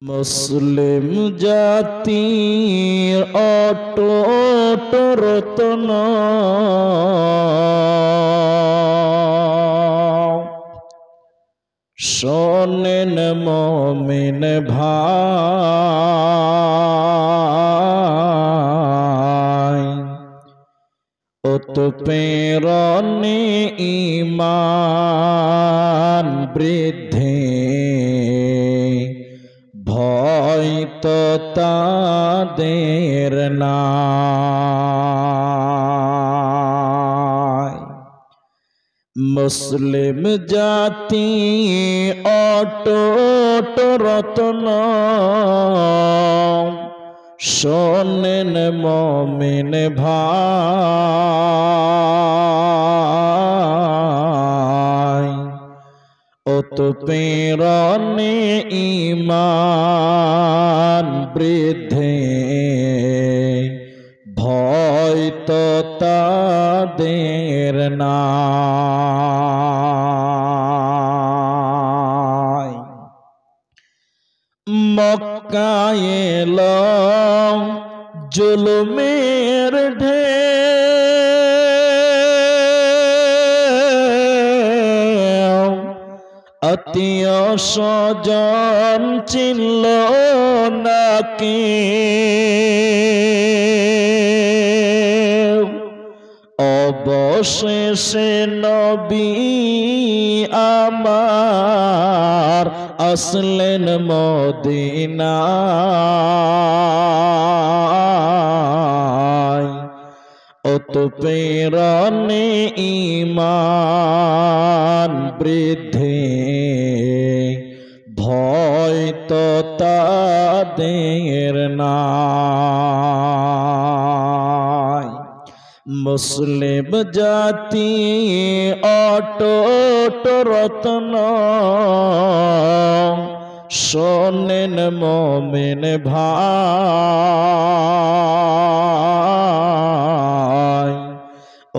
মুসলিম জাতির অটুট রত্ন শোনেন মুমিন ভাই, উৎপীড়নে ঈমান বৃদ্ধি ভয় তো তাদের নাই। মুসলিম জাতি অটুট রত্ন শোনেন মুমিন ভাই, উৎপীড়নে ঈমান বৃদ্ধি ভয় তো তাদের নাই। মক্কায় এলো জুলুমের ঢেউ, আত্মীয় স্বজন চিনল না কেউ। অবশেষে নবী আমার আসলেন মদিনায়, উৎপীড়নে ঈমান বৃদ্ধি ভয় তো তাদের নাই। মুসলিম জাতি অটুট রত্ন শোনেন মুমিন ভাই,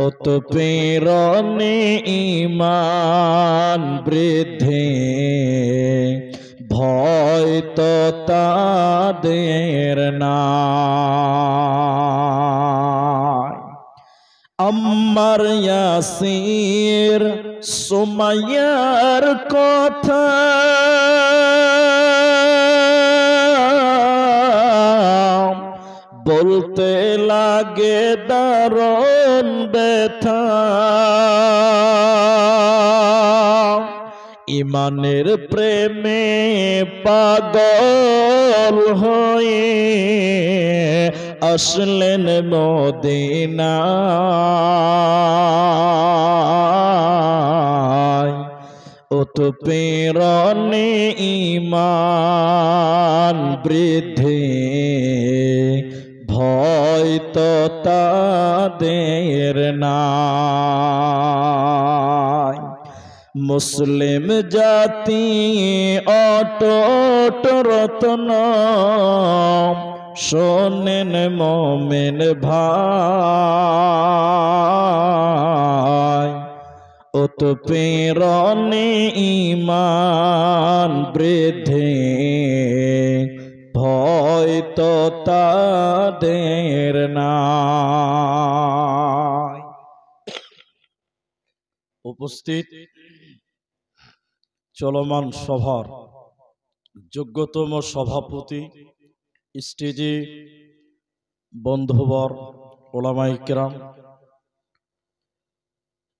উৎপীড়নে ঈমান বৃদ্ধি ভয় তো তাদের নাই। আম্মার ইয়াসির সুমাইয়ার কথা বলতে লাগে দারুণ ব্যথা। ঈমানের প্রেমে পাগল হয়ে আসলেন মদিনায়, উৎপীড়নে ঈমান বৃদ্ধি ভয় তো তাদের নাই। মুসলিম জাতি অটুট রত্ন শোনেন মুমিন ভাই, উৎপীড়নে ঈমান বৃদ্ধি ভয় তো তাদের নাই। উপস্থিত চলমান সভার যোগ্যতম সভাপতি, স্টেজে বন্ধুবর, ওলামায়ে কেরাম,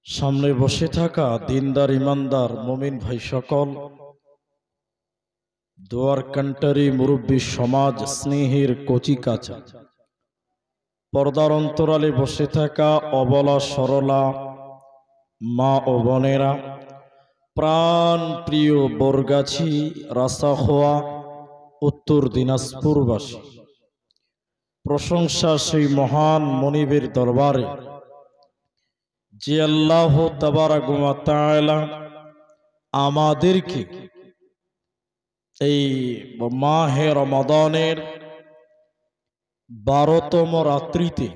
সামনে বসে থাকা দিনদার ইমানদার মুমিন ভাই সকল, দোয়ার কান্টারি মুরব্বী সমাজ স্নেহের কচি কাঁচা, পর্দার অন্তরালে বসে থাকা অবলা সরলা মা ও বোনেরা, প্রাণ প্রিয় বরগাছি রাসাখোয়া উত্তর দিনাজপুরবাসী, প্রশংসা সেই মহান মনিবের দরবারে যে আল্লাহ তাবারাক ওয়া তাআলা আমাদেরকে এই মাহে রমাদানের 12তম রাত্রিতে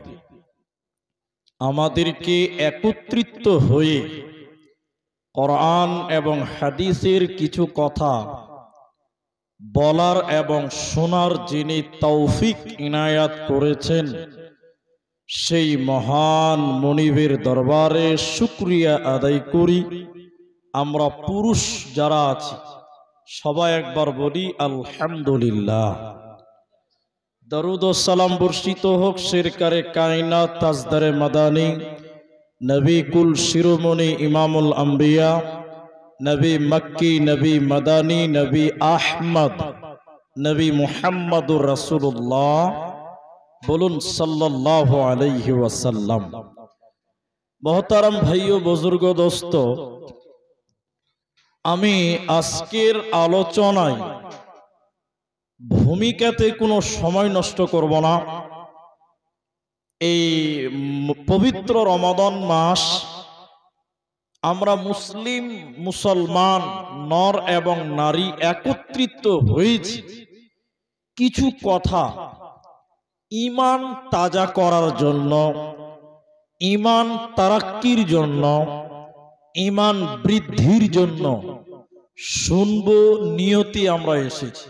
আমাদেরকে একত্রিত হয়ে কোরআন এবং হাদিসের কিছু কথা বলার এবং শোনার যিনি তৌফিক ইনায়াত করেছেন, সেই মহান মনিবের দরবারে শুকরিয়া আদায় করি। আমরা পুরুষ যারা আছি সবাই একবার বলি আলহামদুলিল্লাহ। দরুদ ও সালাম বর্ষিত হোক সরকারে কায়নাত তাজদারে মাদানী নবী কুল শিরোমণি ইমামুল আম্বিয়া নবী মক্কি নবী মাদানী নবী আহমদ নবী মুহাম্মদুর রাসূলুল্লাহ, বলুন সাল্লাল্লাহু আলাইহি ওয়াসাল্লাম। মহতারাম ভাইও বুজুর্গ দোস্ত, আমি আজকের আলোচনায় ভূমিকাতে কোনো সময় নষ্ট করব না। এই পবিত্র রমাদান মাস আমরা মুসলমান নর এবং নারী একত্রিত হয়েছি কিছু কথা ঈমান তাজা করার জন্য, ঈমান তারাক্কির জন্য, ঈমান বৃদ্ধির জন্য শুনবো নিয়তি আমরা এসেছি।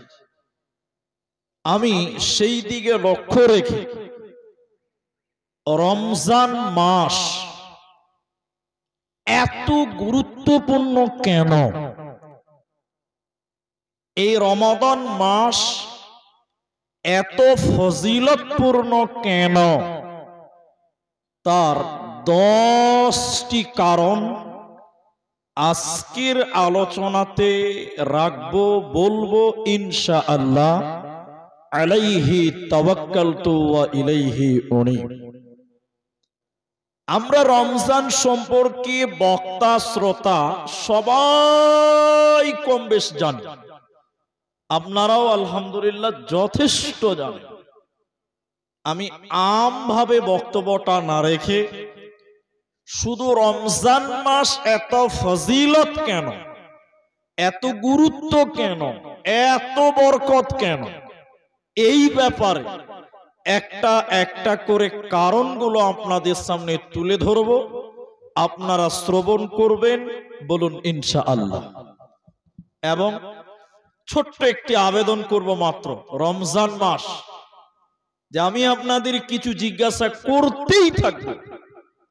আমি সেই দিকে লক্ষ্য রেখে রমজান মাস এত গুরুত্বপূর্ণ কেন, এই রমাদান মাস এত ফজিলতপূর্ণ কেন, তার 10টি কারণ আজকের আলোচনাতে রাখবো, বলবো ইনশাআল্লাহ। আলাইহি তাওয়াক্কালতু ওয়া ইলাইহি উনীব। আমরা রমজান সম্পর্কে বক্তা শ্রোতা সবাই কম বেশ জানি, আপনারাও আলহামদুলিল্লাহ যথেষ্ট জানেন। আমি আমভাবে বক্তব্যটা না রেখে শুধু রমজান মাস এত ফজিলত কেন, এত গুরুত্ব কেন, এত বরকত কেন, এই ব্যাপারে একটা একটা করে কারণগুলো আপনাদের সামনে তুলে ধরব, আপনারা শ্রবণ করবেন, বলুন ইনশাআল্লাহ। এবং ছোট্ট একটি আবেদন করব মাত্র, রমজান মাস যে আমি আপনাদের কিছু জিজ্ঞাসা করতেই থাকব,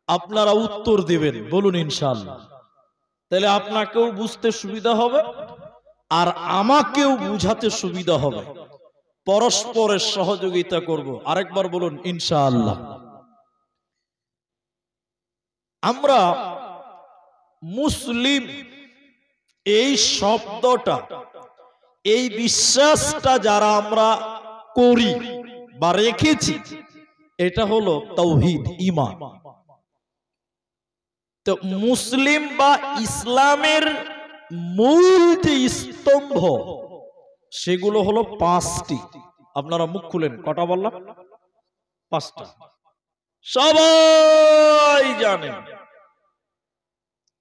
আপনারা উত্তর দিবেন, বলুন ইনশাআল্লাহ। তাহলে আপনাকেও বুঝতে সুবিধা হবে আর আমাকেও বুঝাতে সুবিধা হবে, পরস্পরের সহযোগিতা করব। আরেকবার বলুন ইনশাআল্লাহ। আমরা মুসলিম এই শব্দটা, এই বিশ্বাসটা যারা আমরা করি বা রেখেছি, এটা হলো তাওহীদ, ঈমান। তো মুসলিম বা ইসলামের মূল যে স্তম্ভ সেগুলো হলো 5টি। আপনারা মুখ খুলেন, কটা বললাম? 5টা। সবাই জানেন।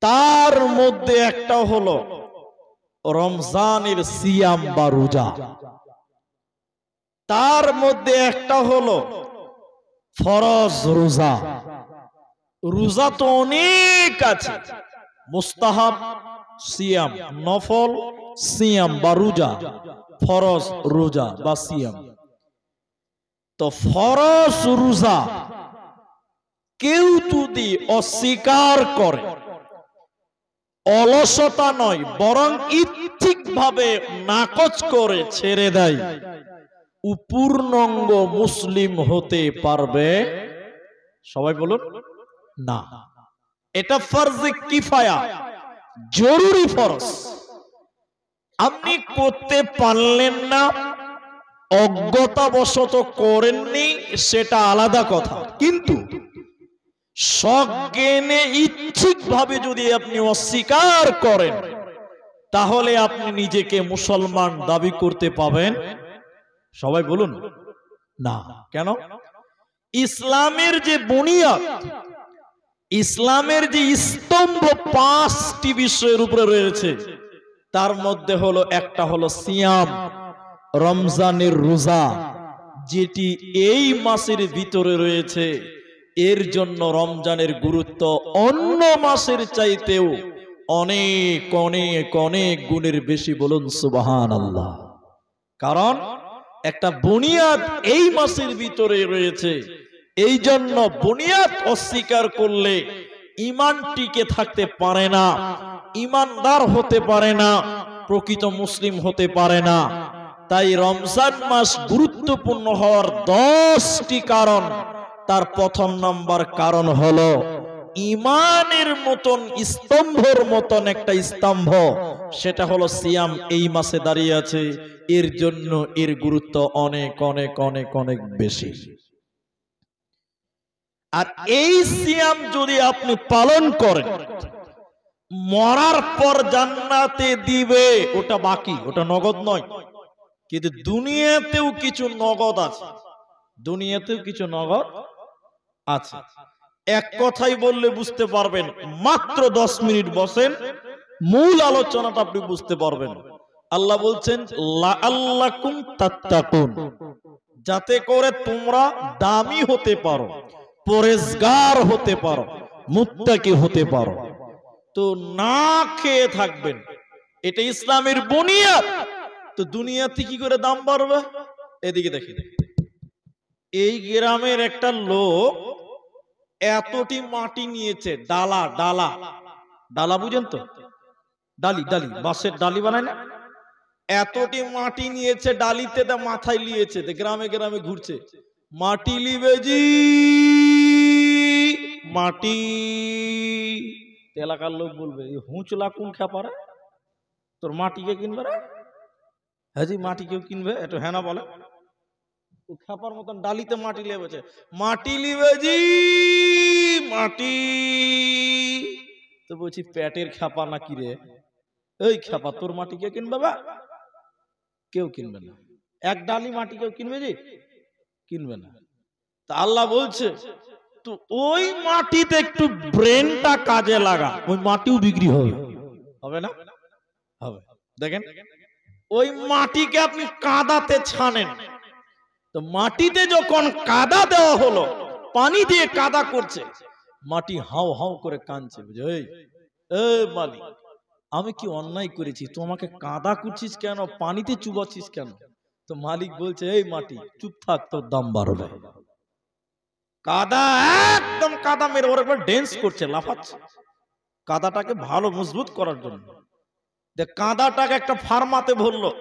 তার মধ্যে একটা হলো রমজানের সিয়াম বা রোজা, তার মধ্যে একটা হলো ফরজ রোজা। রোজা তো অনেক আছে, মুস্তাহাব সিয়াম, নফল সিয়াম বা রোজা, ফরজ রোজা বা সিয়াম। তো ফরজ রোজা কেউ যদি অস্বীকার করে, অলসতা নয় বরং ইচ্ছিকভাবে নাকচ করে ছেড়ে দেয়, পূর্ণাঙ্গ মুসলিম হতে পারবে? সবাই বলুন না। এটা ফরজে কিফায়া, জরুরি ফরজ। আপনি করতে পারলেন না, অজ্ঞতাবশত করেননি, সেটা আলাদা কথা। কিন্তু সজ্ঞানে ইচ্ছিকভাবে যদি আপনি অস্বীকার করেন, তাহলে আপনি নিজেকে মুসলমান দাবি করতে পাবেন? সবাই বলুন না। কেন? ইসলামের যে বুনিয়াদ, ইসলামের যে স্তম্ভ 5টি বিষয়ের উপরে রয়েছে, তার মধ্যে হলো একটা হলো সিয়াম, রমজানের রোজা, যেটি এই মাসের ভিতরে রয়েছে। এর জন্য রমজানের গুরুত্ব অন্য মাসের চাইতেও অনেক অনেক অনেক গুণের বেশি, বলুন সুবহানাল্লাহ। কারণ একটা বুনিয়াদ এই মাসের ভিতরে রয়েছে। এই জন্য বুনিয়াদ অস্বীকার করলে ঈমান টিকে থাকতে পারে না, ঈমানদার হতে পারে না, প্রকৃত মুসলিম হতে পারে না। তাই রমজান মাস গুরুত্বপূর্ণ হওয়ার 10টি কারণ। তার প্রথম নাম্বার কারণ হলো ঈমানের মতন স্তম্ভের মতন একটা স্তম্ভ, সেটা হলো সিয়াম এই মাসে দাঁড়িয়ে আছে। এর জন্য এর গুরুত্ব অনেক অনেক অনেক অনেক বেশি। আর এই সিয়াম যদি আপনি পালন করেন, মরার পর জান্নাতে দিবে, ওটা বাকি, ওটা নগদ নয়। কিন্তু দুনিয়াতেও কিছু নগদ আছে, দুনিয়াতেও কিছু নগদ আছে। এক কথাই বললে বুঝতে পারবেন, মাত্র 10 মিনিট বসেন, মূল আলোচনাটা আপনি বুঝতে পারবেন। আল্লাহ বলছেন লাআল্লাকুম তাত্তাকুন, যাতে করে তোমরা দামি হতে পারো, পরেজগার হতে পারো, মুত্তাকি হতে পারো। তো না খেয়ে থাকবেন, এটা ইসলামের বুনিয়াদ। তো দুনিয়াতে কি করে দাম বাড়বে? এদিকে দেখি, এই গ্রামের একটা লোক এতটি মাটি নিয়েছে, ডালা ডালা ডালা, বুঝেন তো? ডালি ডালি, বাঁশের ডালি বানায় না? এতটি মাটি নিয়েছে, ডালিতে মাথায় নিয়েছে, গ্রামে গ্রামে ঘুরছে, মাটি লিবে জি মাটি। এলাকার লোক বলবে হুঁচলা কোন খেপারে, তোর মাটিকে কিনবে রে? হ্যাঁ জি, মাটি কেউ কিনবে? একটু হ্যাঁ না বলে। খেপার মতন ডালিতে মাটি লেবেছে, মাটি লিবে জি মাটি। তো বলছি পেটের খেপা নাকি রে? এই খেপা, তোর মাটি কে কিনবে? বা কেউ কিনবে না। এক ডালি মাটি কেউ কিনবে জি? কিনবে না। তা আল্লাহ বলছে তো ওই মাটিতে একটু ব্রেনটা কাজে লাগা, ওই মাটিও বিক্রি হবে। হবে না? হবে। দেখেন, ওই মাটিকে আপনি কাদাতে ছানেন, তো মাটিতে যখন কাদা দেওয়া হলো, পানি দিয়ে কাদা করছে, মাটি হাউ হাউ করে কাঁদছে, বুঝে এই মালিক, আমি কি অন্যায় করেছি? তুই আমাকে কাদা করছিস কেন? পানিতে চুবাচ্ছিস কেন? তো মালিক বলছে এই মাটি চুপ থাক, তোর দাম বাড়বে। কাদা একদম কাদা মেরে ওর একবার ড্যান্স করছে, লাফাচ্ছে, কাদাটাকে ভালো মজবুত করার জন্য। কাদাটাকে একটা ফার্মাতে ভরলো,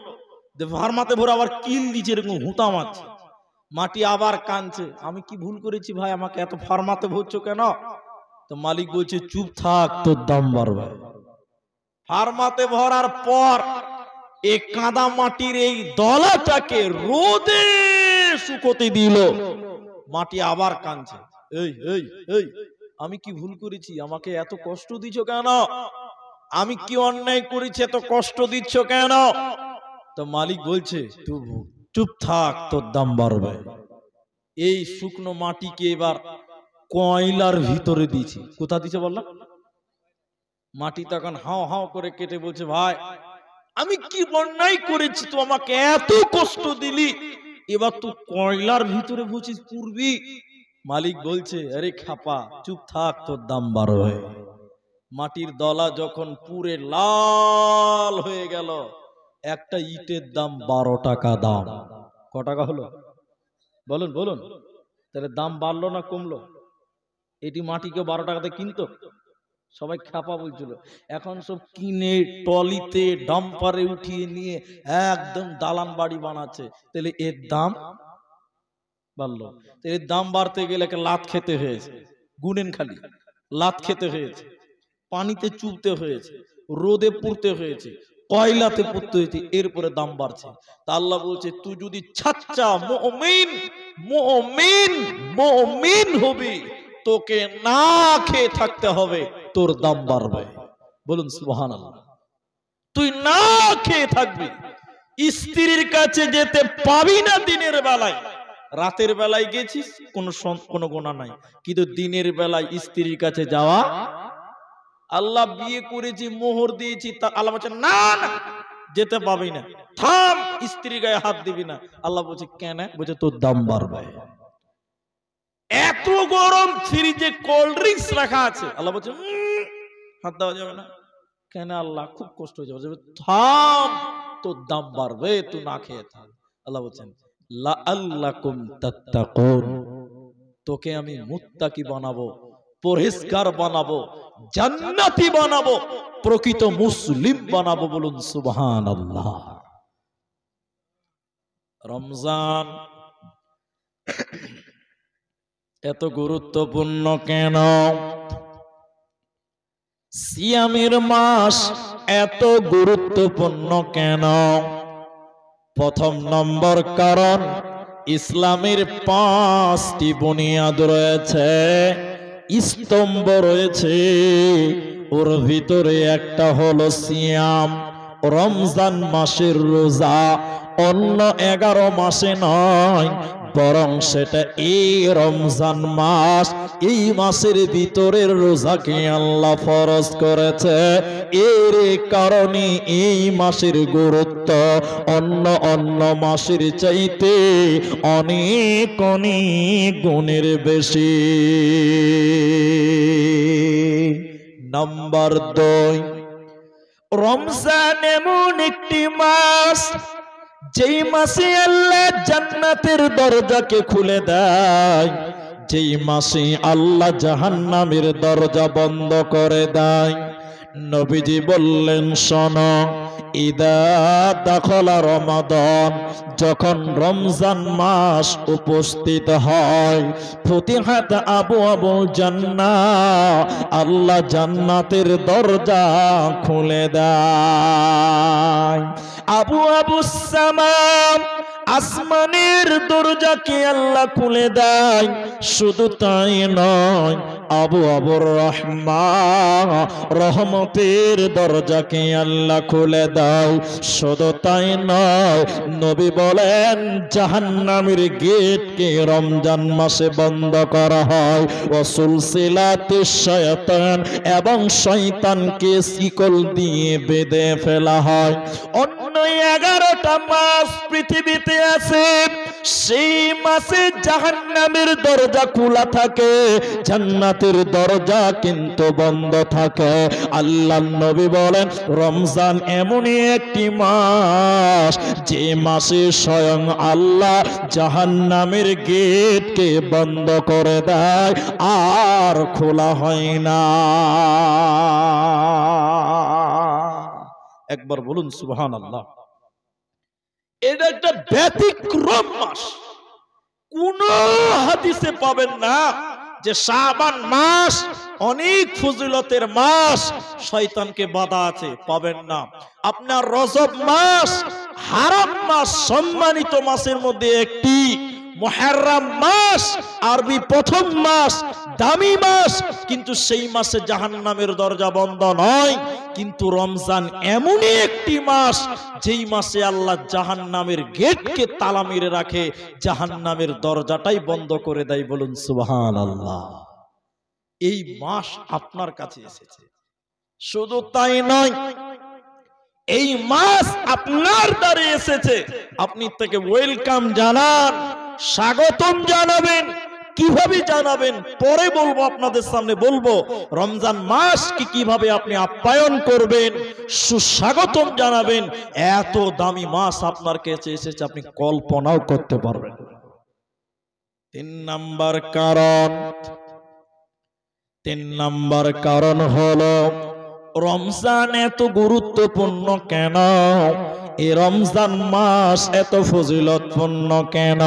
ফার্মাতে ভরে আবার কিল দিচ্ছে, এরকম হুঁতা মারছে। মাটি আবার কাঁদছে, আমি কি ভুল করেছি ভাই, আমাকে এত ফার্মাতে ভরছো কেন? তো মালিক বলছে চুপ থাক, তোর দাম বাড়বে। ফার্মাতে ভরার পর এই কাদা মাটির এই দলাটাকে রোদে শুকোতে দিল, মাটি আবার কাঁদছে, এই এই এই আমি কি ভুল করেছি, আমাকে এত কষ্ট দিচ্ছ কেন? আমি কি অন্যায় করেছি, এত কষ্ট দিচ্ছ কেন? তো মালিক বলছে তুই চুপ থাক, তোর দাম বাড়বে। এই শুকনো মাটিকে এবার কয়লার ভিতরে দিয়েছি। কোথা দিছে বললাম? মাটি তখন হাও হাও করে কেটে বলছে ভাই, আমি কি অন্যায় করেছি, তো আমাকে এত কষ্ট দিলি, এবার তুই কয়লার ভিতরে বলছিস পুরবি। মালিক বলছে আরে খাপা চুপ থাক, তোর দাম বাড়বে। মাটির দলা যখন পুরে লাল হয়ে গেল, একটা ইটের দাম 12 টাকা দাম। ক টাকা হলো বলুন বলুন? তাহলে দাম বাড়লো না কমলো? এটি মাটিকে 12 টাকাতে কিনতো, সবাই খাপা বলছিল। এখন সব কিনে টলিতে ডাম্পারে উঠিয়ে নিয়ে একদম দালান বাড়ি বানাচ্ছে। তাহলে এর দাম বাড়লো। এর দাম বাড়তে গেলে লাত খেতে হয়েছে, গুনেন খালি লাত খেতে হয়েছে, পানিতে চুবতে হয়েছে, রোদে পুড়তে হয়েছে, কয়লাতে পুড়তে হয়েছে, এরপরে দাম বাড়ছে। তা আল্লাহ বলছে তুই যদি সাচ্চা মুমিন মুমিন মুমিন হবি, তোকে না খেয়ে থাকতে হবে, তোর দাম বাড়বে। বলুন সুবহানাল্লাহ। তুই না খেয়ে থাকবি, স্ত্রীর কাছে যেতে পাবি না দিনের বেলায়। রাতের বেলায় গেছিস কোনো গোনা নাই, কিন্তু দিনের বেলায় স্ত্রীর কাছে যাওয়া, আল্লাহ বিয়ে করেছি মোহর দিয়েছি, তা আল্লাহ বলছে না না যেতে পাবি না, থাম, স্ত্রী গায়ে হাত দিবি না। আল্লাহ বলছে কেন? বলছে তোর দাম বাড়বে। এত গরম ফ্রিজে কোল্ড ড্রিঙ্কস রাখা আছে, আল্লাহ বলছে হাত দেওয়া যাবে না। কেন? আল্লাহ খুব কষ্ট হয়ে যাবে। থাম, তোর দাম বাড়বে, তুই না খেয়ে থাক। আল্লাহ বলছেন লাআল্লাকুম তাত্তাকুন, তোকে আমি মুত্তাকি বানাবো, পরহেজগার বানাবো, জান্নাতি বানাবো, প্রকৃত মুসলিম বানাবো। বলুন সুবহানাল্লাহ। রমজান এত গুরুত্বপূর্ণ কেন? সিয়ামের মাস এত গুরুত্বপূর্ণ কেন? প্রথম নম্বর কারণ, ইসলামের 5টি বুনিয়াদ রয়েছে, স্তম্ভ রয়েছে, ওর ভিতরে একটা হলো সিয়াম, রমজান মাসের রোজা। অন্য 11 মাসে নয়, বরং সেটা এই রমজান মাস, এই মাসের ভিতরের রোজাকে আল্লাহ ফরজ করেছে। এর কারণে এই মাসের গুরুত্ব অন্য মাসের চাইতে অনেক অনেক গুণের বেশি। নাম্বার 2, রমজান এমন একটি মাস, যেই মাসে আল্লাহ জান্নাতের দরজাকে খুলে দেয়, যেই মাসে আল্লাহ জাহান্নামের দরজা বন্ধ করে দেয়। নবীজি বললেন, শোনো, ইদা দাখলা রমাদান, যখন রমজান মাস উপস্থিত হয়, ফুতিহাত আবওয়াবুল জান্নাহ, আল্লাহ জান্নাতের দরজা খুলে দেয়। আবওয়াবুস সামা, আসমানের দরজাকে আল্লাহ খুলে দেয়। শুধু তাই নয়, আবওয়াবুর রহমান, রহমতের দরজাকে আল্লাহ খুলে দাও। শুধু তাই নয়, নবী বলেন জাহান্নামের গেটকে রমজান মাসে বন্ধ করা হয়। ওয়াসুলসিলাতিশ শায়াতান, এবং শয়তানকে শিকল দিয়ে বেঁধে ফেলা হয়। অন্য 11টা মাস পৃথিবীতে আছে, সেই মাসে জাহান্নামের দরজা খোলা থাকে, জান্নাতের দরজা কিন্তু বন্ধ থাকে। আল্লাহর নবী বলেন রমজান এমনই একটি মাস, যে মাসে স্বয়ং আল্লাহ জাহান্নামের গেটকে বন্ধ করে দেয়, আর খোলা হয় না। একবার বলুন সুবহানাল্লাহ। এটা একটা ব্যতিক্রম মাস। কোন হাদিসে পাবেন না যে শাবান মাস অনেক ফজিলতের মাস, শয়তানকে বাধা আছে, পাবেন না। আপনার রজব মাস হারাম মাস, সম্মানিত মাসের মধ্যে একটি। মুহররম মাস আরবি প্রথম মাস, দামি মাস, কিন্তু সেই মাসে জাহান্নামের দরজা বন্ধ নয়। কিন্তু রমজান এমনই একটি মাস, যেই মাসে আল্লাহ জাহান্নামের গেটকে তালা মেরে রাখে, জাহান্নামের দরজাটাই বন্ধ করে দেয়। বলুন সুবহানাল্লাহ। এই মাস আপনার কাছে এসেছে। শুধু তাই নয়, এই মাস আপনার দ্বারে এসেছে, আপনি তাকে ওয়েলকাম জানান, স্বাগতম জানাবেন। কিভাবে জানাবেন পরে বলবো, আপনাদের সামনে বলবো রমজান মাস কি কিভাবে আপনি আপ্যায়ন করবেন, সুস্বাগতম জানাবেন। এত দামি মাস আপনার কাছে এসেছে, আপনি কল্পনাও করতে পারবেন। 3 নম্বর কারণ হলো রমজান এত গুরুত্বপূর্ণ কেন? এই রমজান মাস এত ফজিলতপূর্ণ কেন?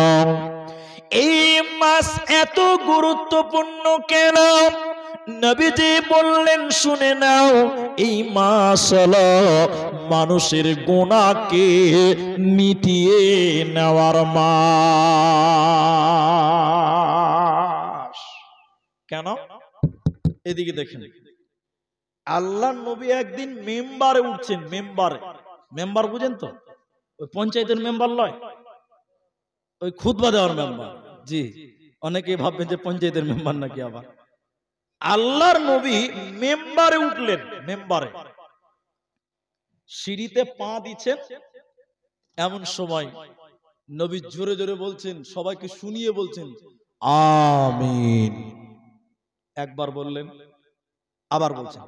এই মাস এত গুরুত্বপূর্ণ কেন? নবীজি বললেন, শুনে নাও, এই মাস হলো মানুষের গুনাহকে মিটিয়ে নেওয়ার মাস। কেন? এদিকে দেখেন, আল্লাহর নবী একদিন মেম্বারে উঠছেন। মেম্বার বুঝেন তো? ওই পঞ্চায়েতের মেম্বার লয়, ওই খুতবা দেওয়ার মেম্বার। জি, অনেকে ভাববেন যে পঞ্চায়েতের মেম্বার নাকি। আবার আল্লাহর নবী মেম্বারে উঠলেন। মেম্বারে সিঁড়িতে পা দিচ্ছেন, এমন সময় নবী জোরে জোরে বলছেন, সবাইকে শুনিয়ে বলছেন আমিন। একবার বললেন, আবার বলছেন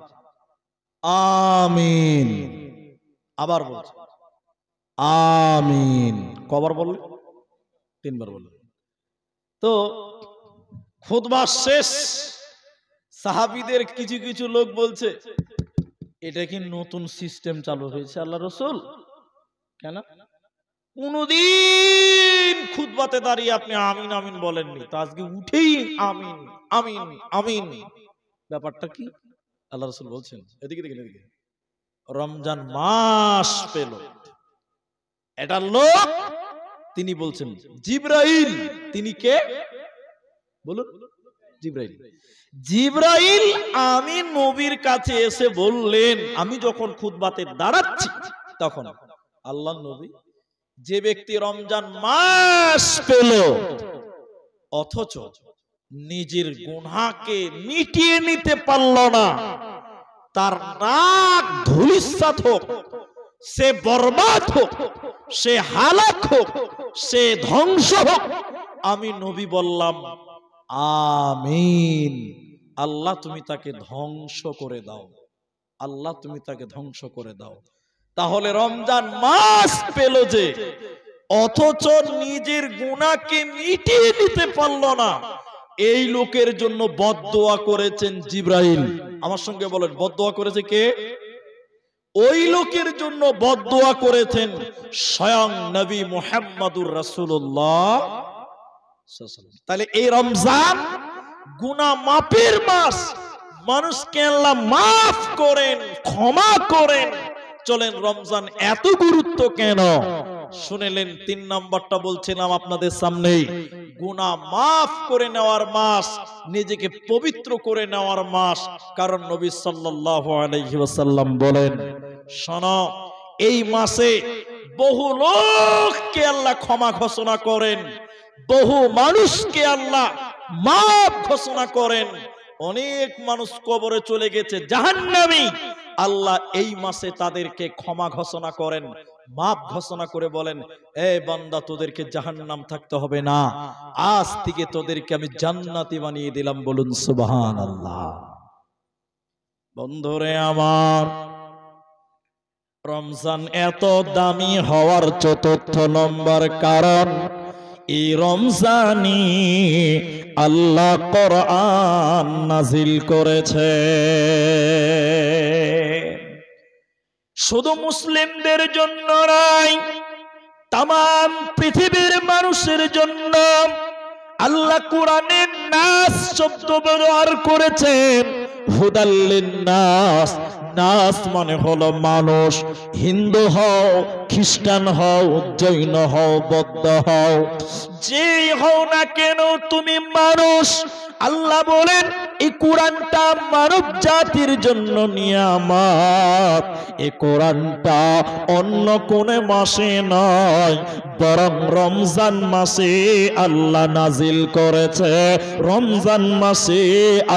আমিন, আবার বলছেন। আমিন। কবার বললেন? 3 বার বললেন। তো খুতবা শেষ, সাহাবীদের কিছু কিছু লোক বলছে এটা কি নতুন সিস্টেম চালু হয়েছে আল্লাহ রসুল? কেন কোনদিন খুতবাতে দাঁড়িয়ে আপনি আমিন আমিন বলেননি, তো আজকে উঠেই আমিন আমিন আমিন, ব্যাপারটা কি? আল্লাহ রসুল বলছেন, এদিকে দেখেন, এদিকে, রমজান মাস পেল, এটা লোক, তিনি বলছেন জিবরাইল। তিনি কে বলুন? জিবরাইল। জিবরাইল আমি নবীর কাছে এসে বললেন, আমি যখন খুতবাতে দাঁড়াচ্ছি তখন আল্লাহ নবী, যে ব্যক্তি রমজান মাস পেল অথচ নিজের গুনাহকে মিটিয়ে নিতে পারল না, তার নাক ধূলিসাৎ হোক, সে বরবাদ হোক, সে হালাক হোক, সে ধ্বংস হোক, আমি নবী বললাম আমিন। আল্লাহ তুমি তাকে ধ্বংস করে দাও, আল্লাহ তুমি তাকে ধ্বংস করে দাও। তাহলে রমজান মাস পেল যে অথচ নিজের গুনাহকে মিটিয়ে নিতে পারল না, এই লোকের জন্য বদদোয়া করেছেন জিবরাইল। আমার সঙ্গে বলেন, বদদোয়া করেছে কে? ওই লোকের জন্য বদদোয়া করেছেন স্বয়ং নবী মুহাম্মদুর রাসূলুল্লাহ। তাহলে এই রমজান গুনাহ মাফের মাস, মানুষকে আল্লাহ মাফ করেন, ক্ষমা করেন। চলেন রমজান এত গুরুত্ব কেন শুনেলেন। 3 নম্বরটা বলছিলাম আপনাদের সামনে, গুনাহ মাফ করে নেওয়ার মাস, নিজেকে পবিত্র করে নেওয়ার মাস। কারণ নবী সাল্লাল্লাহু আলাইহি ওয়াসাল্লাম বলেন, শোনো, এই মাসে বহু লোককে আল্লাহ ক্ষমা ঘোষণা করেন, বহু মানুষকে আল্লাহ মাফ ঘোষণা করেন। অনেক মানুষ কবরে চলে গেছে জাহান্নামী, আল্লাহ এই মাসে তাদেরকে ক্ষমা ঘোষণা করেন, মাফ ঘোষণা করে বলেন, এ বান্দা, তোদেরকে জাহান্নাম থাকতে হবে না, আজ থেকে তোদেরকে আমি জান্নাতি বানিয়ে দিলাম। বলুন সুবহানাল্লাহ। বন্ধুরে আমার, রমজান এত দামি হওয়ার 4র্থ নম্বর কারণ, এই রমজানি আল্লাহ কোরআন নাজিল করেছে। শুধু মুসলিমদের জন্য নয়, তামাম পৃথিবীর মানুষের জন্য আল্লাহ কোরআনের নাস শব্দ ব্যবহার করেছেন। হুদাল্লিন নাস, নাস মানে হলো মানুষ। হিন্দু হও, খ্রিস্টান হও, জৈন হও, বৌদ্ধ হও, যেই হও না কেন তুমি মানুষ। আল্লাহ বলেন এই কোরআনটা মানব জাতির জন্য নিয়ামত। এই কোরআনটা অন্য কোন মাসে নয়, বরং রমজান মাসে আল্লাহ নাজিল করেছে, রমজান মাসে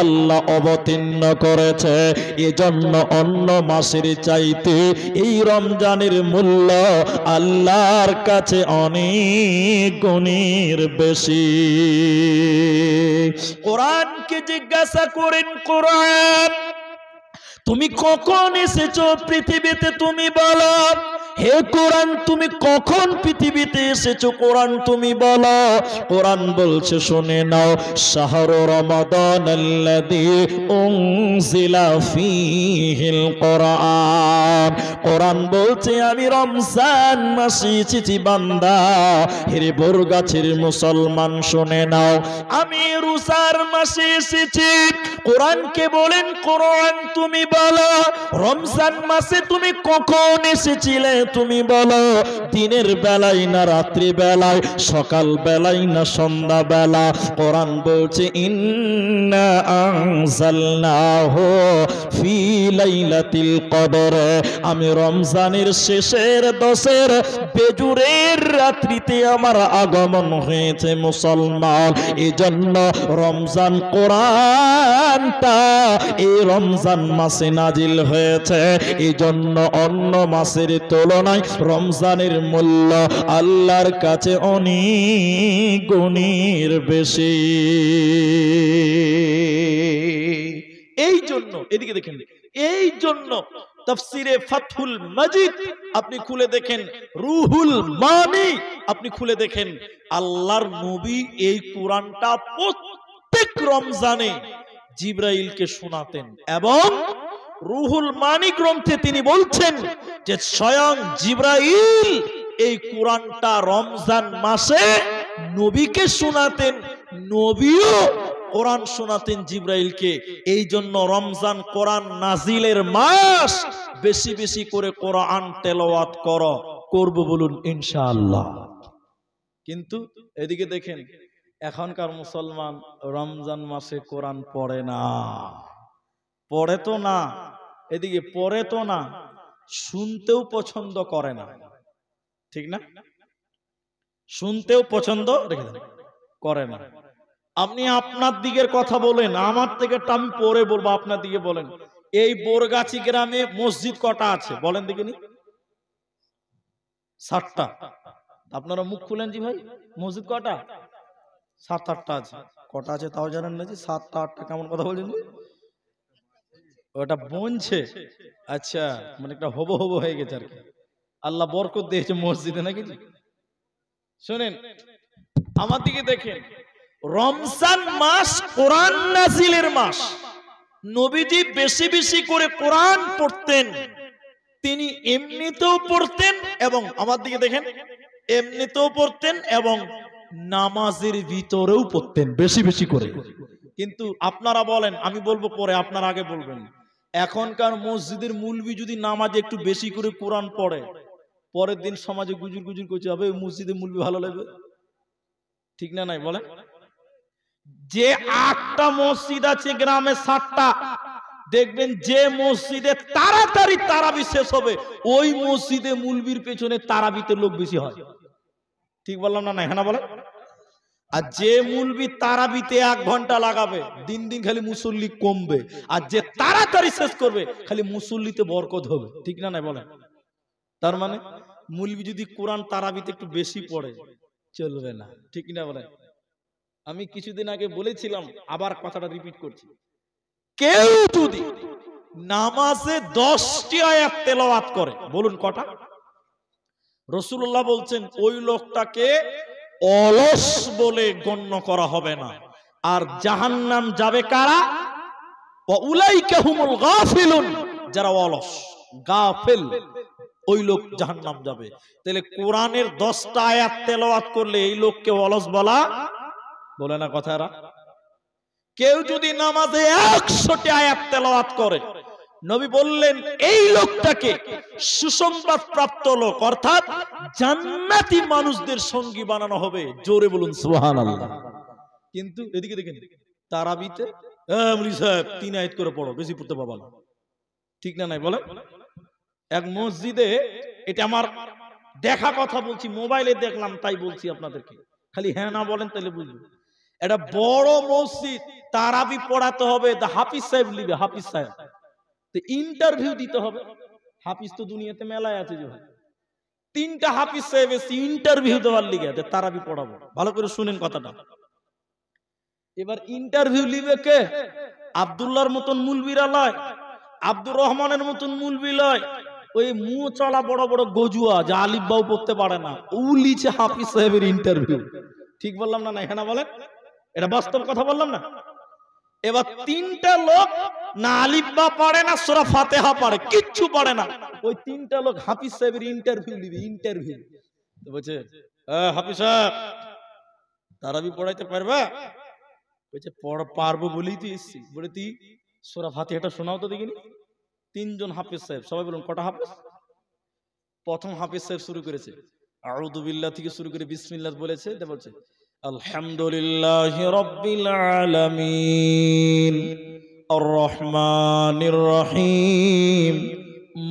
আল্লাহ অবতীর্ণ করেছে। এজন্য অন্য মাসের চাইতে এই রমজানের মূল্য আল্লাহর কাছে অনেক গুণের বেশি। কোরআনকে জিজ্ঞাসা করেন, কোরআন তুমি কখন এসেছো পৃথিবীতে? তুমি বলো, হে কোরআন তুমি কখন পৃথিবীতে এসেছো? কোরআন তুমি বলো। কোরআন বলছে, শুনে নাও, শাহরু রমাদানাল্লাযী উনজিলা ফীহিল কোরআন। কোরআন বলছে আমি রমজান মাসে এসেছি বান্দা। হে বরগাছের মুসলমান শুনে নাও, আমি রোজার মাসে এসেছি। কোরআনকে বলেন, কোরআন তুমি বলো, রমজান মাসে তুমি কখন এসেছিলে? তুমি বলো, দিনের বেলায় না রাত্রি বেলায়, সকাল বেলায় না সন্ধ্যা বেলা? কোরআন বলছে, ইন্না আনজালনাহু ফি লাইলাতিল কদর। আমি রমজানের শেষের 10-এর বেজুরের রাত্রিতে আমার আগমন হয়েছে মুসলমান। এজন্য রমজান কোরআনটা এই রমজান মাসে নাজিল হয়েছে। এজন্য অন্য মাসের তুলনায় রমজানের মূল্য আল্লাহর কাছে অনেক গুণের বেশি। এই জন্য এদিকে দেখেন, এই জন্য তাফসিরে ফাতহুল মাজিদ আপনি খুলে দেখেন, রুহুল মানি আপনি খুলে দেখেন, আল্লাহর নবী এই কোরআনটা প্রত্যেক রমজানে জিবরাইলকে শোনাতেন। এবং রুহুল মানি গ্রন্থে তিনি বলছেন যে স্বয়ং জিবরাইল এই কোরআনটা রমজান মাসে নবীকে শোনাতেন, নবীও কোরআন শোনাতেন জিবরাইলকে। এই জন্য রমজান কোরআন নাজিলের মাস। বেশি বেশি করে কোরআন তেলাওয়াত করব বলুন ইনশাআল্লাহ। কিন্তু এদিকে দেখেন এখনকার মুসলমান রমজান মাসে কোরআন পড়ে না, পড়ে তো না, এদিকে পড়ে তো না, শুনতেও পছন্দ করে না, ঠিক না? শুনতেও পছন্দ করে না। আপনি আপনার দিকের কথা বলেন, আমার থেকে আমি পরে বলবো, আপনার দিকে বলেন। এই বোরগাছি গ্রামে মসজিদ কটা আছে বলেন দেখিনি? 7টা। আপনারা মুখ খুলেন জি ভাই, মসজিদ কটা? 7-8টা আছে। কটা আছে তাও জানেন না? যে 7টা-8টা কেমন কথা বলছেন? ওটা বনছে, আচ্ছা, মানে একটা হবো হবো হয়ে গেছে আর কি। আল্লাহ বরকত দিয়েছে মসজিদে নাকি? শুনেন আমার দিকে দেখেন, রমজান মাস কোরআন নাজিলের মাস। নবীজি বেশি বেশি করে কোরআন পড়তেন, তিনি এমনিতেও পড়তেন এবং আমার দিকে দেখেন এমনিতেও পড়তেন এবং নামাজের ভিতরেও পড়তেন বেশি বেশি করে। কিন্তু আপনারা বলেন, আমি বলবো পরে, আপনারা আগে বলবেন, এখনকার মসজিদের মুলবি যদি নামাজে একটু বেশি করে কোরআন পড়ে, পরের দিন সমাজে গুজুর গুজুর করছে, হবে মসজিদে মুলবি ভালো লাগবে, ঠিক না? নাই বলেন? যে 8টা মসজিদ আছে গ্রামে, 7টা, দেখবেন যে মসজিদে তাড়াতাড়ি তারাবি শেষ হবে ওই মসজিদে মুলবির পেছনে তারাবিতে লোক বেশি হয়, ঠিক বললাম না? হ্যাঁ না বলেন? আর যে মুলবি তারাবিতে 1 ঘন্টা লাগাবে, দিন দিন খালি মুসল্লি কমবে। আর যে তাড়াতাড়ি শেষ করবে খালি মুসল্লিতে বরকত হবে, ঠিক না? নাই বলেন? তার মানে মুলবি যদি কোরআন তারাবিতে একটু বেশি পড়ে চলবে না, ঠিক না বলেন? আমি কিছুদিন আগে বলেছিলাম, আবার কথাটা রিপিট করছি, কেউ যদি নামাজে 10টি আয়াত তেলাওয়াত করে, বলুন কটা? রাসূলুল্লাহ বলছেন ওই লোকটাকে অলস বলে গণ্য করা হবে না। আর জাহান্নাম যাবে কারা? ওয়াউলাইকা হুমুল গাফিলুন, যারা অলস গাফিল ওই লোক জাহান্নাম যাবে। তাহলে কোরআনের 10টা আয়াত তেলাওয়াত করলে এই লোককে অলস বলা বলে না কথারা? কেউ যদি নামাজে 100টি আয়াত তেলাওয়াত করে, নবী বললেন এই লোকটাকে সুসংবাদ প্রাপ্ত লোক, অর্থাৎ জান্নাতি মানুষদের সঙ্গী বানানো হবে। জোরে বলুন সুবহানাল্লাহ। কিন্তু এদিকে দেখেন তারাবিতে মুফতি সাহেব 3 আয়াত করে পড়ো, বেশি পড়তে পারবা না, ঠিক না? নাই বলে? এক মসজিদে, এটা আমার দেখা কথা বলছি, মোবাইলে দেখলাম তাই বলছি আপনাদেরকে, খালি হ্যাঁ না বলেন তাহলে বুঝবেন। এটা বড় মসজিদ, তারাবি পড়াতে হবে, হাফিজ সাহেব লিবে, হাফিজ সাহেব ইন্টারভিউ দিতে হবে। হাফিজ তো দুনিয়াতে মেলায় আছে, যে 3টা হাফিজ সাহেব এসে ইন্টারভিউ দেওয়ার লিগে তারাবি পড়াবো। ভালো করে শুনেন কথাটা। এবার ইন্টারভিউ লিবে কে? আব্দুল্লাহর মতন মুলবিরা লয়, আব্দুর রহমানের মতন মুলবি লয়, ওই মুখ চলা বড় বড় গজুয়া যা আলিফ বাউ পড়তে পারে না, ও লিছে হাফিজ সাহেবের ইন্টারভিউ, ঠিক বললাম না? এখানে বলেন, এটা বাস্তব কথা বললাম না? এবার 3টা লোক না আলিফ বা পড়ে না, সূরা ফাতিহা পড়ে, কিচ্ছু পড়ে না, ওই 3টা লোক হাফিজ সাহেবের ইন্টারভিউ নিবে। ইন্টারভিউ তো বলছে, হাফিজ সাহেব তারাবি পড়াইতে পারবা? বলছে পারবো বলেই তো এসেছি। বলে তুই সূরা ফাতিহাটা শোনাও তো দেখিনি। 3জন হাফিজ সাহেব, সবাই বলুন কটা হাফিজ? প্রথম হাফিজ সাহেব শুরু করেছে আউযু বিল্লাহ থেকে শুরু করে বিসমিল্লাহ বলেছে, বলছে আলহামদুলিল্লাহি রাব্বিল আলামিন আর রহমানির রহিম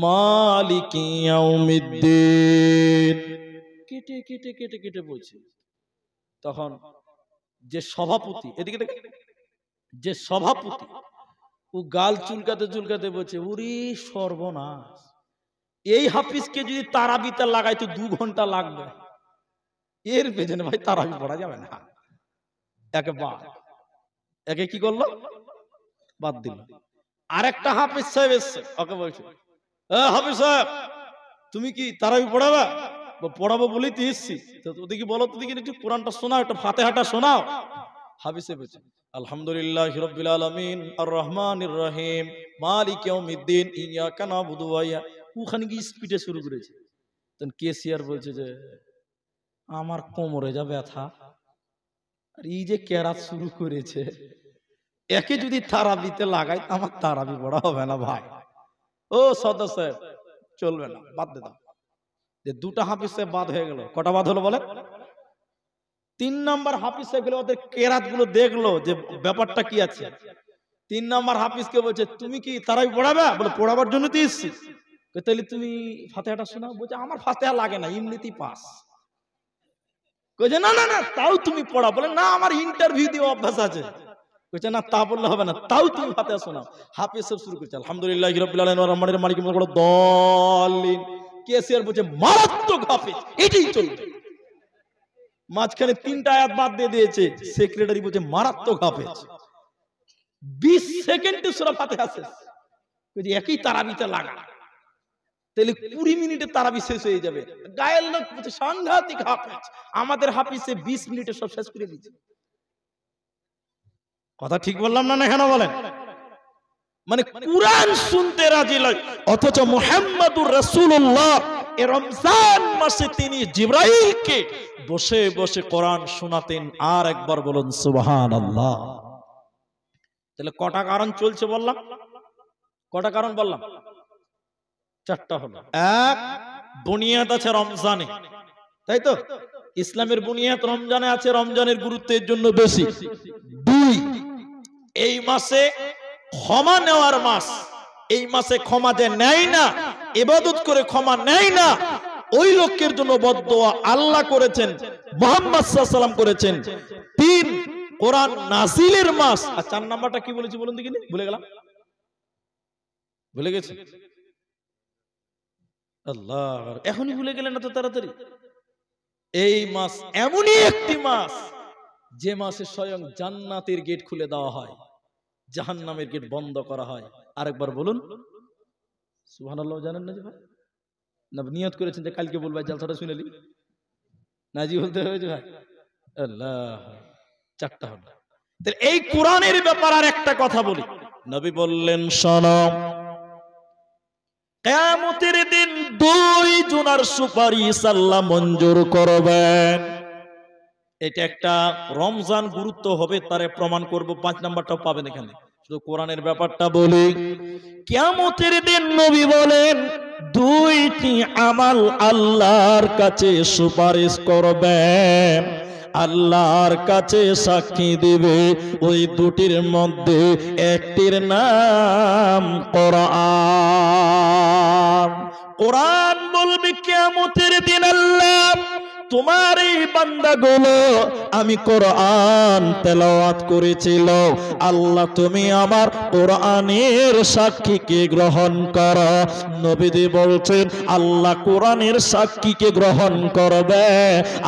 মালিকি ইয়াউমিদ্দিন। কেটে কেটে কেটে কেটে বলছে। তখন যে সভাপতি, এদিকে দেখেন, যে সভাপতি ও গাল চুলকাতে চুলকাতে বলছে, ওরে সর্বনাশ, এই হাফিজকে যদি তারাবিতে লাগাইতো 2 ঘন্টা লাগবে, এর পেছনে ভাই তারাবি পড়া যাবে না। একে কি করলো? বাদ দিল। আরেকটা হাফিজ সাহেব এসছে, ওকে বলছে হাফিজ সাহেব তুমি কি তারাবি পড়াবা? পড়াবো বলেই তো এসছি, তো ওদিকে বলো তো দেখি একটু কোরআনটা শোনাও, একটু ফাতিহাটা শোনাও। হাফিজ সাহেব বলছে আলহামদুলিল্লাহি রাব্বিল আলামিন আর রহমানির রহিম মালিক ইয়াউমিদ্দিন ইয়াকা নাবুদু ওয়া ইয়া। ওখানে কি স্পিডে শুরু করেছে। তখন কেসিআর বলছে যে আমার কোমরে যা ব্যথা, আর এই যে কেরাত শুরু করেছে, একে যদি তারাবিতে লাগাই আমার তারাবি পড়া হবে না ভাই। ও সদস্য সাহেব চলবে না, বাদ দে দাও। যে দুটা হাফিজ সাহেব বাদ হয়ে গেল, কটা বাদ হলো বলে? 3 নাম্বার হাফিজ সাহেব গুলো ওদের কেরাত গুলো দেখলো যে ব্যাপারটা কি আছে। 3 নাম্বার হাফিজকে বলছে তুমি কি তারাবি পড়াবে? বলে পড়াবার জন্য তো এসেছি। তাহলে তুমি ফাতিহাটা শোনাও। বলছে আমার ফাতিহা লাগে না, এমনিতেই পাস। কইছে না না না তাও তুমি পড়া। বলে না আমার ইন্টারভিউ দিয়ে অভ্যাস আছে। কইছে না তা বললে হবে না, তাও তুমি ফাতিহা শোনাও। হাফিজ সাহেব শুরু করছে আলহামদুলিল্লাহি রাব্বিল আলামিন ওয়া রহমানির মালিক বলে দলিন। কেসিআর বলছে মারাত্মক হাফিজ, এটাই চলবে। মাঝখানে 3টা আয়াত বাদ দিয়ে দিয়েছে। সেক্রেটারি বলছে মারাত্মক হাফিজ। 20 সেকেন্ডে সূরা ফাতিহা শেষ। কইছে একই তারাবিতে লাগা, তাহলে 20 মিনিটে তারাবি শেষ হয়ে যাবে। গায়ের লোক বলছে সাংঘাতিক হাফিজ। আমাদের হাফিজে 20 মিনিটে সব শেষ করে দিয়েছে। কথা ঠিক বললাম না? না কেন বলেন? মানে কুরআন শুনতে রাজি নয়, অথচ মুহাম্মদুর রাসূলুল্লাহ এই রমজান মাসে তিনি জিবরাইলকে বসে বসে কোরআন শোনাতেন। আর একবার বলুন সুবহানাল্লাহ। তাহলে কটা কারণ চলছে বললাম? কটা কারণ বললাম? 4টা হলো। এক, বুনিয়াদ আছে রমজানে, তাই তো? ইসলামের বুনিয়াদ রমজানে আছে, রমজানের গুরুত্বের জন্য বেশি। 2, এই মাসে ক্ষমা নেওয়ার মাস। এই মাসে ক্ষমা যে নেয় না, ইবাদত করে ক্ষমা নেয় না, ওই লোকের জন্য বদদোয়া আল্লাহ করেছেন, মুহাম্মদ সাল্লাল্লাহু আলাইহি ওয়াসাল্লাম করেছেন। 3, কোরআন নাজিলের মাস। আর 4 নাম্বারটা কি বলেছি বলুন দেখি? ভুলে গেলাম, ভুলে গেছি। আল্লাহ, এখনই ভুলে গেলেন না তো তাড়াতাড়ি? এই মাস এমনই একটি মাস যে মাসে স্বয়ং জান্নাতের গেট খুলে দেওয়া হয়, জাহান্নামের গেট বন্ধ করা হয়। আরেকবার বলুন সুবহানাল্লাহ। জানেন না যে ভাই? না নিয়ত করেছেন যে কালকে বলবো, জলসাটা শুনেলি না জি বলতে হয়েছে ভাই? আল্লাহ, 4টা হলো। তাহলে এই কোরআনের ব্যাপার আর একটা কথা বলি। নবী বললেন শোনো, কিয়ামতের দিন 2 জনের সুপারিশ আল্লাহ মঞ্জুর করবেন। এটা একটা রমজান গুরুত্ব হবে তারে প্রমাণ করব। 5 নাম্বারটাও পাবেন এখানে, শুধু কোরআনের ব্যাপারটা বলি। কিয়ামতের দিন নবী বলেন 2টি আমাল আল্লাহর কাছে সুপারিশ করবেন, আল্লাহর কাছে সাক্ষী দিবে। ওই 2টির মধ্যে একটির নাম কোরআন। কোরআন বলবে কিয়ামতের দিন আল্লাহ তোমার এই বান্দাগুলো আমি কোরআন তেলাওয়াত করেছিল, আল্লাহ তুমি আমার কোরআনের সাক্ষীকে গ্রহণ করো। নবীজি বলছেন আল্লাহ কোরআনের সাক্ষীকে গ্রহণ করবে,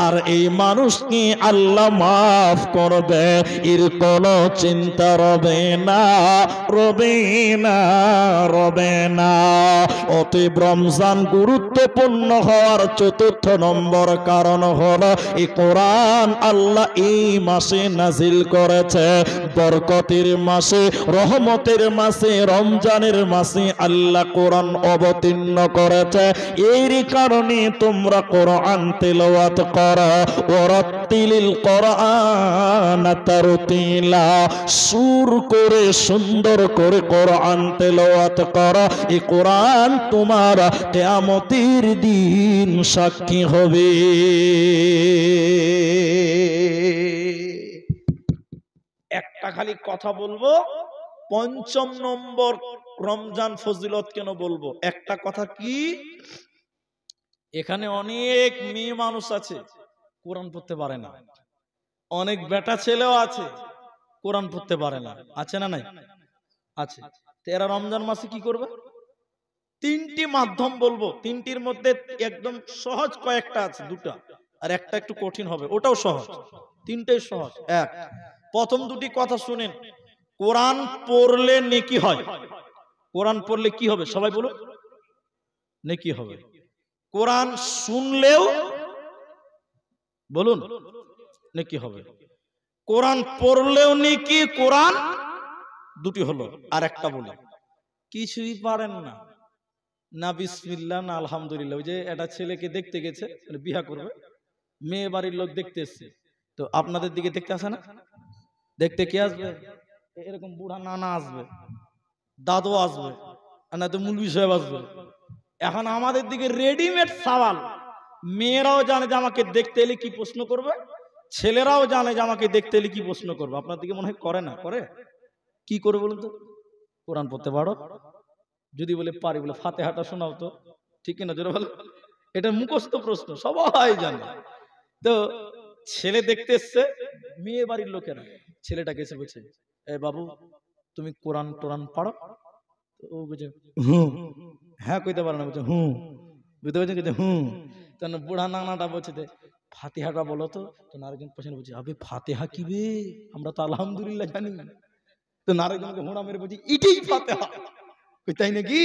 আর এই মানুষকে আল্লাহ মাফ করবে। এর কোনো চিন্তা রবে না, রবে না, রবে না। অতএব রমজান গুরুত্বপূর্ণ হওয়ার 4র্থ নম্বর কারণ হলো এই কোরআন আল্লাহ এই মাসে নাজিল করেছে। বরকতের মাসে, রহমতের মাসে, রমজানের মাসে আল্লাহ কোরআন অবতীর্ণ করেছে। এর কারণে তোমরা কোরআন তেলাওয়াত করো। ওয়ারাত্তিলিল কোরআন তারতিলা, সুর করে সুন্দর করে কোরআন তেলাওয়াত করো। এই কোরআন তোমার কিয়ামতের দিন সাক্ষী হবে। একটা খালি কথা বলবো, 5ম নম্বর রমজান ফজিলত কেন বলবো? একটা কথা কি, এখানে অনেক মেয়ে মানুষ আছে কোরআন পড়তে পারে না, অনেক বেটা ছেলেও আছে কোরআন পড়তে পারে না। আছে না নাই? আছে। এরা রমজান মাসে কি করবে? 3টি মাধ্যম বলবো। 3টির মধ্যে একদম সহজ কয়েকটা আছে, 2টা, আর একটা একটু কঠিন হবে, ওটাও সহজ। 3টাই সহজ। এক, প্রথম 2টি কথা শুনেন। কোরআন পড়লে নেকি হয়। কোরআন পড়লে কি হবে সবাই বলুন? নেকি হবে। কোরআন শুনলেও বলুন নেকি হবে, কোরআন পড়লেও নেকি। কোরআন দুটি হলো। আর একটা বলি, কিছুই পারেন না, না বিসমিল্লাহ না আলহামদুলিল্লাহ। ওই যে একটা ছেলেকে দেখতে গেছে, বিয়া করবে, মেয়ে বাড়ির লোক দেখতে এসছে, তো আপনাদের দিকে দেখতে আসে না? দেখতে কে আসবে? এরকম বুড়া নানা আসবে, দাদু আসবে, আর না তো মুলবি সাহেব আসবে। এখন আমাদের দিকে রেডিমেড সওয়াল, মেয়েরাও জানে যে আমাকে দেখতে এলে কি প্রশ্ন করবে, ছেলেরাও জানে যে আমাকে দেখতে এলে কি প্রশ্ন করবে। আপনার দিকে মনে হয় করে না? করে। কি করে বলুন তো? কোরআন পড়তে পারো? যদি বলে পারি, বলে ফাতিহাটা শোনাও তো। ঠিক না জোরে বলো? এটা মুখস্থ প্রশ্ন, সবাই জানে। তো ছেলে দেখতে এসছে, মেয়ে বাড়ির লোকেরা ছেলেটাকে এসে বলছে, এ বাবু তুমি কোরআন টোরান পারো? ও বুঝে হুম, হ্যাঁ কইতে পারে না, বলছে হুম, বুঝতে পারছেন? হুম। তখন বুড়া নানাটা বলছে যে ফাতিহাটা বলো তো। তো নারীজন পেছনে বলছে, আবে ফাতিহা কি বে, আমরা তো আলহামদুলিল্লাহ জানি। তো নারীজনকে হুড়া মেরে বলছে এটাই ফাতিহা। তাই নাকি?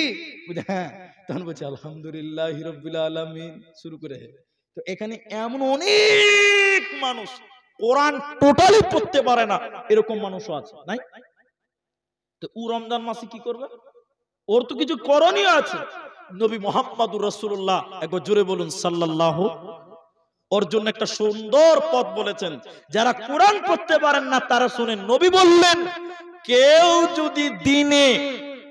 বুঝে হ্যাঁ। তখন বলছে আলহামদুলিল্লাহি রাব্বিল আলামিন, শুরু করে। তো এখানে এমন অনেক মানুষ কোরআন টোটালি পড়তে পারে না, এরকম মানুষও আছে, নাই? তো ও রমজান মাসে কি করবে? ওর তো কিছু করণীয় আছে। নবী মুহাম্মদুর রাসূলুল্লাহ, একবার জোরে বলুন সাল্লাল্লাহু, ওর জন্য একটা সুন্দর পথ বলেছেন। যারা কোরআন পড়তে পারেন না তারা শুনেন, নবী বললেন কেউ যদি দিনে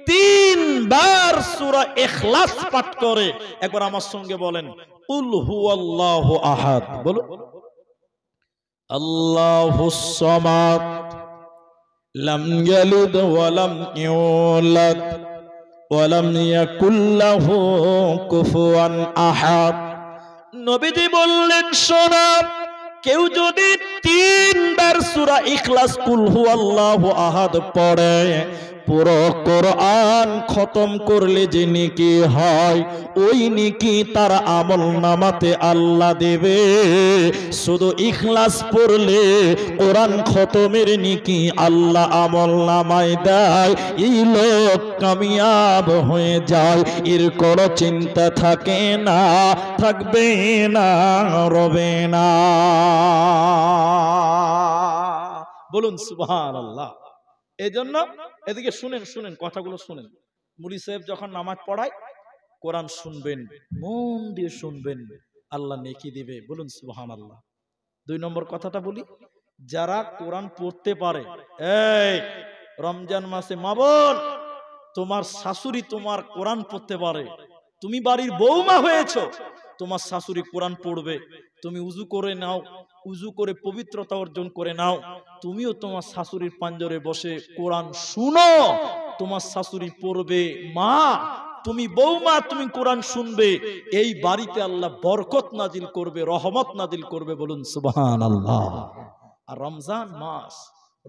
3 বার সূরা ইখলাস পাঠ করে, একবার আমার সঙ্গে বলেন কুল হুয়াল্লাহু আহাদ, বলুন আল্লাহুস সামাদ লাম ইয়ালিদ ওয়া লাম ইউলাদ ওয়া লাম ইয়াকুল লাহু কুফুয়ান আহাদ। নবীজি বললেন শোনো, কেউ যদি 3 বার সূরা ইখলাস কুল হুয়াল্লাহু আহাদ পড়ে, পুরো কোরআন খতম করলে যে নেকি হয়, ওই নেকি তার আমলনামাতে আল্লাহ দেবে। শুধু ইখলাস পড়লে কোরআন খতমের নেকি আল্লাহ আমলনামায় দেয়। এই লোক কামিয়াব হয়ে যায়, এর কোনো চিন্তা থাকে না, থাকবে না, রবে না। বলুন সুবহানাল্লাহ। এজন্য এদিকে শুনেন, শুনেন কথাগুলো শুনেন। মুলি সাহেব যখন নামাজ পড়ায়, কোরআন শুনবেন, মন দিয়ে শুনবেন, আল্লাহ নেকি দিবে। বলুন সুবহানাল্লাহ। 2 নম্বর কথাটা বলি, যারা কোরআন পড়তে পারে, এই রমজান মাসে মা বোন, তোমার শাশুড়ি তোমার কোরআন পড়তে পারে, তুমি বাড়ির বৌমা হয়েছো, তোমার শাশুড়ি কোরআন পড়বে, তুমি উজু করে নাও, উজু করে পবিত্রতা অর্জন করে নাও, তুমিও তোমার শাশুড়ির পাঞ্জরে বসে কোরআন শুনো, তোমার শাশুড়ি পড়বে। মা তুমি বৌমা, তুমি কোরআন শুনবে, এই বাড়িতে আল্লাহ বরকত নাজিল করবে, রহমত নাজিল করবে। বলুন সুবহানাল্লাহ। আর রমজান মাস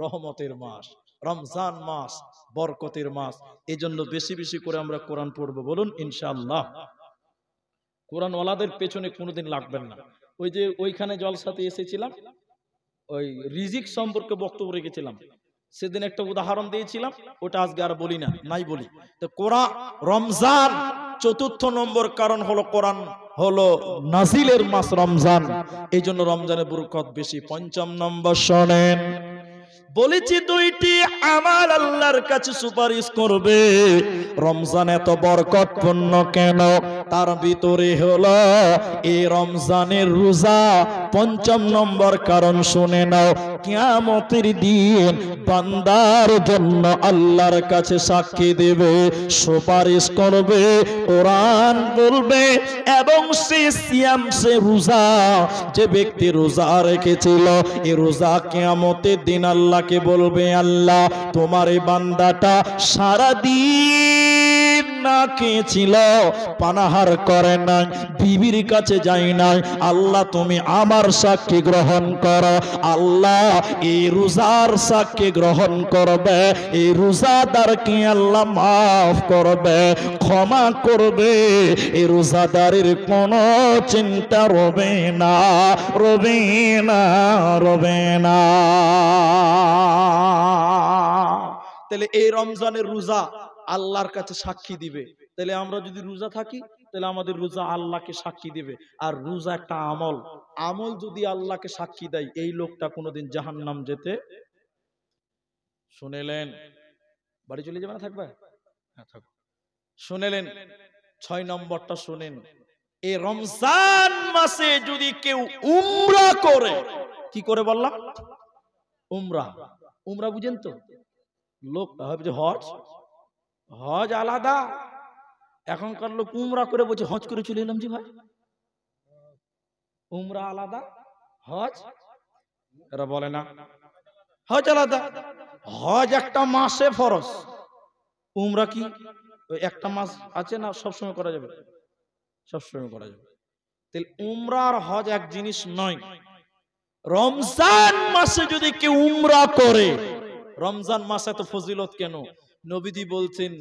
রহমতের মাস, রমজান মাস বরকতের মাস, এজন্য বেশি বেশি করে আমরা কোরআন পড়বো। বলুন ইনশাআল্লাহ। কোরআন ওয়ালাদের পেছনে কোনোদিন লাগবেন না। ওই যে ওইখানে জলসাতে এসেছিলাম, ওই রিজিক সম্পর্কে বক্তব্য রেখেছিলাম, সেদিন একটা উদাহরণ দিয়েছিলাম, ওটা আজকে আর বলি না, নাই বলি। তো কোরআন রমজান 4র্থ নম্বর কারণ হলো কোরআন হলো নাজিলের মাস রমজান, এই জন্য রমজানের বরকত বেশি। 5ম নম্বর শোনেন, বলেছি 2টি আমার আল্লাহর কাছে সুপারিশ করবে। রমজান এত বরকতপূর্ণ কেন? তার ভিতরে হলো এই রমজানের রোজা। 5ম নম্বর কারণ শুনে নাও, কিয়ামতের দিন বান্দার জন্য আল্লাহর কাছে সাক্ষী দেবে, সুপারিশ করবে, কোরআন বলবে এবং সে সিয়াম, সে রোজা, যে ব্যক্তি রোজা রেখেছিল, এই রোজা কিয়ামতের দিন আল্লাহকে বলবে, আল্লাহ তোমার এই বান্দাটা সারা দিন না খেয়েছিল, পানাহার করে নাই, বিবির কাছে যাই নাই, আল্লাহ তুমি আমার সাক্ষী গ্রহণ করো। আল্লাহ এই রোজার সাক্ষী গ্রহণ করবে, এই রোজাদারকে আল্লাহ মাফ করবে, ক্ষমা করবে, এই রোজাদারের কোনো চিন্তা রবে না, রবে না, রবে না। তাহলে এই রমজানের রোজা আল্লাহর কাছে সাক্ষী দিবে। তাহলে আমরা যদি রোজা থাকি তাহলে আমাদের রোজা আল্লাহকে সাক্ষী দেবে। আর রোজা একটা আমল, আমল যদি আল্লাহকে সাক্ষী দেয়, এই লোকটা কোনোদিন জাহান্নাম যেতে, শুনেলেন? বাড়ি চলে যাবে না থাকবে? হ্যাঁ থাকবে। শুনেলেন? 6 নম্বরটা শুনেন, এই রমজান মাসে যদি কেউ উমরা করে, কি করে বললাম? উমরা। উমরা বুঝেন তো? লোক ভাবে হজ, হজ আলাদা। এখনকার লোক উমরা করে বলছে হজ করে চলে এলাম। জি ভাই, উমরা আলাদা, হজ এরা বলে না, হজ আলাদা। হজ একটা মাসে ফরজ, উমরা কি ওই একটা মাস আছে না, সবসময় করা যাবে? সবসময় করা যাবে। তাহলে উমরা আর হজ এক জিনিস নয়। রমজান মাসে যদি কেউ উমরা করে, রমজান মাসে এত ফজিলত কেন? নবীজি বলছেন,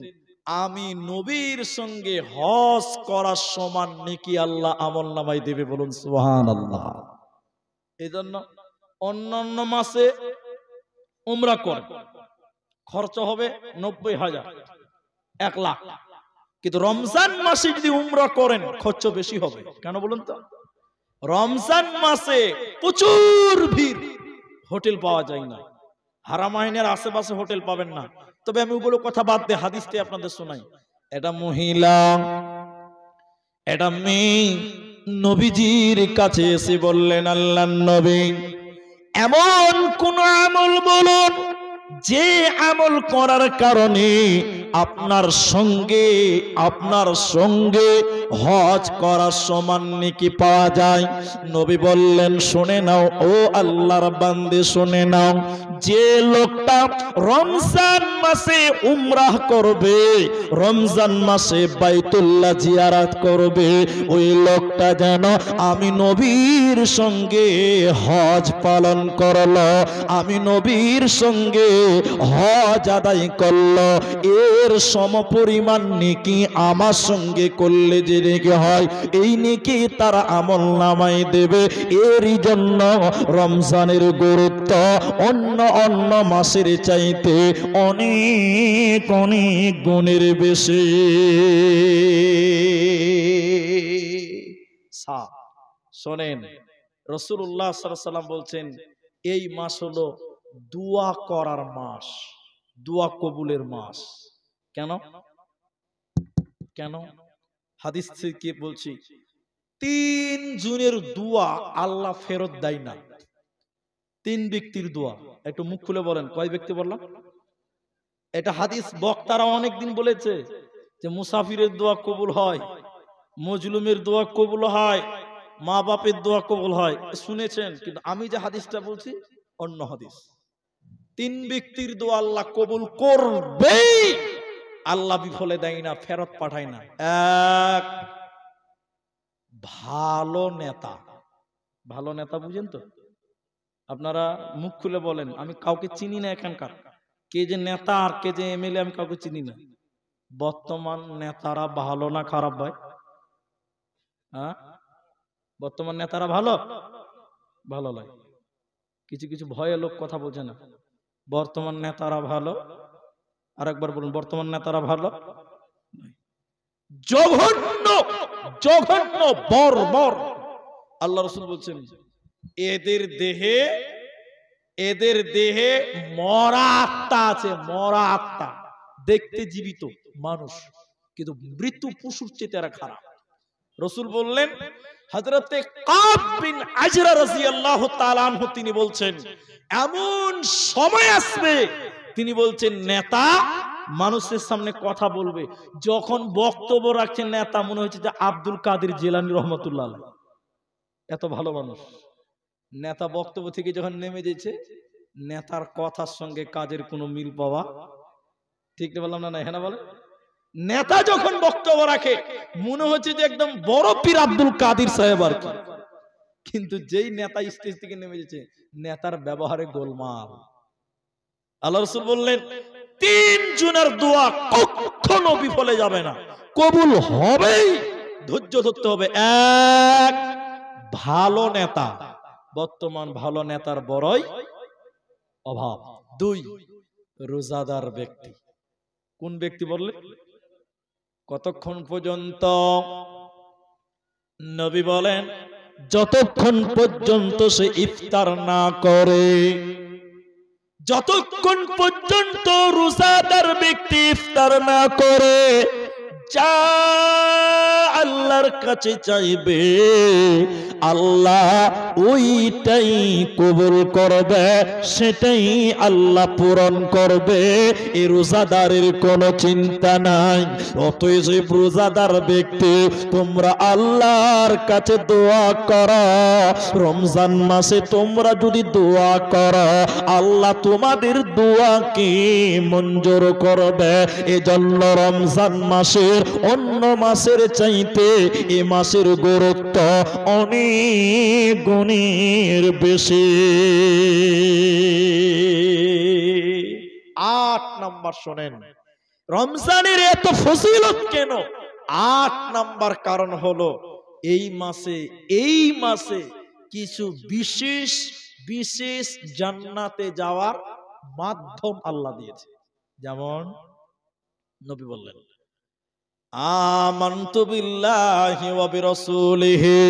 আমি নবীর সঙ্গে হজ করার সমান নেকি আল্লাহ আমল নামায় দেবে। বলুন সুবহানাল্লাহ। এজন্য অন্যান্য মাসে উমরা করে খরচ হবে 90,000, 1 লাখ, কিন্তু রমজান মাসে যদি উমরা করেন খরচ বেশি হবে। কেন বলুন তো? রমজান মাসে প্রচুর ভিড়, হোটেল পাওয়া যায় না। হারামাইনের আশেপাশে হোটেল পাবেন না। তবে আমি ওগুলো কথা বাদ দিয়ে হাদিসটি আপনাদের শোনাই। এটা মহিলা, এটা মেয়ে নবীজির কাছে এসে বললেন, আল্লাহর নবী, এমন কোন আমল বলুন যে আমল করার কারণে আপনার সঙ্গে হজ করার সমান নেকি পাওয়া যায়। নবী বললেন, শুনে নাও ও আল্লাহর বান্দে, শুনে নাও, যে লোকটা রমজান মাসে উমরাহ করবে, রমজান মাসে বাইতুল্লাহ জিয়ারত করবে, ওই লোকটা যেন আমি নবীর সঙ্গে হজ পালন করলো, আমি নবীর সঙ্গে হজ আদায় করলো, এর সমপরিমাণ নেকি আমার সঙ্গে করলে যে নেকি হয়, এই নেকি তারা আমল নামায় দেবে। এরই জন্য রমজানের গুরুত্ব অন্য অন্য মাসের চাইতে অনেক অনেক গুণের বেশি। শোনেন, রাসূলুল্লাহ সাল্লাল্লাহু আলাইহি ওয়াসাল্লাম বলছেন, এই মাস হলো দোয়া করার মাস, দোয়া কবুলের মাস। কেন? কেন? হাদিস থেকে বলছি, 3 জনের দোয়া আল্লাহ ফেরত দেয় না। 3 ব্যক্তির দোয়া। একটু মুখ খুলে বলেন, কয় ব্যক্তি বললাম? এটা হাদিস বক্তারা অনেকদিন বলেছে যে মুসাফিরের দোয়া কবুল হয়, মজলুমের দোয়া কবুল হয়, মা বাপের দোয়া কবুল হয়, শুনেছেন। কিন্তু আমি যে হাদিসটা বলছি অন্য হাদিস। 3 ব্যক্তির দোয়া আল্লাহ কবুল করবেই, আল্লাহ বিফলে দেয় না, ফেরত পাঠায় না। এক, ভালো নেতা। ভালো নেতা বুঝেন তো? আপনারা মুখ খুলে বলেন, আমি কাউকে চিনি না এখানকার, কে যে নেতা আর কে যে এমএলএ আমি কাউকে চিনি না। বর্তমান নেতারা ভালো না খারাপ ভাই? হ্যাঁ, বর্তমান নেতারা ভালো? ভালো লাগে। কিছু কিছু ভয়ে লোক কথা বোঝে না। বর্তমান নেতারা ভালো? আরেকবার বলুন, বর্তমান নেতারা ভালো? জঘন্য, জঘন্য, বর্বর। আল্লাহ রাসূল বলছেন, এদের দেহে মরা আত্মা আছে, মরা আত্মা। দেখতে জীবিত মানুষ, কিন্তু মৃত্যু পশুর চেয়ে এরা খারাপ। রাসূল বললেন, হযরতে কাব বিন আজরা রাদিয়াল্লাহু তাআলা আনহু তিনি বলছেন, এমন সময় আসবে, তিনি বলছেন, নেতা মানুষের সামনে কথা বলবে, যখন বক্তব্য রাখছেন নেতা মনে হচ্ছে যে আব্দুল কাদের জিলানী রহমাতুল্লাহ আলাইহি, এত ভালো মানুষ। নেতা বক্তব্য থেকে যখন নেমে যেছে, নেতার কথার সঙ্গে কাজের কোনো মিল পাওয়া, ঠিক না বললাম না? হ্যাঁ না বলে? নেতা যখন বক্তব্য রাখে মনে হচ্ছে যে একদম বড় পীর আব্দুল কাদের সাহেব আর কি, কিন্তু যেই নেতা স্টেজ থেকে নেমে যেছে, নেতার ব্যবহারে গোলমাল। আল্লাহ রাসূল বললেন, 3 জনের দোয়া কখনো বিফলে যাবে না, কবুল হবেই। ধৈর্য ধরতে হবে। 1, ভালো নেতা। বর্তমান ভালো নেতার বড়ই অভাব। 2, রোজাদার ব্যক্তি। কোন ব্যক্তি বললেন? কতক্ষণ পর্যন্ত? নবী বলেন যতক্ষণ পর্যন্ত সে ইফতার না করে, যতক্ষণ পর্যন্ত রোজাদার ব্যক্তি ইফতার না করে, যা আল্লাহর কাছে চাইবে আল্লাহ ওইটাই কবুল করবে, সেটাই আল্লাহ পূরণ করবে। এই রোজাদারের কোনো চিন্তা নাই। অতএব রোজাদার ব্যক্তি তোমরা আল্লাহর কাছে দোয়া করো, রমজান মাসে তোমরা যদি দোয়া করো আল্লাহ তোমাদের দোয়াকে মঞ্জুর করবে। এজন্য রমজান মাসের অন্য মাসের চাইতে এ মাসের গুরুত্ব অনেক গুণের বেশি। 8 নাম্বার শোনেন, রমজানের এত ফজিলত কেন? 8 নাম্বার কারণ হলো এই মাসে কিছু বিশেষ বিশেষ জান্নাতে যাওয়ার মাধ্যম আল্লাহ দিয়েছে। যেমন নবী বললেন আমানতু বিল্লাহি ওয়া বিরাসূলিহি,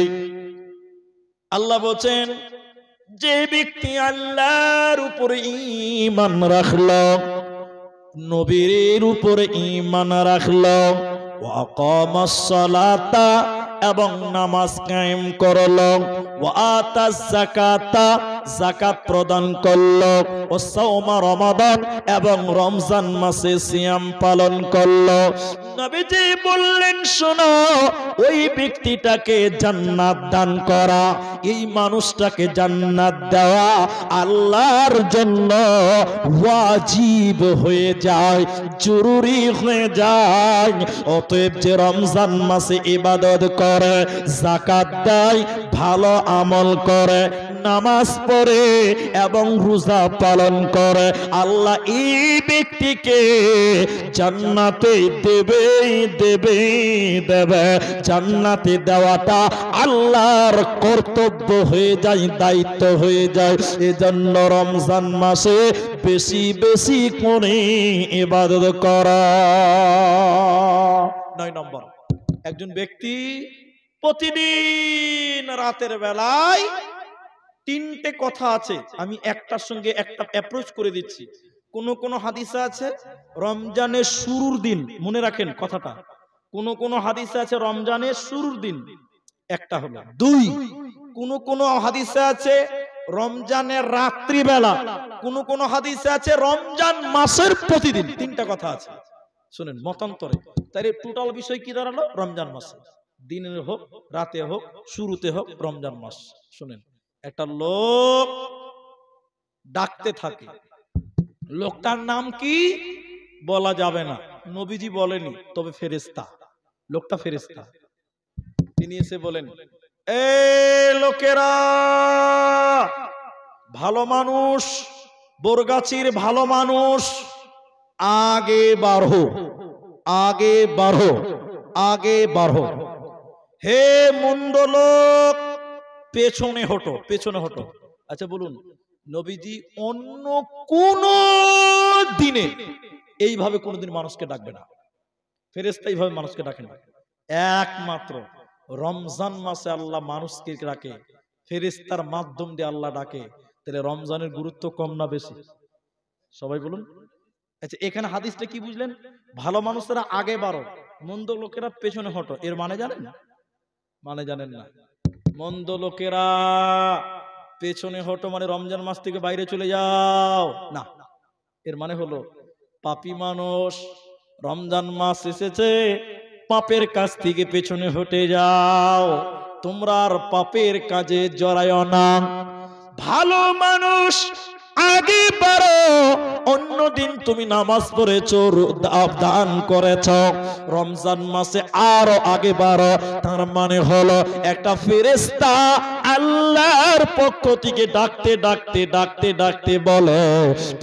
আল্লাহ বলেন যে ব্যক্তি আল্লাহর উপরে ঈমান রাখলো, নবীর উপরে ঈমান রাখলো, ওয়া আকামাস সালাতা এবং নামাজ কায়েম করলো, ওয়া আতাজ যাকাতা যাকাত প্রদান করলো, ও সাওমা রমাদান এবং রমজান মাসে সিয়াম পালন করলো। নবীজি বললেন শোনো, ওই ব্যক্তিটাকে জান্নাত দান করা, এই মানুষটাকে জান্নাত দেওয়া আল্লাহর জন্য ওয়াজিব হয়ে যায়, জরুরি হয়ে যায়। অতএব যে রমজান মাসে ইবাদত করে, যাকাত দেয়, ভালো আমল করে, নামাজ পড়ে এবং রোজা পালন করে, আল্লাহ এই ব্যক্তিকে জান্নাতে দেবে। জান্নাতে দেওয়াটা আল্লাহর কর্তব্য হয়ে যায়, দায়িত্ব হয়ে যায়। এজন্য রমজান মাসে বেশি বেশি করে ইবাদত করা। 9 নম্বর, একজন ব্যক্তি প্রতিদিন রাতের বেলায় 3টে কথা আছে, আমি একটার সঙ্গে একটা অ্যাপ্রোচ করে দিচ্ছি। কোন হাদিসে আছে রমজানের শুরুর দিন, মনে রাখেন কথাটা, কোন হাদিসে আছে রমজানের শুরুর দিন, একটা হলো। 2, কোন হাদিসে আছে রমজানের রাত্রিবেলা, কোন হাদিসে আছে রমজান মাসের প্রতিদিন। 3টা কথা আছে, শুনেন মতান্তরে। তাই টোটাল বিষয় কি দাঁড়ালো? রমজান মাসে, দিনের হোক রাতে হোক শুরুতে হোক রমজান মাস। শুনেন, একটা লোক ডাকতে থাকে, লোকটার নাম কি বলা যাবে না, নবীজি বলেনি, তবে ফেরেশতা, লোকটা ফেরেশতা। তিনি এসে বলেন, এ লোকেরা, ভালো মানুষ, বরগাছির ভালো মানুষ, আগে বাড়ো, আগে বাড়ো, আগে বাড়ো। হে মন্দ লোক, পেছনে হটো, পেছনে হটো। আচ্ছা বলুন, নবীজি অন্য কোন দিনে এইভাবে কোনদিন মানুষকে ডাকবে না, ফেরেশতা এইভাবে মানুষকে ডাকে না। একমাত্র রমজান মাসে আল্লাহ মানুষকে ডাকে, ফেরেশতার মাধ্যম দিয়ে আল্লাহ ডাকে। তাহলে রমজানের গুরুত্ব কম না বেশি? সবাই বলুন। আচ্ছা, এখানে হাদিসটা কি বুঝলেন? ভালো মানুষেরা আগে বাড়ো, মন্দ লোকেরা পেছনে হটো, এর মানে জানেন না? মানে জানেন না? মন্দ লোকেরা পেছনে হটো মানে রমজান মাস থেকে বাইরে চলে যাও না, এর মানে হলো পাপী মানুষ, রমজান মাস এসেছে, পাপের কাজ থেকে পেছনে হটে যাও, তোমরা আর পাপের কাজে জড়ায় না। ভালো মানুষ আগে বাড়ো, অন্যদিন তুমি নামাজ পড়েছো, দান করেছো, রমজান মাসে আরো আগে বাড়ো। তার মানে হলো একটা ফেরেশতা আল্লাহর পক্ষ থেকে ডাকতে ডাকতে ডাকতে ডাকতে বলো,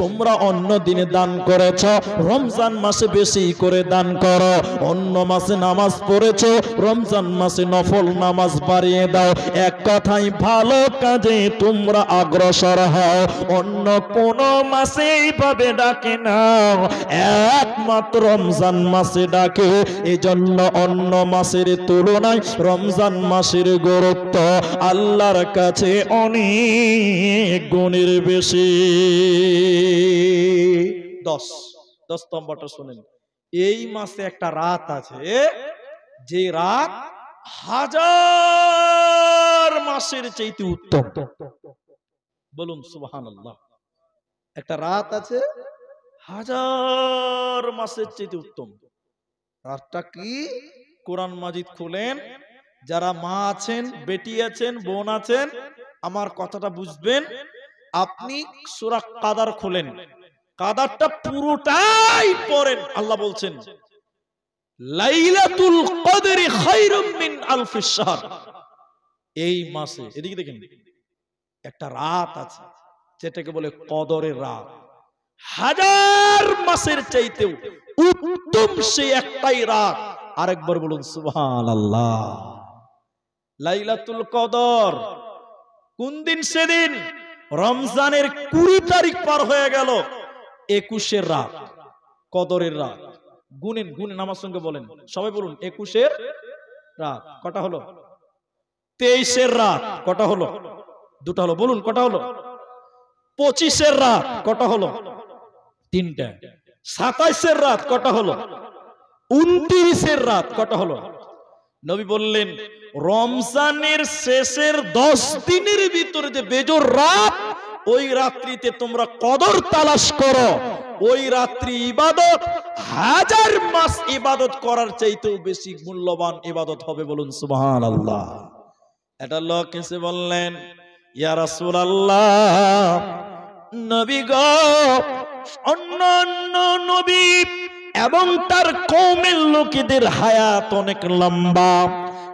তোমরা অন্য দিনে দান করেছ, রমজান মাসে বেশি করে দান করো। অন্য মাসে নামাজ পড়েছ, রমজান মাসে নফল নামাজ বাড়িয়ে দাও। এক কথাই ভালো কাজে তোমরা অগ্রসর হও। অন্য কোন মাসে এইভাবে ডাকে না, একমাত্র রমজান মাসে ডাকে। এজন্য অন্য মাসের তুলনায় রমজান মাসের গুরুত্ব আল্লাহর কাছে অনেক গুণের বেশি। 10 নম্বরটা শুনেন। এই মাসে একটা রাত আছে, যে রাত হাজার মাসের চাইতে উত্তম। বলুন সুবহানাল্লাহ। একটা রাত আছে হাজার মাসের চাইতে উত্তম। রাতটা কি? কোরআন মাজিদ খুলেন, যারা মা আছেন, বেটি আছেন, বোন আছেন, আমার কথাটা বুঝবেন। আপনি সূরা কাদার খুলেন, কাদারটা পুরোটাই পড়েন। আল্লাহ বলছেন লাইলাতুল কদরি খায়রুম মিন আলফিশ শাহর। এই মাসে এদিকে দেখেন, একটা রাত আছে যেটাকে বলে কদরের রাত। হাজার মাসের চাইতেও উত্তম সেই একটাই রাত। আরেকবার বলুন সুবহানাল্লাহ। লাইলাতুল কদর কোন দিন? সেদিন রমজানের 20 তারিখ পার হয়ে গেল, 21-এর রাত, কদরের রাত। গুনেন, গুনেন, আমার সঙ্গে বলেন, সবাই বলুন 21-এর রাত। কটা হলো? 23-এর রাত। কটা হলো? দুটা হলো। বলুন কটা হলো? 25-এর রাত। কটা হলো? 3টা। 27-এর রাত। কটা হলো? 29-এর রাত। কটা হলো? নবী বললেন রমজানের শেষের 10 দিনের ভিতরে যে বেজোর রাত, ওই রাত্রিতে তোমরা কদর তালাশ করো। ওই রাত্রি ইবাদত হাজার মাস ইবাদত করার চাইতেও বেশি মূল্যবান ইবাদত হবে। বলুন সুবহানাল্লাহ। এটা লোক এসে বললেন ইয়া রাসূলুল্লাহ, নবী গো, অন্যান্য নবী এবং তার কওমের লোকেদের হায়াত অনেক লম্বা।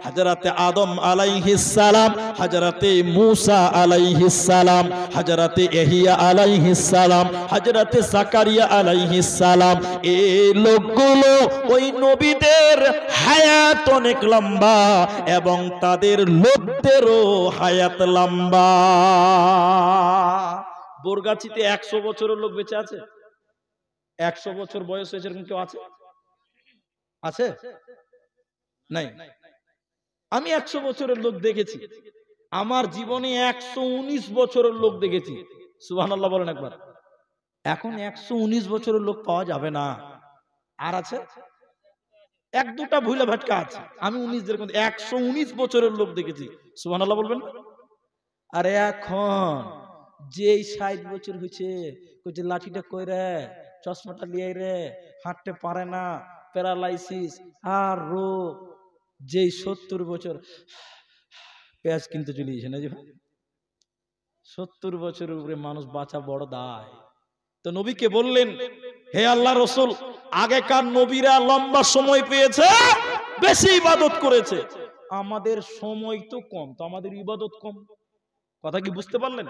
হযরতে আদম আলাইহিস সালাম, হযরতে মূসা আলাইহিস সালাম, হযরতে ইহইয়া আলাইহিস সালাম, হযরতে যাকারিয়া আলাইহিস সালাম, এই লোকগুলো ওই নবীদের হায়াত অনেক লম্বা এবং তাদের লোকদেরও হায়াত লম্বা। বোরগাছিতে 100 বছরের লোক বেঁচে আছে? 100 বছর বয়স হয়েছে এরকম কেউ আছে? আছে? নাই। আমি 100 বছরের লোক দেখেছি। আমার জীবনে 119 বছরের লোক দেখেছি। সুবহানাল্লাহ বলেন একবার। এখন 119 বছরের লোক পাওয়া যাবে না। আর আছে? 1-2টা ভুলে ভাটকা আছে। আমি 119 বছরের লোক দেখেছি। সুবহানাল্লাহ বলবেন? আরে এখন যেই 60 বছর হয়েছে, কইছে লাঠিটা কই রে, চশমাটা লিয়ে রে, হাঁটতে পারে না, প্যারালাইসিস আর রোগ। যেই 70 বছর পেঁয়াজ কিনতে চলে গেছে না, যে 70 বছরের উপরে মানুষ বাঁচা বড় দায়। তো নবীকে বললেন, হে আল্লাহ রসুল, আগেকার নবীরা লম্বা সময় পেয়েছে, বেশি ইবাদত করেছে, আমাদের সময় তো কম, তো আমাদের ইবাদত কম। কথা কি বুঝতে পারলেন?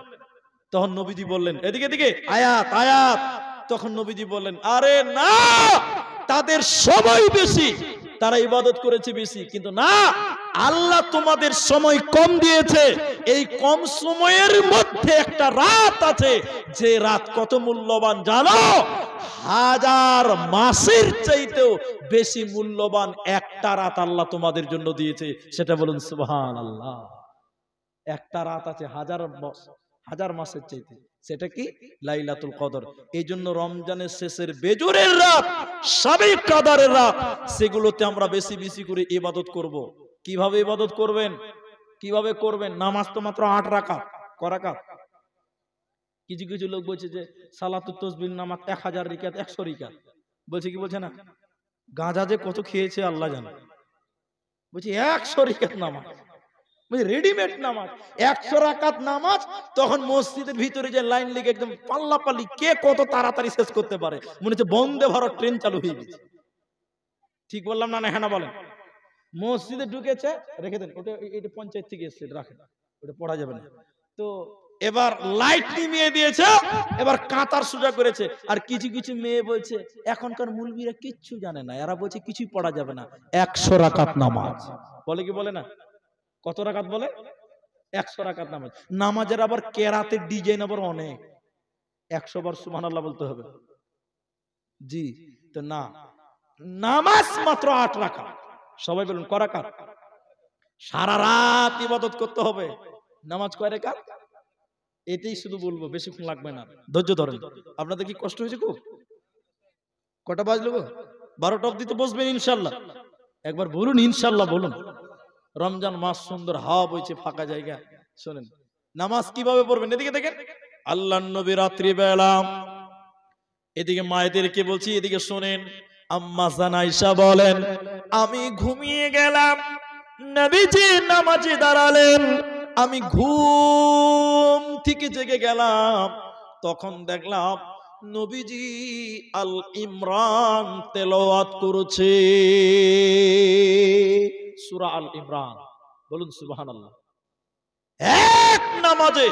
তখন নবীজি বললেন, এদিকে এদিকে আয়াত আয়াত। তখন নবীজি বললেন, আরে না, তাদের সময় বেশি, তারা ইবাদত করেছে বেশি, কিন্তু না, আল্লাহ তোমাদের সময় কম দিয়েছে। এই কম সময়ের মধ্যে একটা রাত আছে, যে রাত কত মূল্যবান জানো? হাজার মাসের চাইতেও বেশি মূল্যবান একটা রাত আল্লাহ তোমাদের জন্য দিয়েছে। সেটা বলুন সুবহানাল্লাহ। একটা রাত আছে হাজার মাসের চাইতে, সেটা কি? লাইলাতুল কদর। এই জন্য রমজানের শেষের বেজরের রাত, শবে কদরের রাত, সেগুলোতে আমরা বেশি বেশি করে ইবাদত করব। কিভাবে ইবাদত করবেন? কিভাবে করবেন? নামাজ তো মাত্র 8 রাকাত। ক রাকাত? কিছু কিছু লোক বলছে যে সালাতুত তাসবিহ নামাজ 1000 রাকাত, 100 রাকাত। বলছে কি বলছে না, গাঁজা যে কত খেয়েছে আল্লাহ জানে। বলছে 100 রাকাত নামাজ, রেডিমেড নামাজ, 100 রাকাত নামাজ। তখন মসজিদের ভিতরে যে লাইন লেগে একদম পাল্লাপাল্লি, কে কত তাড়াতাড়ি শেষ করতে পারে, মনে হচ্ছে বন্দে ভারত ট্রেন চালু হয়ে গেছে। ঠিক বললাম না? হ্যাঁ না বলেন। মসজিদে ঢুকেছে, রেখে দেন, ওটা এটা পঞ্চায়েত থেকে এসেছে, রাখেন। ওটা পড়া যাবে না। তো এবার লাইট নিভিয়ে দিয়েছে, এবার কাতার সোজা করেছে। আর কিছু কিছু মেয়ে বলছে এখনকার মুলবিরা কিচ্ছু জানে না, এরা বলছে কিছুই পড়া যাবে না, 100 রাকাত নামাজ বলে, কি বলে না? কত রাকাত বলে? 100 রাকাত নামাজ। নামাজের আবার কেরাতের ডিজাইন আবার অনেক, 100 বার সুবহানাল্লাহ বলতে হবে। জি, তো না, নামাজ মাত্র 8 রাকাত। সবাই বলুন ক রাকাত? সারা রাত ইবাদত করতে হবে। নামাজ কয় রাকাত? এটাই শুধু বলবো, বেশিক্ষণ লাগবে না, ধৈর্য ধরেন। আপনাদের কি কষ্ট হয়েছে খুব? কটা বাজলো গো? 12টা অবধি তো বসবেন ইনশাল্লাহ। একবার বলুন ইনশাল্লাহ বলুন। রমজান মাস, সুন্দর হাওয়া বইছে, ফাঁকা জায়গা। শোনেন নামাজ কিভাবে পড়বেন, এদিকে দেখেন। আল্লাহর নবী রাত্রি বেলা, এদিকে মায়েদেরকে বলছি, এদিকে শোনেন। আম্মা জান আয়েশা বলেন, আমি ঘুমিয়ে গেলাম, নবীজি নামাজে দাঁড়ালেন, আমি ঘুম থেকে জেগে গেলাম, তখন দেখলাম নবীজি আল ইমরান তেলাওয়াত করছে, সূরা আল ইমরান। বলুন সুবহানাল্লাহ। এক নামাজে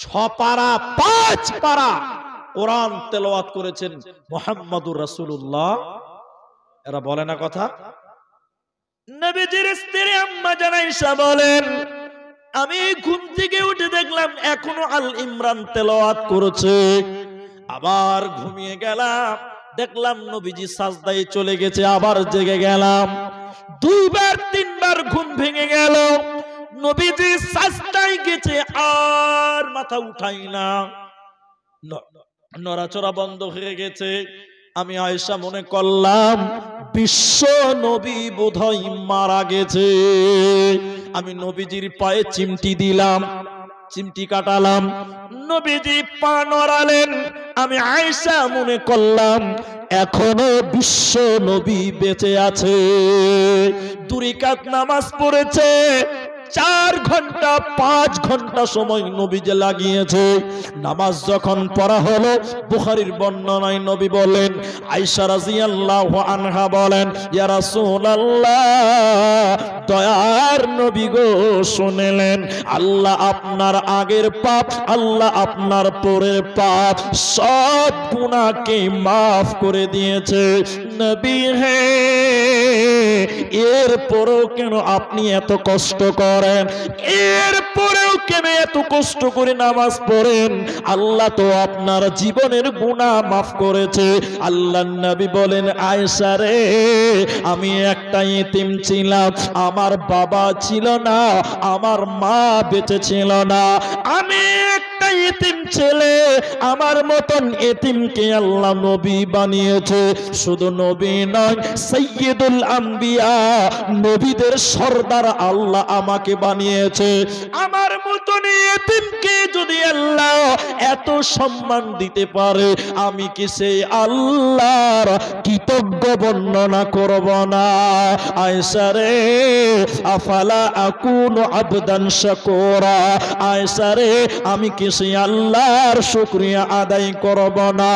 6 পারা 5 পারা কোরআন তেলাওয়াত করেছেন মুহাম্মদুর রাসূলুল্লাহ। এরা বলে না কথা? নবীজির স্ত্রী আম্মা জান আয়েশা বলেন, আমি ঘুম থেকে উঠে দেখলাম এখনো আল ইমরান তেলাওয়াত করেছে। আবার ঘুমিয়ে গেলাম, দেখলাম নবীজি সাজদায় চলে গেছে, আবার জেগে গেলাম। 2 বার 3 বার ঘুম ভেঙে গেল, নবীজি সাজদায় গেছে, আর মাথা উঠাই না, নড়াচড়া বন্ধ হয়ে গেছে। আমি আয়েশা মনে করলাম বিশ্ব নবী বোধহয় মারা গেছে। আমি নবীজির পায়ে চিমটি দিলাম, চিমটি কাটালাম, নবীজি পা নড়ালেন। আমি আয়েশা মনে করলাম এখনো বিশ্ব নবী বেঁচে আছে। 2 রাকাত নামাজ পড়েছে, 4 ঘন্টা 5 ঘন্টা সময় নবীজি লাগিয়েছে। নামাজ যখন পড়া হলো, বুখারীর বর্ণনায় নবী বলেন, আয়েশা রাদিয়াল্লাহু আনহা বলেন, ইয়া রাসূলুল্লাহ, দয়ার নবী গো শুনলেন, আল্লাহ আপনার আগের পাপ, আল্লাহ আপনার পরের পাপ সব গুনাহকে maaf করে দিয়েছে। নবী হে, এরপরেও কেন আপনি এত কষ্ট করেন? এরপরেও কেন এত কষ্ট করে নামাজ পড়েন? আল্লাহ তো আপনার জীবনের গুনাহ maaf করেছে। আল্লাহর নবী বলেন, আয়েশা রে, আমি একটা ইতিম ছিলাম, আমার বাবা ছিল না, আমার মা বেঁচে ছিল না, আমি একটা ইতিম ছেলে, আমার মতন ইতিমকে আল্লাহ নবী বানিয়েছে। শুধু নবী নয়, সাইয়্যিদুল আম্বিয়া, নবীদের সর্দার আল্লাহ আমাকে বানিয়েছে। আমার মতন ইতিমকে যদি আল্লাহ এত সম্মান দিতে পারে, আমি কি সেই আল্লাহর কৃতজ্ঞ বর্ণনা করব না? আয়েশা রে, আফালা আকুনু আবদান শাকুরা, আয়েশা রে, আমি কি সেই আল্লাহর শুকরিয়া আদায় করব না?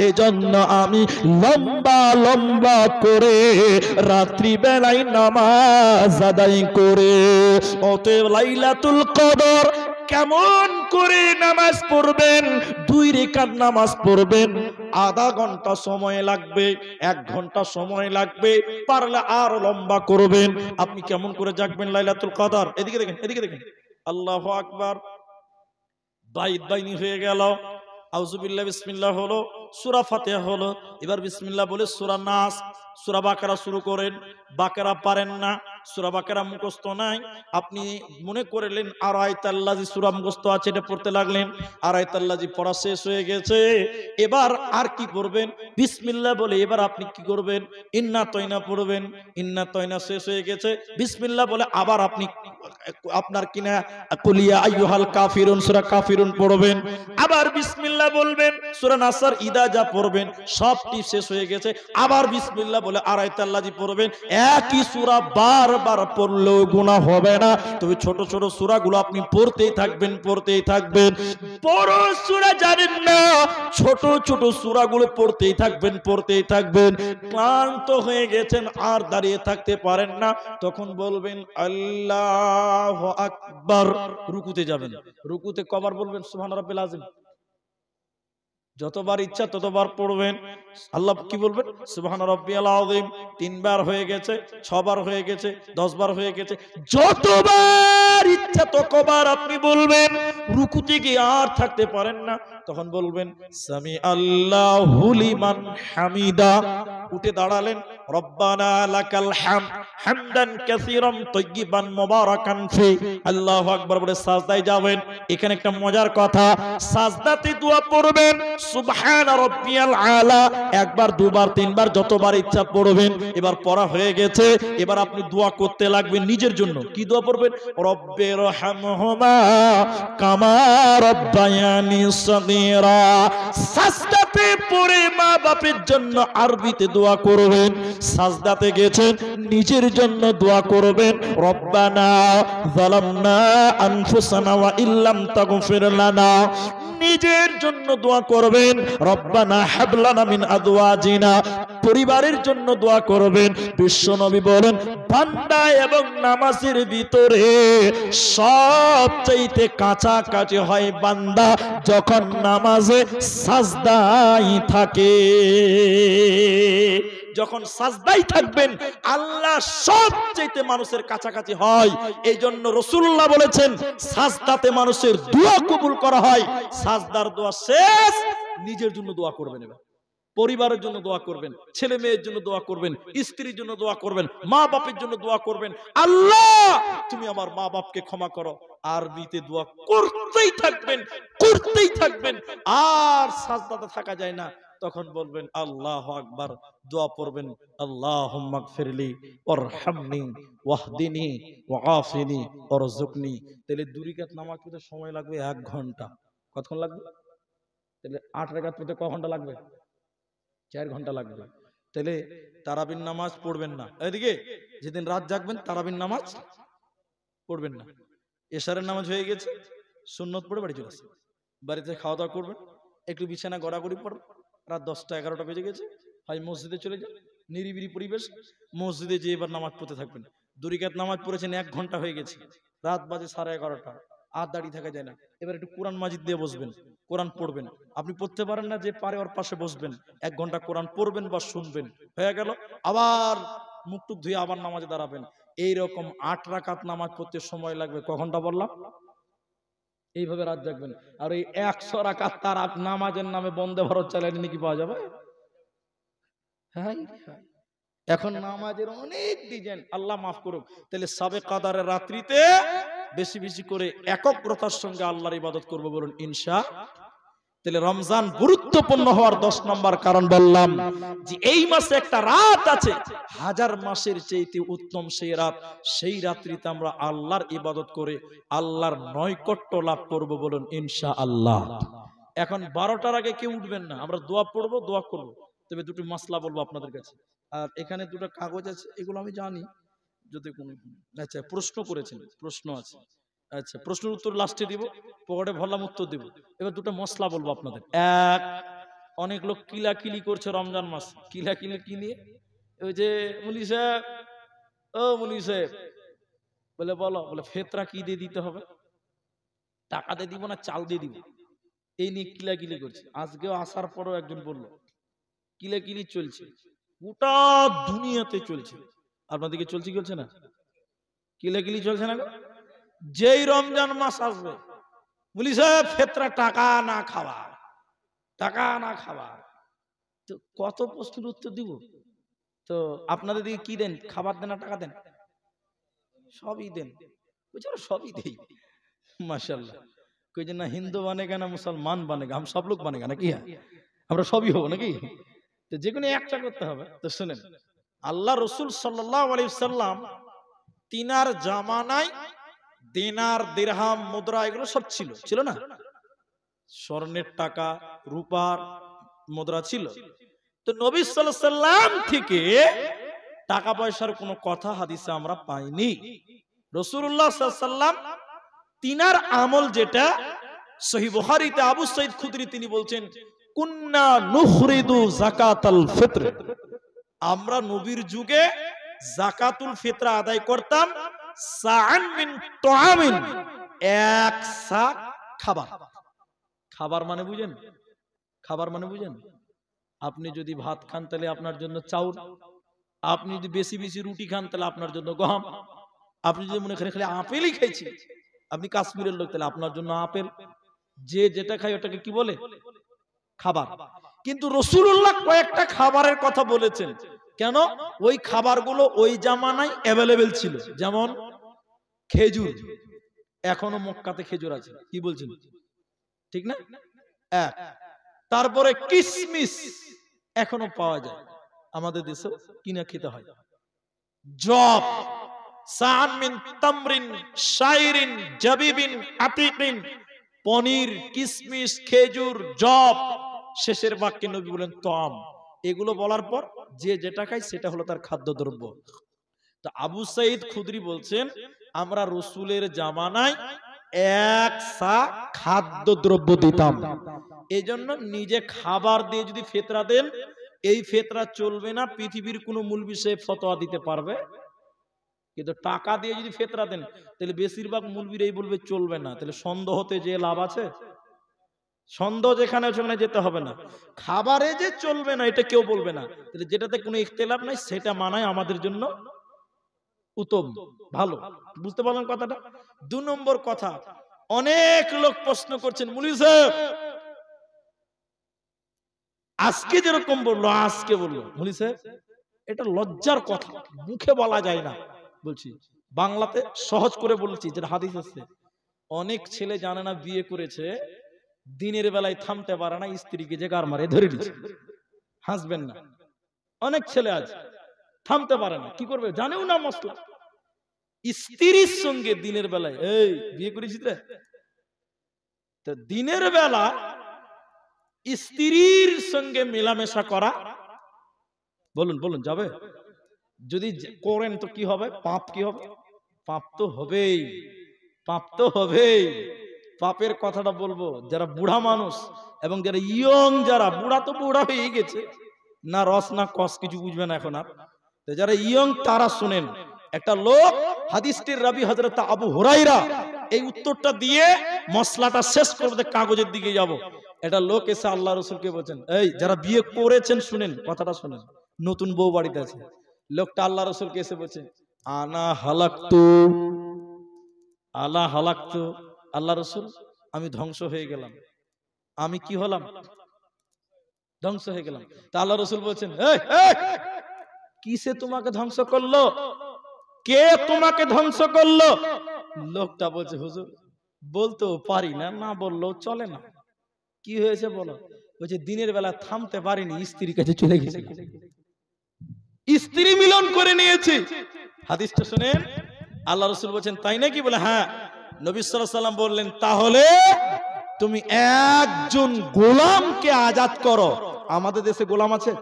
এজন্য আমি লম্বা লম্বা করে রাত্রি বেলায় নামাজ আদায় করে। অতএব লাইলাতুল কদর কেমন করে নামাজ পড়বেন? 2 রাকাত নামাজ পড়বেন, আধা ঘন্টা সময় লাগবে, 1 ঘন্টা সময় লাগবে, পারলে আরো লম্বা করবেন। আপনি কেমন করে জাগবেন লাইলাতুল কদর? এদিকে দেখেন, এদিকে দেখেন। আল্লাহু আকবার। বাইত বাইনি হয়ে গেল, আউযুবিল্লাহ বিসমিল্লাহ হলো, সূরা ফাতিহা হলো, এবার বিসমিল্লাহ বলে সূরা নাস, সূরা বাকারা শুরু করেন। বাকারা পারেন না, সূরা বাকারা মুখস্থ নাই, আপনি মনে করলেন আর আয়াতুল্লাহি সূরা মুখস্থ আছে, এটা পড়তে লাগলেন। আর আয়াতুল্লাহি পড়া শেষ হয়ে গেছে, এবার আর কি করবেন? বিসমিল্লাহ বলে এবার আপনি কি করবেন? ইন্না তয়না পড়বেন। ইন্না তয়না শেষ হয়ে গেছে, বিসমিল্লাহ বলে আবার আপনি আপনার কিনা কুলিয়া আইয়ুহাল কাফিরুন, সূরা কাফিরুন পড়বেন। আবার বিসমিল্লাহ বলবেন, সূরা নাসর, ইদা যা পড়বেন সবটি শেষ হয়ে গেছে, আবার বিসমিল্লাহ বলে আর আয়াতুল্লাহি পড়বেন। একই সূরা বারবার পড়লেও গুনাহ হবে না, তবে ছোট ছোট সূরাগুলো আপনি পড়তেই থাকবেন, পড়তেই থাকবেন। বড় সূরা জানেন না, ছোট ছোট সূরাগুলো পড়তেই থাকবেন, ক্লান্ত হয়ে গেছেন আর দাঁড়িয়ে থাকতে পারেন না, তখন বলবেন আল্লাহু আকবার। রুকুতে যাবেন, রুকুতে কবার বলবেন সুবহান রাব্বিল আযীম? যতবার ইচ্ছা ততবার পড়বেন। আল্লাহ কি বলবেন? সুবহান রাব্বিয়াল আযীম। 3 বার হয়ে গেছে, 6 বার হয়ে গেছে, 10 বার হয়ে গেছে, যতবার ইচ্ছা ততবার আপনি বলবেন। রুকুতে গিয়ে আর থাকতে পারেন না, তখন বলবেন সামি আল্লাহু লিমান হামিদা। উঠে দাঁড়ালেন, রব্বানা লাকাল হামদ হামদান কাসীরান তাইয়িবান মুবারাকান ফি। আল্লাহু আকবার বলে সাজদায় যাবেন। এখানে একটা মজার কথা, সাজদাতে দোয়া পড়বেন সুবহান রাব্বিয়াল আলা, একবার, দুবার, তিনবার, যতবার ইচ্ছা পড়বেন। এবার পড়া হয়ে গেছে, এবার আপনি দোয়া করতে লাগবেন নিজের জন্য। কি দোয়া পড়বেন? রব্বির হামহুমা কামা রব্বায়ানি সগীরা। সাজদাতে পড়ে মা বাপের জন্য আরবিতে দোয়া করবেন। সাজদাতে গেছেন, নিজের জন্য দোয়া করবেন, রব্বানা যালামনা আনফুসানা ওয়া ইল্লাম তাগফির লানা। নিজের জন্য দোয়া করবেন, রব্বানা হাব লানা মিন আজওয়াজিনা। পরিবারের জন্য দোয়া করবেন। বিশ্বনবী বলেন, বান্দা এবং নামাজের ভিতরে সবচাইতে কাছাকাছি হয় বান্দা যখন নামাজে সাজদায় থাকে। যখন সাজদায় থাকবেন আল্লাহ সবচাইতে মানুষের কাছাকাছি হয়। এই জন্য রাসূলুল্লাহ বলেছেন, সাজদাতে মানুষের দোয়া কবুল করা হয়। সাজদার দোয়া শেষ, নিজের জন্য দোয়া করবেন, এবার পরিবারের জন্য দোয়া করবেন, ছেলে মেয়ের জন্য দোয়া করবেন, স্ত্রীর জন্য দোয়া করবেন, মা বাপের জন্য দোয়া করবেন, আল্লাহ তুমি আমার মা বাপকে ক্ষমা করো। আরবিতে দোয়া করতেই থাকবেন, আর সাজদাতে থাকা যায় না, তখন বলবেন আল্লাহু আকবার। দোয়া পড়বেন, আল্লাহুম্মা গফিরলি ওয়ারহামনি ওয়াহদিনি ওয়াআফিনি ওয়ারযুকনি। তাহলে 2 রাকাত নামাজ পড়তে সময় লাগবে 1 ঘন্টা। কতক্ষণ লাগবে? তাহলে 8 রাকাত পড়তে কয় ঘন্টা লাগবে? 4 ঘন্টা লাগবে। তাহলে তারাবির নামাজ পড়বেন না। এদিকে যেদিন রাত জাগবেন তারাবির নামাজ পড়বেন না। এশারের নামাজ হয়ে গেছে, সুন্নত পড়ে বাড়ি চলে আসবেন। বাড়িতে খাওয়া দাওয়া করবেন, একটু বিছানা গড়াগড়ি পড়বেন। রাত 10টা 11টা বেজে গেছে, হয় মসজিদে চলে যান, নিরিবিলি পরিবেশ, মসজিদে যেয়ে এবার নামাজ পড়তে থাকবেন। 2 রাকাত নামাজ পড়েছেন, 1 ঘন্টা হয়ে গেছে, রাত বাজে 11:30, আর দাঁড়িয়ে থাকা যায় না। এবার একটু কোরআন মাজিদ দিয়ে বসবেন, কোরআন পড়বেন। আপনি পড়তে পারেন না, যে পারে ওর পাশে বসবেন, 1 ঘন্টা কোরআন পড়বেন বা শুনবেন, হয়ে গেল। আবার মুখ টুক ধুয়ে আবার নামাজে দাঁড়াবেন। এইরকম 8 রাকাত নামাজ পড়তে সময় লাগবে ক ঘন্টা বললাম? এইভাবে রাত জাগবেন। আর এই 100 রাকাত তার নামাজের নামে বন্দে ভারত চ্যানেল নাকি পাওয়া যাবে? হ্যাঁ, এখন নামাজের অনেক ডিজাইন, আল্লাহ মাফ করুক। তাহলে সবে কাদারের রাত্রিতে বেশি বেশি করে একাগ্রতার সঙ্গে আল্লাহর ইবাদত করব, বলুন ইনশাআল্লাহ। তাহলে রমজান গুরুত্বপূর্ণ হওয়ার 10 নম্বর কারণ বললাম যে এই মাসে একটা রাত আছে 1000 মাসের চাইতে উত্তম সেই রাত। সেই রাত্রিতে আমরা আল্লাহর ইবাদত করে আল্লাহর নৈকট্য লাভ করব, বলুন ইনশাআল্লাহ। এখন 12টার আগে কেউ উঠবেন না, আমরা দোয়া পড়বো, দোয়া করব। তবে দুটো মাসলা বলবো আপনাদের কাছে। আর এখানে দুটো কাগজ আছে, এগুলো আমি জানি, যদি কোনো আচ্ছা প্রশ্ন করেছেন, প্রশ্ন আছে, আচ্ছা প্রশ্নের উত্তর লাস্টে দিব, পকেটে ভরলাম উত্তর দিব। এবার দুটো মশলা বলবো আপনাদের। এক, অনেক লোক কিলাকিলি করছে রমজান মাস। কিলাকিলি কি নিয়ে? ওই যে মুলি সাহেব, ও মুলি সাহেব বলে বলো, বলে ফেতরা কি দিয়ে দিতে হবে? টাকা দিয়ে দিব না চাল দিয়ে দিব? এই নিয়ে কিলাকিলি করছে। আজকেও আসার পরও একজন বলল কিলাকিলি চলছে, গোটা দুনিয়াতে চলছে। আপনাদেরকে চলছে কি চলছে না? কিলাকিলি চলছে না? যেই রমজান মাস আসবে বলি সাহেব ফেতরা টাকা না খাওয়া, টাকা না খাওয়া। তো কত প্রশ্নের উত্তর দিব? তো আপনাদের দিকে কি দেন? খাবার দেন না টাকা দেন? সবই দেন, বুঝছো, সবই দেই। মাশাআল্লাহ। কই যে না হিন্দু বানেগা না মুসলমান বানেগা, हम सब लोग बनेगा নাকি? আমরা সবই হব নাকি? তো যে কোনো একটা করতে হবে। তো শুনেন, আল্লাহ রাসূল সাল্লাল্লাহু আলাইহি সাল্লাম তিনার জামানায় দিনার দিরহাম মুদ্রা এগুলো সব ছিল না? স্বর্ণের টাকা রূপার মুদ্রা ছিল। তো নবী সাল্লাল্লাহু আলাইহি সাল্লাম থেকে টাকা পয়সার কোনো কথা হাদিসে আমরা পাইনি। রাসূলুল্লাহ সাল্লাল্লাহু আলাইহি সাল্লাম তিনার আমল যেটা সহিহ বুখারীতে আবু সাঈদ খুদরি তিনি বলছেন কুন্না নুখরিদু যাকাতাল ফিত্র, আমরা নবীর যুগে যাকাতুল ফিত্র আদায় করতাম সাআন মিন তুআমিন, এক সা খাবার। খাবার মানে বুঝেন? খাবার মানে বুঝেন? আপনি যদি ভাত খান তাহলে আপনার জন্য চাউল, আপনি যদি বেশি বেশি রুটি খান তাহলে আপনার জন্য গম, আপনি যদি মনে করেন খালি আপেলই খাইছি, আপনি কাশ্মীরের লোক, তাহলে আপনার জন্য আপেল। যে যেটা খায় ওটাকে কি বলে? খাবার। কিন্তু রাসূলুল্লাহ কয়েকটা খাবারের কথা বলেছেন। কেন? ওই খাবারগুলো ওই জামানায় অ্যাভেলেবেল ছিল। যেমন খেজুর, এখনো মক্কাতে খেজুর আছে, কি বলছেন? ঠিক না? এক। তারপরে কিশমিশ এখনো পাওয়া যায়, আমাদের দেশে কিনে খেতে হয়। জব, সাআন মিন তামরিন শাইরিন জাবিবিন আতিকিন, পনির, কিশমিশ, খেজুর, জব। শেষের বাক্যে নবী বলেন তাম। এগুলো বলার পর যে যেটা খায় সেটা হলো তার খাদ্যদ্রব্য। তো আবু সাঈদ খুদরি বলছেন, আমরা রাসূলের জামানায় এক সা খাদ্যদ্রব্য দিতাম। এই জন্য নিজে খাবার দিয়ে যদি ফিতরা দেন, এই ফিতরা চলবে না। পৃথিবীর কোন মূলবি সে ফতোয়া দিতে পারবে, কিন্তু টাকা দিয়ে যদি ফিতরা দেন তাহলে বেশিরভাগ মূলবিরাই বলবে চলবে না। তাহলে সন্দেহতে যে লাভ আছে? সন্দেহ যেখানে সেখানে যেতে হবে না। খাবারে যে চলবে না এটা কেউ বলবে না, তাহলে যেটাতে কোনো ইখতিলাফ নাই সেটা মানায় আমাদের জন্য উত্তম, ভালো। বুঝতে পারলেন কথাটা? 2 নম্বর কথা, অনেক লোক প্রশ্ন করছেন, মুলি সাহেব আজকে যেরকম বললো, আজকে বললো, মুলি সাহেব এটা লজ্জার কথা, মুখে বলা যায় না। বলছি বাংলাতে সহজ করে বলছি, যেটা হাদিস আছে। অনেক ছেলে জানে না, বিয়ে করেছে, দিনের বেলায় থামতে পারে না, স্ত্রীকে যে গার মারে ধরে দিচ্ছে, হাসবেন না। অনেক ছেলে আছে থামতে পারে না, কি করবে জানেও না মশলা। স্ত্রীর সঙ্গে দিনের বেলায়, এই বিয়ে করেছিস রে, তো দিনের বেলা স্ত্রীর সঙ্গে মেলামেশা করা, বলুন বলুন যাবে? যদি করেন তো কি হবে? পাপ কি হবে? পাপ তো হবেই, পাপ তো হবেই। পাপের কথাটা বলবো যারা বুড়া মানুষ এবং যারা ইয়ং, যারা বুড়া তো বুড়া হয়ে গেছে, না রস না কস কিছু বুঝবে না এখন আর, তো যারা ইয়ং তারা শুনেন। একটা লোক, হাদিসটির রাবি হযরত আবু হুরায়রা, এই উত্তরটা দিয়ে মশলাটা শেষ করতে কাগজের দিকে যাব। একটা লোক এসে আল্লাহ রাসূলকে বলেন, এই যারা বিয়ে করেছেন শুনেন, কথাটা শুনেন, নতুন বউ বাড়িতে আছে। লোকটা আল্লাহ রাসূলকে এসে বলছে, আনা হালাকতু, আলা হালাকতু, আল্লাহ রাসূল আমি ধ্বংস হয়ে গেলাম। আমি কি হলাম? ধ্বংস হয়ে গেলাম। তা আল্লাহ রাসূল বলছেন, এই কিসে তোমাকে ধ্বংস করলো? কে তোমাকে ধ্বংস করলো? লোকটা বলছে, হুজুর বলতেও পারি না, না বললেও চলে না। কি হয়েছে বলো? বলছে দিনের বেলা থামতে পারিনি, স্ত্রীর কাছে চলে গেছে, স্ত্রী মিলন করে নিয়েছি। হাদিসটা শুনেন, আল্লাহ রাসূল বলেন তাই নাকি? বলে হ্যাঁ। নবী সাল্লাল্লাহু আলাইহি ওয়াসাল্লাম বললেন, তাহলে তুমি একজন গোলামকে আজাদ করো। আমাদের দেশে গোলাম আছে?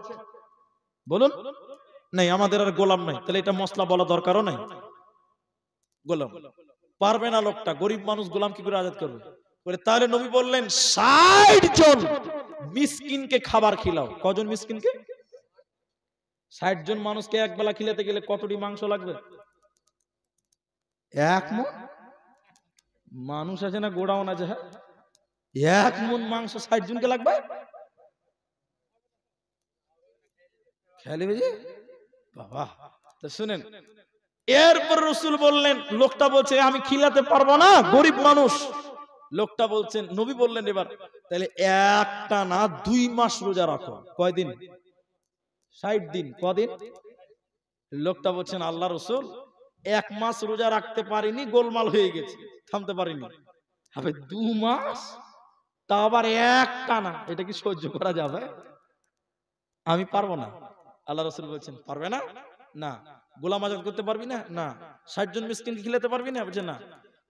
বলুন নাই, আমাদের আর গোলাম নাই। তাহলে এটা মশলা বলা দরকারও নাই। গোলাম পারবে না লোকটা, গরিব মানুষ গোলাম কি করে আজাদ করবে? বলে তাহলে নবী বললেন 60 জন মিসকিনকে খাবার খিলাও। কজন মিসকিনকে? 60 জন মানুষকে এক বেলা খিলাতে গেলে কতটি মাংস লাগবে? 1 মণ মানুষ আছে না, গোডাউন আছে, হ্যাঁ 1 মণ মাংস 60 জনকে লাগবে। খেয়ালি বুঝি বাবা। তো শুনেন, এরপর রাসূল বললেন, লোকটা বলছে আমি খিলাতে পারবো না, গরিব মানুষ। লোকটা বলছেন, নবী বললেন এবার তাহলে একটা না 2 মাস রোজা রাখো। কয়দিন? 60 দিন। কদিন? লোকটা বলছেন, আল্লাহ রাসূল 1 মাস রোজা রাখতে পারিনি, গোলমাল হয়ে গেছে, থামতে পারিনি। হবে 2 মাস, তা আবার একটা না, এটা কি সহ্য করা যাবে? আমি পারবো না। আল্লাহ রাসূল বলছেন পারবে না? না। গোলাম আজাদ করতে পারবি না? না। 60 জন মিসকিনকে খিলাতে পারবি না? বলছে না,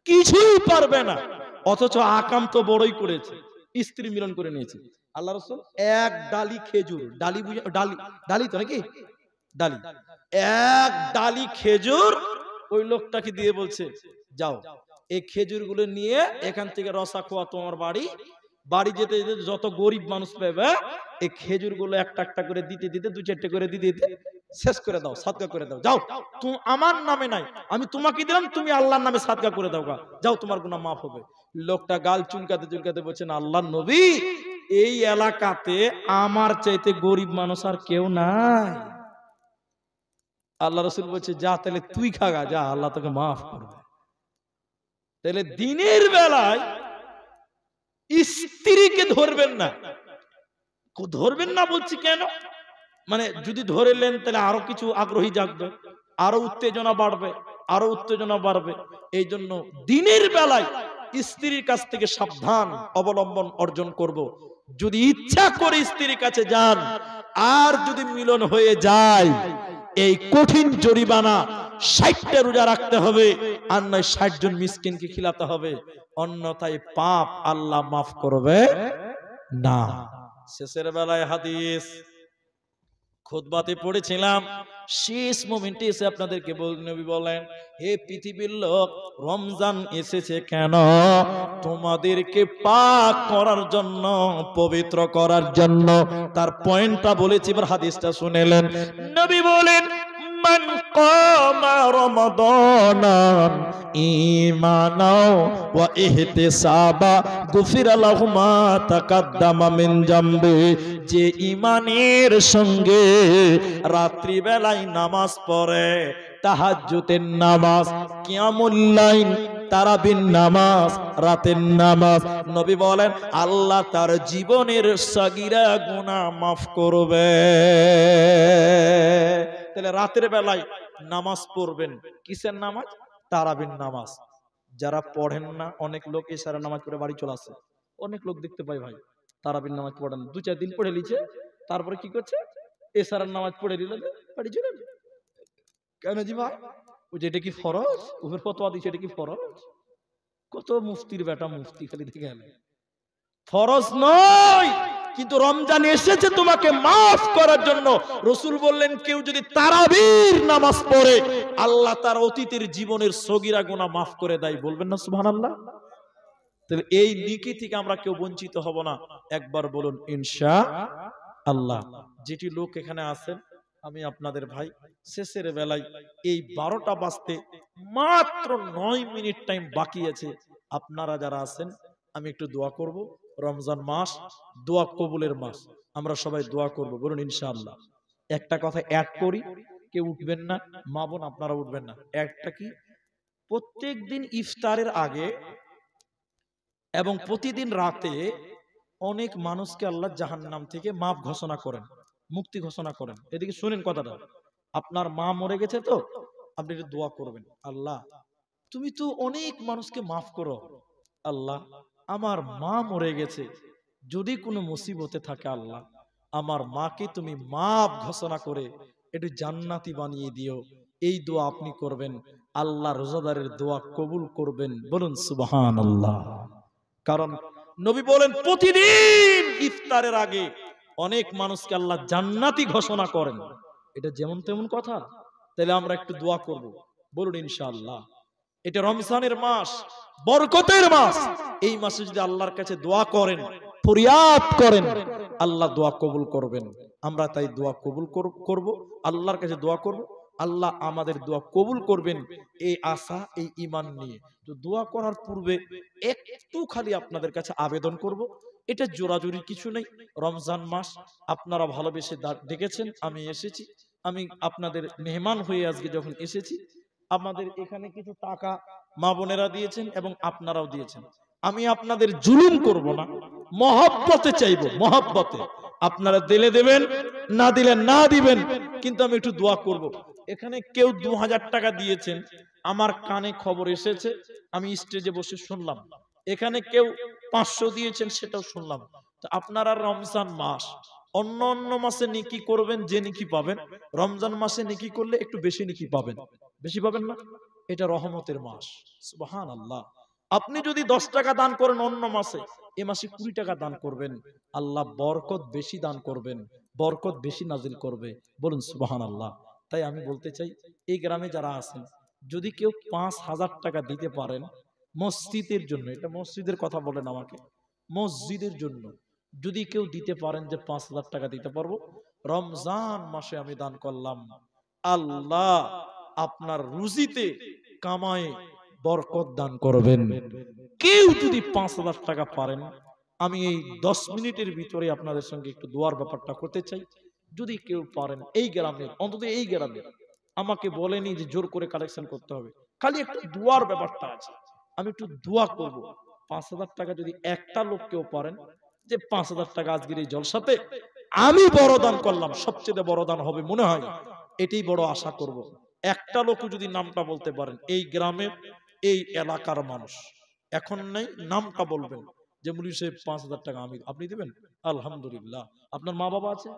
কিছুই পারবে না। অথচ আকাম তো বড়ই করেছে, স্ত্রী মিলন করে নিয়েছে। আল্লাহ রাসূল 1 ডালি খেজুর, ডালি ডালি ডালি তো নাকি, ডালি 1 ডালি খেজুর ওই লোকটাকে দিয়ে বলছে, যাও এই খেজুর গুলো নিয়ে এখান থেকে রসা খোয়া তোমার বাড়ি, বাড়ি যেতে যেতে যত গরিব মানুষ পাবে এই খেজুর গুলো একটা একটা করে দিতে দিতে দু চারটে করে দিতে দিতে শেষ করে দাও, সাদকা করে দাও। যাও, তুমি আমার নামে নাই, আমি তোমাকে দিলাম, তুমি আল্লাহর নামে সাদকা করে দাও, যাও তোমার গুনাহ মাফ হবে। লোকটা গাল চুলকাতে চুলকাতে বলছেন, আল্লাহর নবী, এই এলাকাতে আমার চাইতে গরিব মানুষ আর কেউ নাই। আল্লাহ রাসূল বলছে, যা তাহলে তুই খাগা, যা, আল্লাহ তোকে মাফ করবে। তাহলে দিনের বেলায় স্ত্রীকে ধরবেন না। ধরবেন না বলছি কেন, মানে যদি ধরেলেন তাহলে আরো কিছু আগ্রহী জাগবে, আরো উত্তেজনা বাড়বে, আরো উত্তেজনা বাড়বে। এই জন্য দিনের বেলায় স্ত্রীর কাছ থেকে সাবধান অবলম্বন অর্জন করব। যদি ইচ্ছা করে স্ত্রীর কাছে যান আর যদি মিলন হয়ে যায়, এই কঠিন জরিমানা 60টা রোজা রাখতে হবে, আর নয় 60 জন মিসকিনকে খিলাতে হবে, অন্যথায় পাপ আল্লাহ মাফ করবে না। শেষের বেলায় হাদিস খুতবাতে পড়েছিলাম, শেষ মোমেন্টে এসে আপনাদেরকে নবী বলেন, হে পৃথিবীর লোক, রমজান এসেছে কেন? তোমাদেরকে পাক করার জন্য, পবিত্র করার জন্য। তার পয়েন্টটা বলেছি, এবার হাদিসটা শুনেলেন। নবী বলেন, মান কামা রমাদানান ঈমানাও ওয়া ইহতিসাবা গুফিরা লাহু মা তাকাদ্দামা মিন জামবি। যে ঈমানের সঙ্গে রাত্রি বেলায় নামাজ পড়ে, তাহাজ্জুদের নামাজ, কিয়ামুল লাইল, তারাবির নামাজ, রাতের নামাজ, নবী বলেন আল্লাহ তার জীবনের সাগীরা গুনাহ মাফ করবে। তাহলে রাতের বেলায় নামাজ পড়বেন। কিসের নামাজ? তারাবির নামাজ। যারা পড়েন না, অনেক লোক ইশারা নামাজ পড়ে বাড়ি চলে আসে। অনেক লোক দেখতে পাই ভাই, তারাবির নামাজ পড়েন, 2-4 দিন পড়ে লিছে, তারপরে কি করছে, ইশারার নামাজ পড়ে নিল, বাড়ি চলে যাবে। কেন জি ভাই? ওই যে এটা কি ফরজ? উপর ফতোয়া দিচ্ছে এটা কি ফরজ? কত মুফতির বেটা মুফতি খালি দেখে গেল, ফরজ নয়, কিন্তু রমজান এসেছে তোমাকে মাফ করার জন্য। রাসূল বললেন, কেউ যদি তারাবির নামাজ পড়ে, আল্লাহ তার অতীতের জীবনের সগীরা গুনাহ মাফ করে দেয়। বলবেন না সুবহানাল্লাহ? তাহলে এই নেকি থেকে আমরা কেউ বঞ্চিত হব না। একবার বলুন ইনশাআল্লাহ। যেটি লোক এখানে আছেন, আমি আপনাদের ভাই, শেষের বেলায় এই 12টা বাজতে মাত্র 9 মিনিট টাইম বাকি আছে। আপনারা যারা আছেন, আমি একটু দোয়া করব। রমজান মাস দোয়া কবুলের মাস, আমরা সবাই দোয়া করব, বলুন ইনশাআল্লাহ। একটা কথা অ্যাড করি, কেউ উঠবেন না, মা বোন আপনারা উঠবেন না। একটা কি, প্রত্যেকদিন ইফতারের আগে এবং প্রতিদিন রাতে অনেক মানুষকে আল্লাহ জাহান্নাম থেকে মাফ ঘোষণা করেন, মুক্তি ঘোষণা করেন। এদিকে শুনেন কথাটা, আপনার মা মরে গেছে তো আপনি একটু দোয়া করবেন, আল্লাহ তুমি তো অনেক মানুষকে মাফ করো, আল্লাহ আমার মা মরে গেছে, যদি কোনো মুসিবতে থাকে আল্লাহ আমার মাকে তুমি মাফ ঘোষণা করে একটু জান্নাতি বানিয়ে দিও। এই দোয়া আপনি করবেন, আল্লাহ রোজাদারের দোয়া কবুল করবেন, বলুন সুবহানাল্লাহ। কারণ নবী বলেন প্রতিদিন ইফতারের আগে অনেক মানুষকে আল্লাহ জান্নাতি ঘোষণা করেন। এটা যেমন তেমন কথা। তাহলে আমরা একটু দোয়া করব, বলুন ইনশাআল্লাহ। এটা রমজানের মাস, বরকতের মাস। এই মাসে যদি আল্লাহর কাছে দোয়া করেন, ফরিয়াদ করেন, আল্লাহ দোয়া কবুল করবেন। আমরা তাই দোয়া কবুল করব, আল্লাহর কাছে দোয়া করব, আল্লাহ আমাদের দোয়া কবুল করবেন, এই আশা, এই ঈমান নিয়ে। তো দোয়া করার পূর্বে একটু খালি আপনাদের কাছে আবেদন করব, এটা জোরাজুরি কিছু নেই। রমজান মাস আপনারা ভালোবেসে ডেকেছেন, আমি এসেছি, আমি আপনাদের মেহমান হয়ে আজকে যখন এসেছি, আমাদের এখানে কিছু টাকা মা বোনেরা দিয়েছেন এবং আপনারাও দিয়েছেন। আমি আপনাদের জুলুম করব না, মহব্বতে চাইবো, মহব্বতে। আপনারা দিলে দেবেন, না দিলে না দিবেন, কিন্তু আমি একটু দোয়া করব। এখানে কেউ 2000 টাকা দিয়েছেন, আমার কানে খবর এসেছে, আমি স্টেজে বসে শুনলাম। এখানে কেউ 500 দিয়েছেন, সেটাও শুনলাম। তো আপনারা রমজান মাস, অন্য অন্য মাসে নেকি করবেন, যে নেকি পাবেন, রমজান মাসে নেকি করলে একটু বেশি নেকি পাবেন। বেশি পাবেন না? এটা রহমতের মাস, সুবহানাল্লাহ। আপনি যদি 10 টাকা দান করেন অন্য মাসে, এই মাসে 20 টাকা দান করবেন, আল্লাহ বরকত বেশি দান করবেন, বরকত বেশি নাজিল করবে, বলুন সুবহানাল্লাহ। তাই আমি বলতে চাই, এই গ্রামে যারা আছেন, যদি কেউ 5000 টাকা দিতে পারেন মসজিদের জন্য, এটা মসজিদের কথা বলেন আমাকে, মসজিদের জন্য যদি কেউ দিতে পারেন যে 5,000 টাকা দিতে পারবো, রমজান মাসে আমি দান করলাম, আল্লাহ আপনার রুজিতে কামায়ে বরকত দান করবেন। কেউ যদি 5,000 টাকা পারেন, আমি এই 10 মিনিটের ভিতরে আপনাদের সঙ্গে একটু দোয়ার ব্যাপারটা করতে চাই। যদি কেউ পারেন এই গ্রামের, অন্তত এই গ্রামের, আমাকে বলেনি যে জোর করে কালেকশন করতে হবে, খালি একটু দোয়ার ব্যাপারটা আছে, আমি একটু দোয়া করব। 5,000 টাকা যদি একটা লোক কেউ পারেন যে 5,000 টাকা আজকের এই জলসাতে আমি বড় দান করলাম, সবচেয়ে বড় দান হবে মনে হয়, এটাই বড় আশা করব। একটা লোক যদি নামটা বলতে পারেন এই গ্রামের এই এলাকার মানুষ, এখন নাই, নামটা বলবেন যে মুলি সাহেব 5,000 টাকা আমি, আপনি দিবেন। আলহামদুলিল্লাহ। আপনার মা বাবা আছে?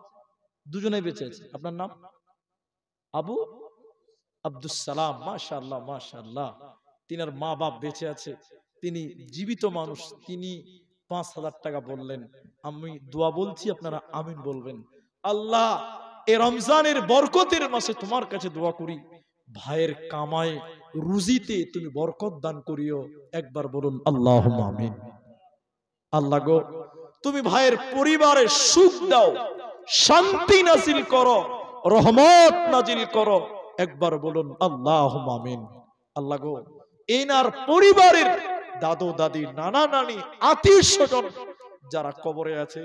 দুজনেই বেঁচে আছে। আপনার নাম? আবু আব্দুস সালাম। মাশাআল্লাহ মাশাআল্লাহ। তিনার মা বাপ বেঁচে আছে, তিনি জীবিত মানুষ, তিনি 5,000 টাকা বললেন। আমি দোয়া বলছি, আপনারা আমিন বলবেন। আল্লাহ এই রমজানের বরকতের মাসে তোমার কাছে দোয়া করি, ভাইয়ের কামায় রুজিতে তুমি বরকত দান করিও। একবার বলুন আল্লাহুম্মা আমিন। আল্লাহ গো, তুমি ভাইয়ের পরিবারে সুখ দাও, শান্তি নাজিল করো, রহমত নাজিল করো। একবার বলুন আল্লাহুম্মা আমিন। আল্লাহ গো, এনার পরিবারের দাদু দাদি নানা নানি আত্মীয় স্বজন যারা কবরে আছে,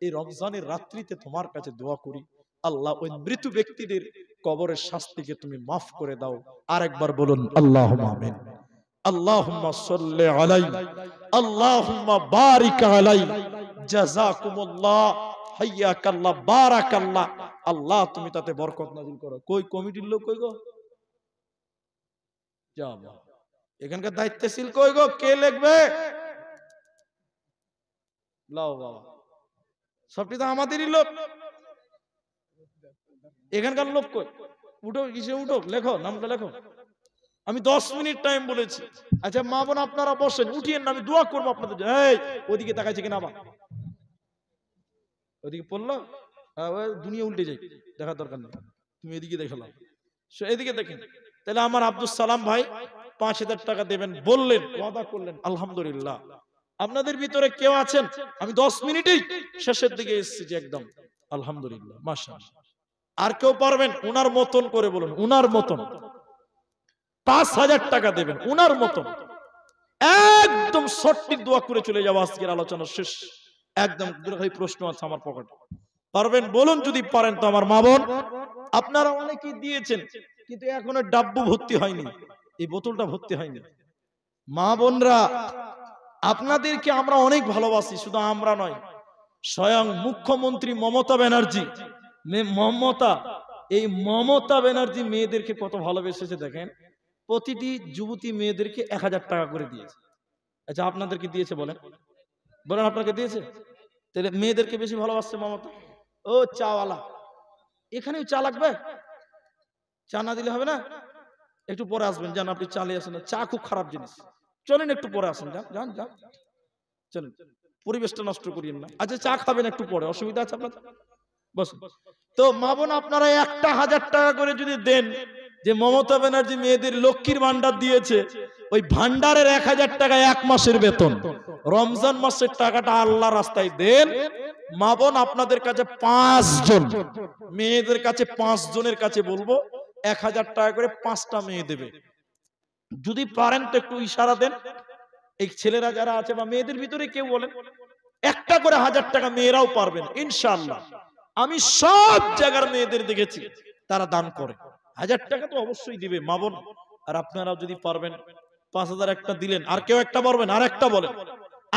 এই রমজানের রাত্রিতে তোমার কাছে দোয়া করি, আল্লাহ ওই মৃত ব্যক্তিদের কবরের শাস্তিকে তুমি মাফ করে দাও। আর একবার বলুন আল্লাহুম্মা আমিন। আল্লাহুম্মা সাল্লি আলাই, আল্লাহুম্মা বারিক আলাই, জাযাকুমুল্লাহ, হাইয়াকাল্লাহ, বারাকাল্লাহ। আল্লাহ তুমি তাতে বরকত নাযিল করো। কই কমিটির লোক কই গো? যাব এখানকার দায়িত্বশীল কই গো? কে লিখবে? লাও বাবা, সবটি তো আমাদেরই লোক। এখানকার লোক কই? উঠো, কিসে উঠো, লেখো, নামটা লেখো। আমি 10 মিনিট টাইম বলেছি। আচ্ছা মা বোন আপনারা বসেন, উঠিয়েন না, আমি দোয়া করবো আপনাদের জন্য। এই ওদিকে তাকাইছে কিনা, আবার ওদিকে পড়লো, দুনিয়া উল্টে যায়, দেখার দরকার নেই, তুমি এদিকে দেখালাম, এদিকে দেখেন। তাহলে আমার আব্দুল সালাম ভাই 5,000 টাকা দেবেন বললেন, ওয়াদা করলেন। আলহামদুলিল্লাহ। আপনাদের ভিতরে কেউ আছেন? আমি 10 মিনিটেই শেষের দিকে এসেছি একদম। আলহামদুলিল্লাহ, মাশাআল্লাহ। আর কেউ পারবেন? উনার মতন করে বলুন, উনার মতন 5,000 টাকা দেবেন, উনার মতন। একদম সঠিক দোয়া করে চলে যাবো, আজকের আলোচনা শেষ। একদম প্রশ্ন আছে আমার পকেটে, পারবেন বলুন? যদি পারেন তো আমার মা বোন, আপনারা অনেকেই দিয়েছেন কিন্তু এখনো ডাব্বু ভর্তি হয়নি, এই বোতলটা ভর্তি হয়নি। মা বোনরা আপনাদেরকে আমরা অনেক ভালোবাসি, শুধু আমরা নয়, স্বয়ং মুখ্যমন্ত্রী মমতা ব্যানার্জি, এই মমতা ব্যানার্জি মেয়েদেরকে কত ভালোবেসেছে দেখেন। প্রতিটি যুবতী মেয়েদেরকে 1,000 টাকা করে দিয়েছে। আচ্ছা আপনাদেরকে দিয়েছে বলেন? বলেন আপনাকে দিয়েছে? তাহলে মেয়েদেরকে বেশি ভালোবাসছে মমতা। ও চাওয়ালা, এখানেও চা লাগবে? চা না দিলে হবে না? একটু পরে আসবেন, যান, আপনি চালিয়ে আসেন না, চা খুব খারাপ জিনিস। চলেন একটু পরে আসেন, যান যান যান, চলেন, পরিবেশটা নষ্ট করিয়েন না। আচ্ছা চা খাবেন একটু পরে, অসুবিধা আছে আপনার? বসুন। তো মা বোন আপনারা 1,000 টাকা করে যদি দেন, যে মমতা ব্যানার্জি মেয়েদের লক্ষ্মীর ভান্ডার দিয়েছে, ওই ভান্ডারের 1,000 টাকা 1 মাসের বেতন। রমজান মাসের টাকাটা আল্লাহ রাস্তায় দেন। মা বোন আপনাদের কাছে 5 জন, মেয়েদের কাছে 5 জনের কাছে বলবো 1,000 টাকা করে 5টা মেয়ে দেবে। যদি পারেন তো একটু ইশারা দেন, এই ছেলেরা যারা আছে বা মেয়েদের ভিতরে কেউ বলেন, একটা করে 1,000 টাকা মেয়েরাও পারবেন ইনশাআল্লাহ। আমি সব জায়গার মেয়েদের দেখেছি তারা দান করে, 1,000 টাকা তো অবশ্যই দিবে মা বোন। আর আপনারা যদি পারবেন 5,000 একটা দিলেন, আর কেউ একটা পারবেন, আর একটা বলেন,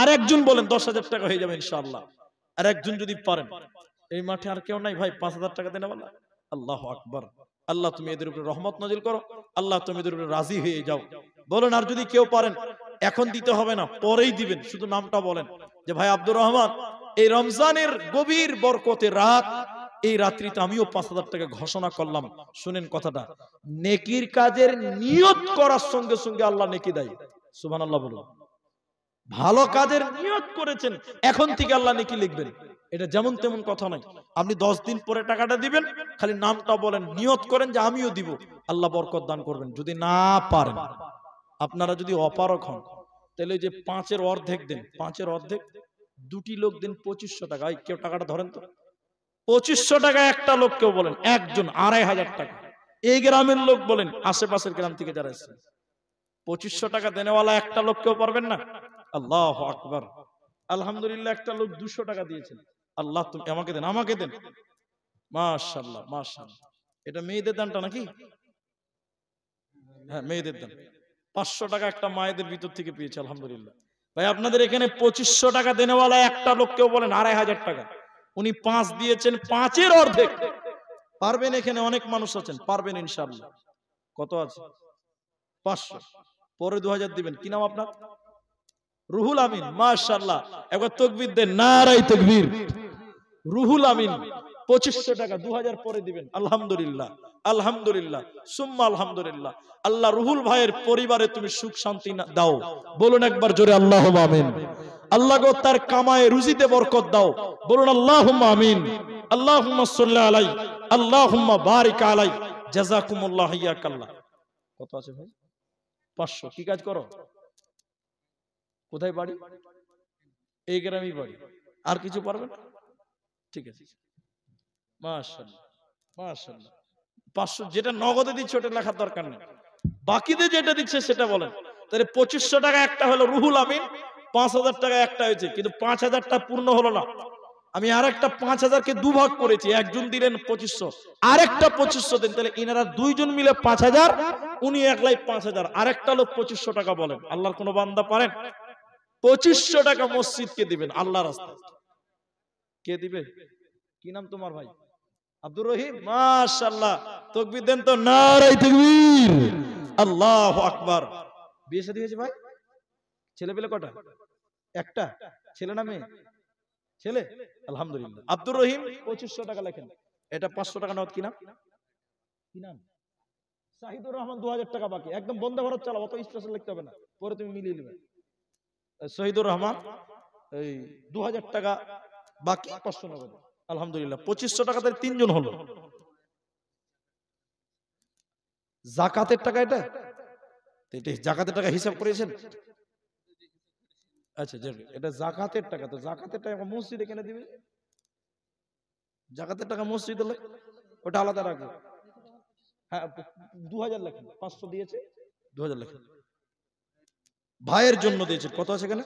আর একজন বলেন, 10,000 টাকা হয়ে যাবে ইনশাআল্লাহ। আর একজন যদি পারেন, এই মাঠে আর কেউ নাই ভাই, 5,000 টাকা দেন বলা। আল্লাহু আকবার। আল্লাহ তুমি এদের উপরে রহমত নাজিল করো, আল্লাহ তুমি এদের উপরে রাজি হয়ে যাও। বলেন, আর যদি কেউ পারেন, এখন দিতে হবে না, পরেই দিবেন, শুধু নামটা বলেন যে ভাই আব্দুর রহমান, এই রমজানের গভীর বরকতের রাত, এই রাত্রিতে আমিও 5,000 টাকা ঘোষণা করলাম। শুনেন কথাটা, নেকির কাজের নিয়ত করার সঙ্গে সঙ্গে আল্লাহ নেকি দেয়। সুবহানাল্লাহ বলুন। ভালো কাজের নিয়ত করেছেন, এখন থেকে আল্লাহ নেকি লিখবেন। এটা যেমন তেমন কথা নয়। আপনি 10 দিন পরে টাকাটা দিবেন, খালি নামটা বলেন, নিয়ত করেন যে আমিও দিব, আল্লাহ বরকত দান করবেন। যদি না পারেন, আপনারা যদি অপারক হন, তাহলে যে 5-এর অর্ধেক দেন, 5-এর অর্ধেক দুটি লোক দিন 2500 টাকা। কেউ টাকাটা ধরেন তো। 2500 টাকা একটা লোক কেউ বলেন, একজন 2500 টাকা। এই গ্রামের লোক বলেন, আশেপাশের গ্রাম থেকে যারা এসেছেন, 2500 টাকা দেনেওয়ালা একটা লোক কেউ পারবেন না? আল্লাহু আকবার। আলহামদুলিল্লাহ, একটা লোক 200 টাকা দিয়েছেন। আল্লাহ তুমি আমাকে দেন, আমাকে দেন। মাশাআল্লাহ মাশাআল্লাহ। এটা মেয়েদের দানটা নাকি? হ্যাঁ, মেয়েদের দান। 500 টাকা একটা মায়েদের ভিতর থেকে পেয়েছে, আলহামদুলিল্লাহ। ভাই আপনাদের এখানে 2500 টাকা দেনেওয়ালা একটা লোক কেউ বলেন 2500 টাকা। উনি 5 দিয়েছেন, 5-এর অর্ধেক। পারবেন? এখানে অনেক মানুষ আছেন, পারবেন ইনশাআল্লাহ। কত আছে? 500। পরে 2000 দিবেন। কি নাম আপনার? রুহুল আমিন। মাশাআল্লাহ, একবার তাকবীর দেন, নারায়ে তাকবীর। রুহুল আমিন 2500 টাকা 2000 পরে দিবেন। আলহামদুলিল্লাহ আলহামদুলিল্লাহ সুম্মা আলহামদুলিল্লাহ। আল্লাহ রুহুল ভাইয়ের পরিবারে তুমি সুখ শান্তি দাও। বলুন একবার জোরে আল্লাহুম্মা আমিন। আল্লাহ গো তার কামায়ে রুজিতে বরকত দাও। বলুন আল্লাহুম্মা আমিন। আল্লাহুম্মা সাল্লি আলাই, আল্লাহুম্মা বারিক আলাই। জাযাকুমুল্লাহ ইয়াকাল্লাহ। কত আছে ভাই? 500। কি কাজ করো? কোথায় বাড়ি? এই গ্রামেই বাড়ি। আর কিছু পারবেন? ঠিক আছে, মাশাআল্লাহ মাশাআল্লাহ। 500 যেটা নগদে দিচ্ছে ওটা লেখার দরকার নেই, বাকিতে যেটা দিচ্ছে সেটা বলেন। তাহলে 2500 টাকা একটা হলো রুহুল আমিন, 5000 টাকা একটা হয়েছে, কিন্তু 5000টা পূর্ণ হলো না। আমি আরেকটা 5000কে দুভাগ করেছি। একজন দিলেন 2500, আরেকটা 2500 দেন। তাহলে ইনারা দুইজন মিলে 5000, উনি একলাই 5000। আরেকটা লোক 2500 টাকা বলেন। আল্লাহর কোন বান্দা পারেন? 2500 টাকা মসজিদকে দিবেন আল্লাহর রাস্তায়। কে দিবে? কি নাম তোমার ভাই? আব্দুর রহিম। মাশাআল্লাহ, তাকবীর দেন তো, নারায়ে তাকবীর। আল্লাহু আকবার। বিয়ে শাদী হয়েছে ভাই? ছেলে পেলে কটা? একটা। ছেলে না মেয়ে? ছেলে। আলহামদুলিল্লাহ। আব্দুর রহিম 2500 টাকা লেখেন। এটা 500 টাকা নগদ। কি নাম? কি নাম? শাহিদুর রহমান। 2000 টাকা বাকি। একদম বন্ধ ভারত চালাও, অত স্পেশাল লিখতে হবে না, পরে তুমি মিলিয়ে নেবে। শহীদুর রহমান এই 2000 টাকা বাকি, 500 নগদ। আলহামদুলিল্লাহ, 2500 টাকাতে 3 জন হলো। যাকাতের টাকা এটা? যাকাতের টাকা হিসাব করেছেন? আচ্ছা, এটা যাকাতের টাকা। তো যাকাতের টাকা মসজিদে কেন দিবে? যাকাতের টাকা মসজিদে, ওটা আলাদা রাখবে। হ্যাঁ, 2000 লেখেন। 500 দিয়েছে, 2000 লেখেন। ভাইয়ের জন্য দিয়েছে। কত আছে এখানে?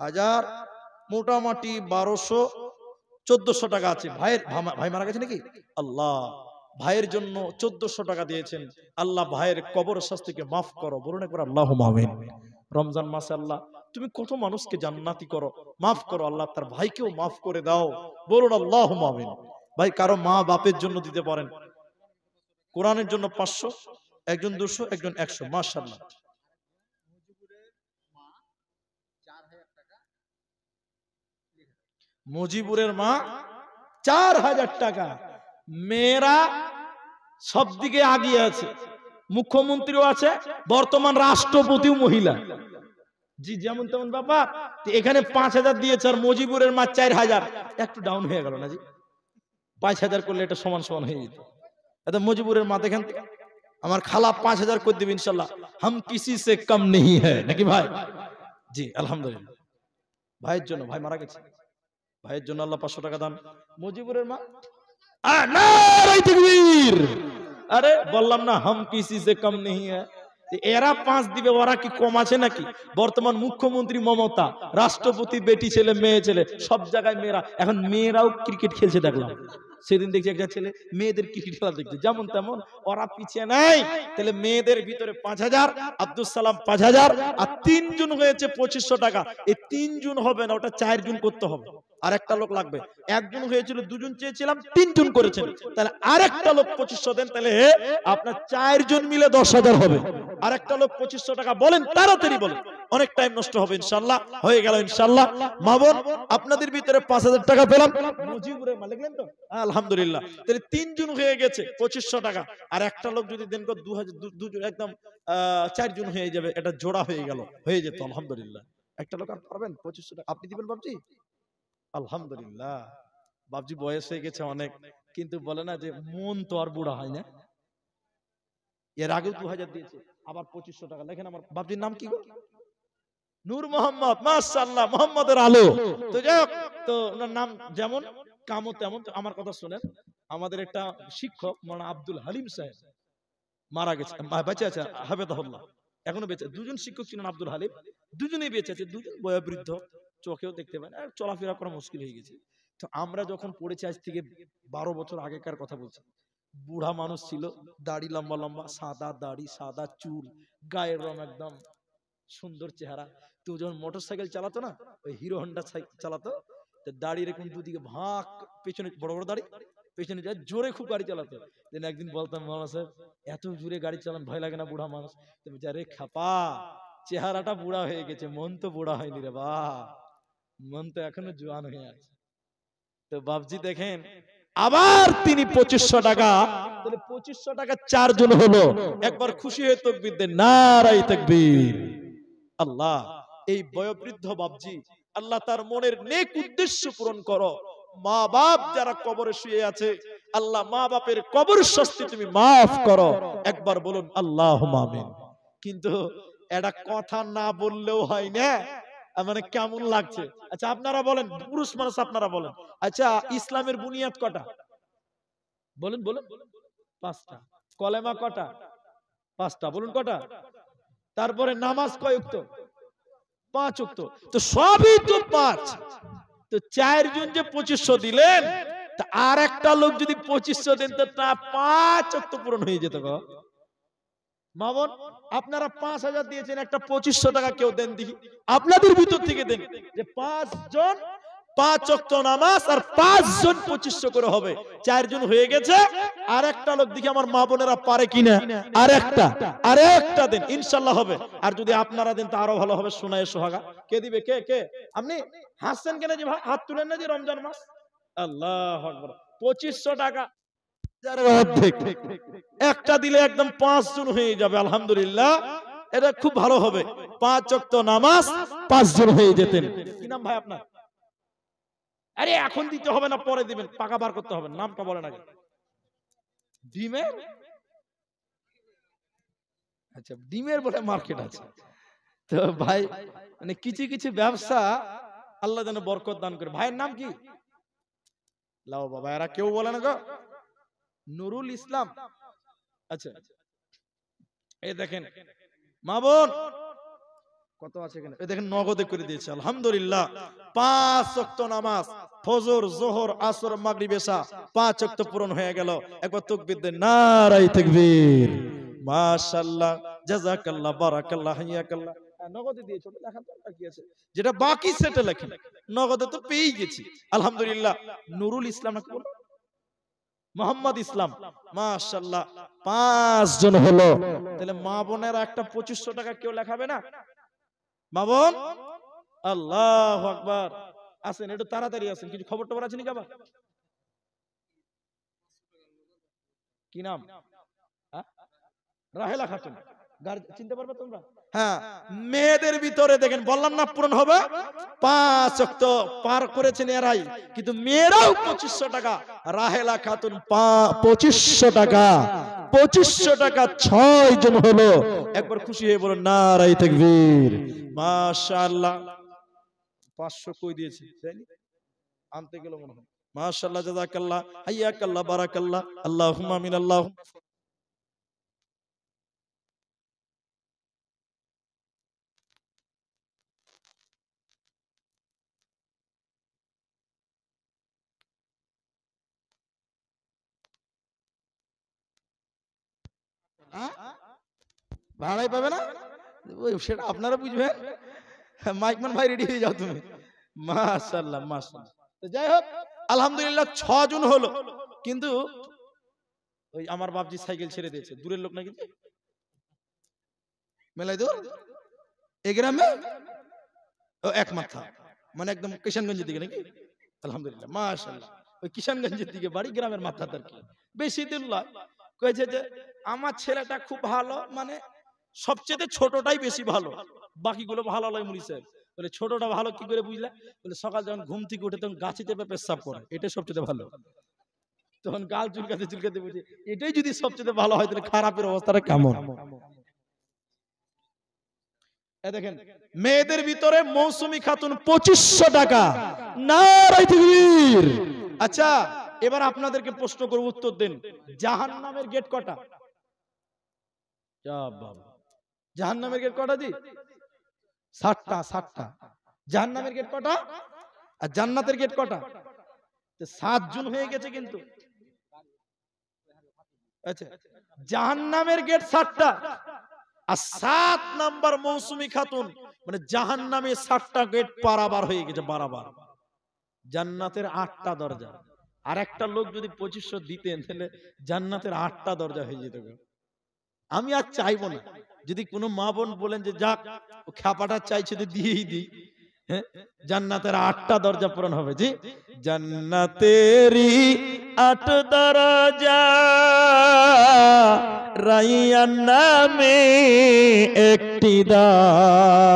1000, মোটামুটি 1200, 1400 টাকা আছে। ভাই মারা গেছে নাকি? আল্লাহ, ভাইয়ের জন্য 1400 টাকা দিয়েছেন। আল্লাহ ভাইয়ের কবর শাস্তিকে মাফ করো। বলুন একবার আল্লাহুম্মা আমিন। রমজান মাসে আল্লাহ তুমি কত মানুষকে জান্নাতি করো, মাফ করো। আল্লাহ তার ভাইকেও মাফ করে দাও। বলুন আল্লাহুম্মা আমিন। ভাই কারো মা বাপের জন্য দিতে পারেন। কোরআনের জন্য 500, একজন 200, একজন 100। মাশাআল্লাহ। মুজিবুরের মা 4000 টাকা। মেয়েরা সব দিকে আগিয়ে আছে, মুখ্যমন্ত্রীও আছে, বর্তমান রাষ্ট্রপতিও মহিলা। জি, যেমন তেমন ব্যাপার। এখানে 5000 দিয়েছে, আর মুজিবুরের মা 4000। একটু ডাউন হয়ে গেল না জি? 5000 করলে এটা সমান সমান হয়ে যেত। এটা মুজিবুরের মা দেখেন, আমার খালা 5000 করে দিবে ইনশাআল্লাহ। হাম কিসি সে কম নেই হ্যায়, নাকি ভাই? জি আলহামদুলিল্লাহ। ভাইয়ের জন্য, ভাই মারা গেছে, ভাইয়ের জন্য আল্লাহ 500 টাকা দান। মুজিবুরের মা, নারায়ে তাকবীর। আরে বললাম না, হাম কিসি সে কম নেই হ্যায়। এরা 5 দিবে, ওরা কি কম আছে নাকি? বর্তমান মুখ্যমন্ত্রী মমতা, রাষ্ট্রপতি বেটি ছেলে মেয়ে ছেলে, সব জায়গায় মেয়েরা। এখন মেয়েরাও ক্রিকেট খেলছে দেখলাম। সেদিন দেখছি একটা ছেলে মেয়েদের ক্রিকেট খেলা দেখছে, যেমন তেমন ওরা পিছিয়ে নাই। তাহলে মেয়েদের ভিতরে 5000, আব্দুল সালাম 5000, আর 3 জন হয়েছে 2500 টাকা। এই 3 জন হবে না, ওটা 4 জন করতে হবে। আর একটা লোক লাগবে। একজন হয়েছিল, 2 জন চেয়েছিলাম, 3 জন করেছেন। তাহলে আরেকটা লোক 2500 দেন, তাহলে আপনার 4 জন মিলে 10000 হবে। আরেকটা লোক 2500 টাকা বলেন, তাড়াতাড়ি বলেন, অনেক টাইম নষ্ট হবে। ইনশাআল্লাহ হয়ে গেল ইনশাআল্লাহ। মা বোন, আপনাদের ভিতরে 5000 টাকা পেলাম। মুজিবুরের মা লিখলেন তো? আলহামদুলিল্লাহ। তাহলে 3 জন হয়ে গেছে 2500 টাকা। আর একটা লোক যদি দেন 2000, 2 জন, একদম 4 জন হয়ে যাবে। এটা জোড়া হয়ে গেল, হয়ে যেত আলহামদুলিল্লাহ। একটা লোক আর পারবেন 2500 টাকা আপনি দিবেন বাবজি? আলহামদুলিল্লাহ। বাবজি বয়স হয়ে গেছে অনেক, কিন্তু বলে না যে মন তো আর বুড়া হয় না। এর আগেও 2000 দিয়েছে, আবার 2500 টাকা লেখেন। আমার বাবজির নাম কি গো? নূর মোহাম্মদ, মাশাআল্লাহ, মোহাম্মদের আলো। তো যাই হোক, তো ওনার নাম যেমন কামও তেমন। তো আমার কথা শুনেন, আমাদের একটা শিক্ষক মাওলানা আব্দুল হালিম সাহেব মারা গেছে, বেঁচে আছে হাফেজাহুল্লাহ, এখনো বেঁচে। দুজন শিক্ষক ছিলেন আব্দুল হালিম, দুজনেই বেঁচে আছে, দুজন বয়োবৃদ্ধ, চোখেও দেখতে পায় না, আর চলাফেরা করা মুশকিল হয়ে গেছে। তো আমরা যখন পড়েছি, আজ থেকে 12 বছর আগেকার কথা বলছি, বুড়া মানুষ ছিল, দাড়ি লম্বা লম্বা, সাদা দাড়ি, সাদা চুল, গায়ের রং একদম সুন্দর চেহারা। তো যখন মোটর সাইকেল চালাতো না, ওই হিরো হন্ডা চালাতো, তো দাড়ি এরকম দুদিকে ভাগ, পেছনে বড় বড় দাড়ি, পেছনে যায় জোরে খুব গাড়ি চালাতো। দিন একদিন বলতাম, মাওলানা সাহেব এত জোরে গাড়ি চালান ভয় লাগে না, বুড়া মানুষ? তুমি যা রে খাপা, চেহারাটা বুড়া হয়ে গেছে, মন তো বুড়া হয়নি রে বা, মন তো এখনো জোয়ান হয়ে আছে। তো বাবজি দেখেন, আবার তিনি 2500 টাকা, তাহলে 2500 টাকা 4 জন হলো। একবার খুশি হয়ে তাকবীর দেন, নারায়ে তাকবীর। আল্লাহ, এই বয়োবৃদ্ধ বাবজি, আল্লাহ তার মনের নেক উদ্দেশ্য পূরণ করো। মা বাপ যারা কবরে শুয়ে আছে, আল্লাহ মা বাপের কবর শাস্তি তুমি মাফ করো। একবার বলুন আল্লাহুম্মা আমিন। কিন্তু এটা কথা না বললেও হয় না, মানে কেমন লাগছে? আচ্ছা আপনারা বলেন, পুরুষ মানুষ আপনারা বলেন, আচ্ছা ইসলামের বুনিয়াদ কটা? বলেন বলেন। 5টা। কলেমা কটা? 5টা। বলুন কটা? তারপরে নামাজ কয় ওয়াক্ত? 5 ওয়াক্ত। তো সবই তো 5। তো 4 জন যে 2500 দিলেন, তা আর একটা লোক যদি 2500 দেন, তো তা 5 ওয়াক্ত পূরণ হয়ে যেত গো। মা বোন, আপনারা 5000 দিয়েছেন, একটা 2500 টাকা কেউ দেন দেখি, আপনাদের ভিতর থেকে দেন, যে 5 জন 5 ওয়াক্ত নামাজ, আর 5 জন 2500 করে হবে, 4 জন হয়ে গেছে। আর একটা লোক দেখি আমার মা বোনেরা পারে কিনা, আর একটা দেন, ইনশাআল্লাহ হবে। আর যদি আপনারা দেন তো আরো ভালো হবে, সোনায় সোহাগা। কে দিবে? কে কে? আপনি হাসছেন কেন যে ভাই? হাত তুলেন না যে, রমজান মাস। আল্লাহু আকবার। 2500 টাকা অর্ধেক, একটা দিলে একদম 5 জন হয়ে যাবে, আলহামদুলিল্লাহ, এটা খুব ভালো হবে। 5 ওয়াক্ত নামাজ 5 জন হয়ে যেতেন। কি নাম ভাই আপনার? আরে এখন দিতে হবে না, পরে দিবেন, টাকা বার করতে হবে, নামটা বলেন আগে। ডিমের, আচ্ছা ডিমের বলে মার্কেট আছে। তো ভাই, মানে কিছু কিছু ব্যবসা আল্লাহ যেন বরকত দান করে। ভাইয়ের নাম কি? লাও বাবা, এরা কেউ বলে না গো। নুরুল ইসলাম। আচ্ছা, এই দেখেন মা বোন, কত আছে এখানে? এই দেখেন নগদে করে দিয়েছে, আলহামদুলিল্লাহ। 5 ওয়াক্ত নামাজ, ফজর, যোহর, আসর, মাগরিব, এশা, 5 ওয়াক্ত পূরণ হয়ে গেল। একবার তাকবীর দেন, নারায়ে তাকবীর। মাশাআল্লাহ, জাযাকাল্লাহ, বারাকাল্লাহ, হাইয়াকাল্লাহ। নগদে দিয়েছো, লেখা তো কি আছে, যেটা বাকি সেটা লেখেন, নগদে তো পেয়েই গেছি, আলহামদুলিল্লাহ। নুরুল ইসলাম নাকি বলো, মোহাম্মদ ইসলাম, মাশাআল্লাহ, 5 জন হলো। তাহলে মা বোনেরা একটা 2500 টাকা কেউ লেখাবে না? মা বোন, আল্লাহু আকবার। আসেন একটু তাড়াতাড়ি আসেন, কিছু খবর টবর আছে নাকি আবার? কি নাম? রাহেলা খাতুন। চিনতে পারবে তোমরা? হ্যাঁ, মেয়েদের ভিতরে দেখেন, বললাম না পূরণ হবে। 5 ওয়াক্ত পার করেছেন এরাই, কিন্তু মেয়েরাও 2500 টাকা। রাহেলা খাতুন 2500 টাকা, 2500 টাকা 6 জন হলো। একবার খুশি হয়ে বলুন নারায়ে তাকবীর। মাশাআল্লাহ। 500 কই দিয়েছে, আনতে গেল মনে হয়। মাশাআল্লাহ, জাযাকাল্লাহ, হাইয়াকাল্লাহ, বারাকাল্লাহ, আল্লাহুম্মা আমিন। আল্লাহ ভাড়াই পাবে না, সেটা আপনারা বুঝবেন। মাইকম্যান ভাই রেডি হয়ে যাও তুমি। মাশাআল্লাহ, মাশাআল্লাহ। তো যাই হোক, আলহামদুলিল্লাহ 6 জন হলো। কিন্তু ওই আমার বাপজি সাইকেল ছেড়ে দিয়েছে, দূরের লোক নাকি মেলাই দূর, এই গ্রামে ও এক মাথা, মানে একদম কিষানগঞ্জের দিকে নাকি? আলহামদুলিল্লাহ, মাশাআল্লাহ। ওই কিষানগঞ্জের দিকে বাড়ি, গ্রামের মাথা তার কি বেশি দূর নয়। কয়েছে যে আমার ছেলেটা খুব ভালো, মানে সবচেয়ে ছোটটাই বেশি ভালো, বাকিগুলো ভালো নয় মুড়ি সাহেব। বলে ছোটটা ভালো কি করে বুঝলে? বলে সকাল যখন ঘুম থেকে উঠে তখন গাছে চেপে পেশাব করে, এটাই সবচেয়ে ভালো। তখন গাল চুলকাতে চুলকাতে বুঝে, এটাই যদি সবচেয়ে ভালো হয়, তাহলে খারাপের অবস্থাটা কেমন? দেখেন মেয়েদের ভিতরে মৌসুমী খাতুন 2500 টাকা। নারায়ে তাকবীর। আচ্ছা এবার আপনাদেরকে প্রশ্ন করব, উত্তর দেন। জাহান্নামের গেট কটা? জাহান্নামের গেট কটা জি? 60টা। 60টা। জাহান্নামের গেট কটা আর জান্নাতের গেট কটা? 7 জন হয়ে গেছে কিন্তু। আচ্ছা জাহান্নামের গেট 7টা আর 7 নাম্বার মৌসুমী খাতুন, মানে জাহান্নামে 7টা গেট পারাবার হয়ে গেছে, বারাবার। জান্নাতের 8টা দরজা। আর একটা লোক যদি 2500 দিতেন তাহলে জান্নাতের 8টা দরজা হয়ে যেত। আমি আর চাইবো না। যদি কোনো মা বোন বলেন যে যাক ও খ্যাপাটা চাইছে তো দিয়েই দিই, হ্যাঁ জান্নাতের 8টা দরজা পূরণ হবে। জি জান্নাতেরই 8 দরজা, রাইয়ান নামে একটি দ্বার,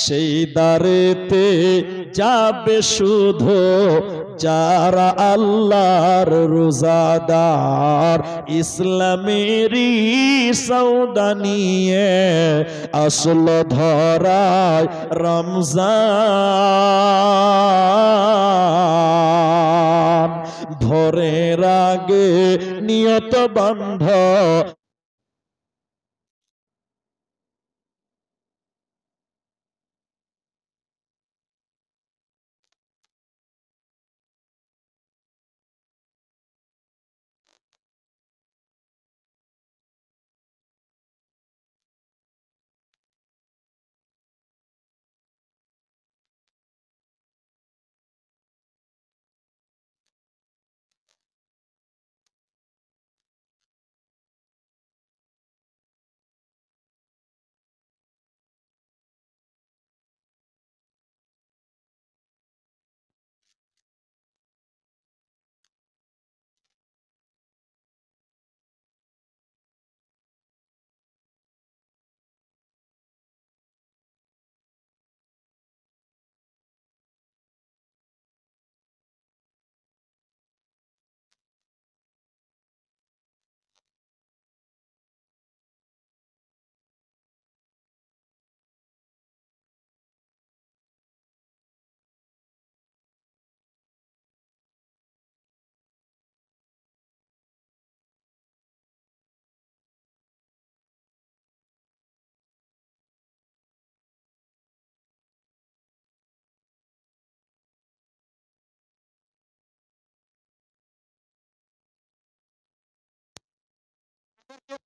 সেই দ্বারেতে যাবে শুধু যারা আল্লাহর রোজাদার, ইসলামেরই সওদা নিয়ে আসল ধরায় রমজান, ভোরের আগে নিয়ত বন্ধ।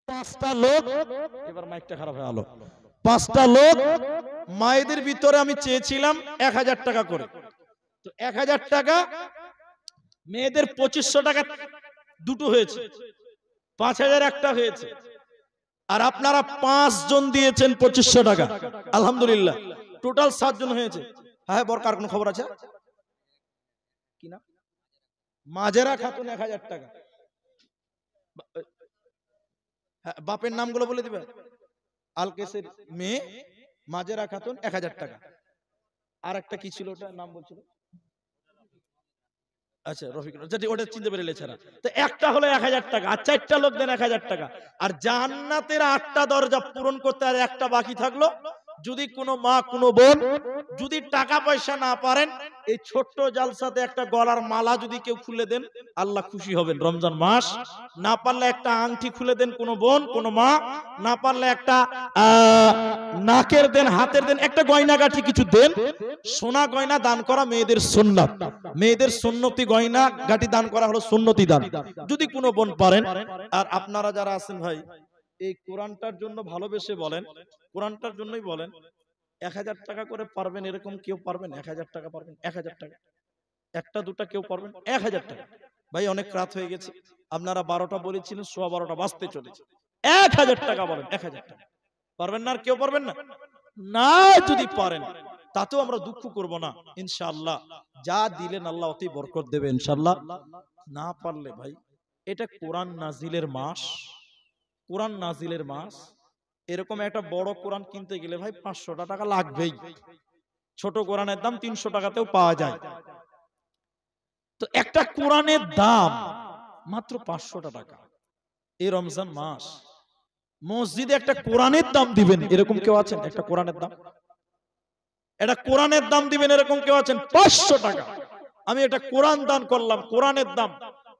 পাঁচটা লোক, এবার মাইকটা খারাপ হয়ে গেল। 5টা লোক মায়েদের ভিতরে আমি চেয়েছিলাম 1000 টাকা করে, তো 1000 টাকা মেয়েদের 2500 টাকা দুটো হয়েছে, 5000 একটা হয়েছে। আর আপনারা 5 জন দিয়েছেন 2500 টাকা, আলহামদুলিল্লাহ টোটাল 7 জন হয়েছে। হ্যাঁ বরকার কোন খবর আছে কি না? মাজেরা খাতুন 1000 টাকা। বাপের নামগুলো বলে দিবে। আলকেসের মেয়ে মাজেরা খাতুন 1000 টাকা। আর একটা কি ছিল ওটা নাম বলছিল? আচ্ছা রফিকুল, যদি ওটা চিনতে পেরেলে ছাড়া। তো একটা হলো 1000 টাকা আর 4টা লোক দেন 1000 টাকা। আর জান্নাতের 8টা দরজা পূরণ করতে আর একটা বাকি থাকলো। যদি কোনো মা কোনো বোন যদি টাকা পয়সা না পারেন, এই ছোট্ট জালসাতে একটা গলার মালা যদি কেউ খুলে দেন আল্লাহ খুশি হবেন। রমজান মাস, না পারলে একটা আংটি খুলে দেন কোনো বোন কোনো মা, না পারলে একটা নাকের দেন, হাতের দেন, একটা গয়না গাঁঠি কিছু দেন। সোনা গয়না দান করা মেয়েদের সুন্নাত, মেয়েদের সুন্নতি গয়না গাঁঠি দান করা হলো সুন্নতি দান, যদি কোনো বোন পারেন। আর আপনারা যারা আছেন ভাই এই কোরআনটার জন্য ভালোবেসে বলেন, কোরআনটার জন্যই বলেন, 1000 টাকা করে পারবেন এরকম কেউ পারবেন? 1000 টাকা পারবেন? 1000 টাকা একটা দুটা কেউ পারবেন? 1000 টাকা ভাই অনেক রাত হয়ে গেছে, আপনারা 12টা বলেছিলেন, 12:15 বাজতে চলেছে। 1000 টাকা বলেন, 1000 টাকা পারবেন না? আর কেউ পারবেন না? না যদি পারেন তাতেও আমরা দুঃখ করব না, ইনশাআল্লাহ যা দিলেন আল্লাহ অতি বরকত দেবে ইনশাআল্লাহ। না পারলে ভাই এটা কোরআন নাজিলের মাস, কোরআন নাজিলের মাস, এরকম একটা বড় কোরআন কিনতে গেলে ভাই 500 টাকা লাগবেই। ছোট কোরআনের দাম 300 টাকাতেও পাওয়া যায়। তো একটা কোরআনের দাম মাত্র 500 টাকা। এই রমজান মাস মসজিদে একটা কোরআনের দাম দিবেন এরকম কেউ আছেন? একটা কোরআনের দাম, এটা কোরআনের দাম দিবেন এরকম কেউ আছেন? 500 টাকা আমি এটা কোরআন দান করলাম, কোরআনের দাম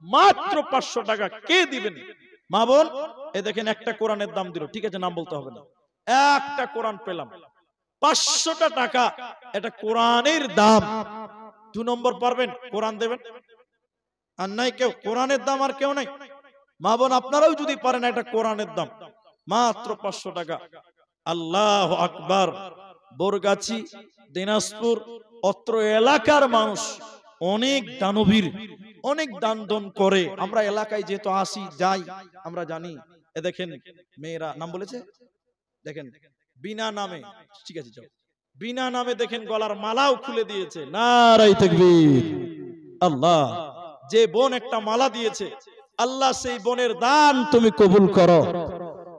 মাত্র 500 টাকা, কে দিবেন? মা বোন, এই দেখেন একটা কোরআনের দাম দিল, ঠিক আছে নাম বলতে হবে না, একটা কোরআন পেলাম 500 টাকা, এটা কোরআনের দাম। 2 নম্বর পারবেন কোরআন দেবেন? আর নাই কেউ? কোরআনের দাম আর কেউ নাই? মা বোন আপনারাও যদি পারেন, এটা কোরআনের দাম মাত্র 500 টাকা। আল্লাহু আকবার। বরগাছি, দিনাজপুর, অত্র এলাকার মানুষ অনেক দানবীর, অনেক দান দন করে। আমরা এলাকায় যেহেতু আসি যাই আমরা জানি। এ দেখেন মেয়েরা নাম বলেছে, দেখেন বিনা নামে, ঠিক আছে যাও, বিনা নামে দেখেন গলার মালাও খুলে দিয়েছে। নারায়ে তাকবীর। আল্লাহ, যে বোন একটা মালা দিয়েছে, আল্লাহ সেই বোনের দান তুমি কবুল করো।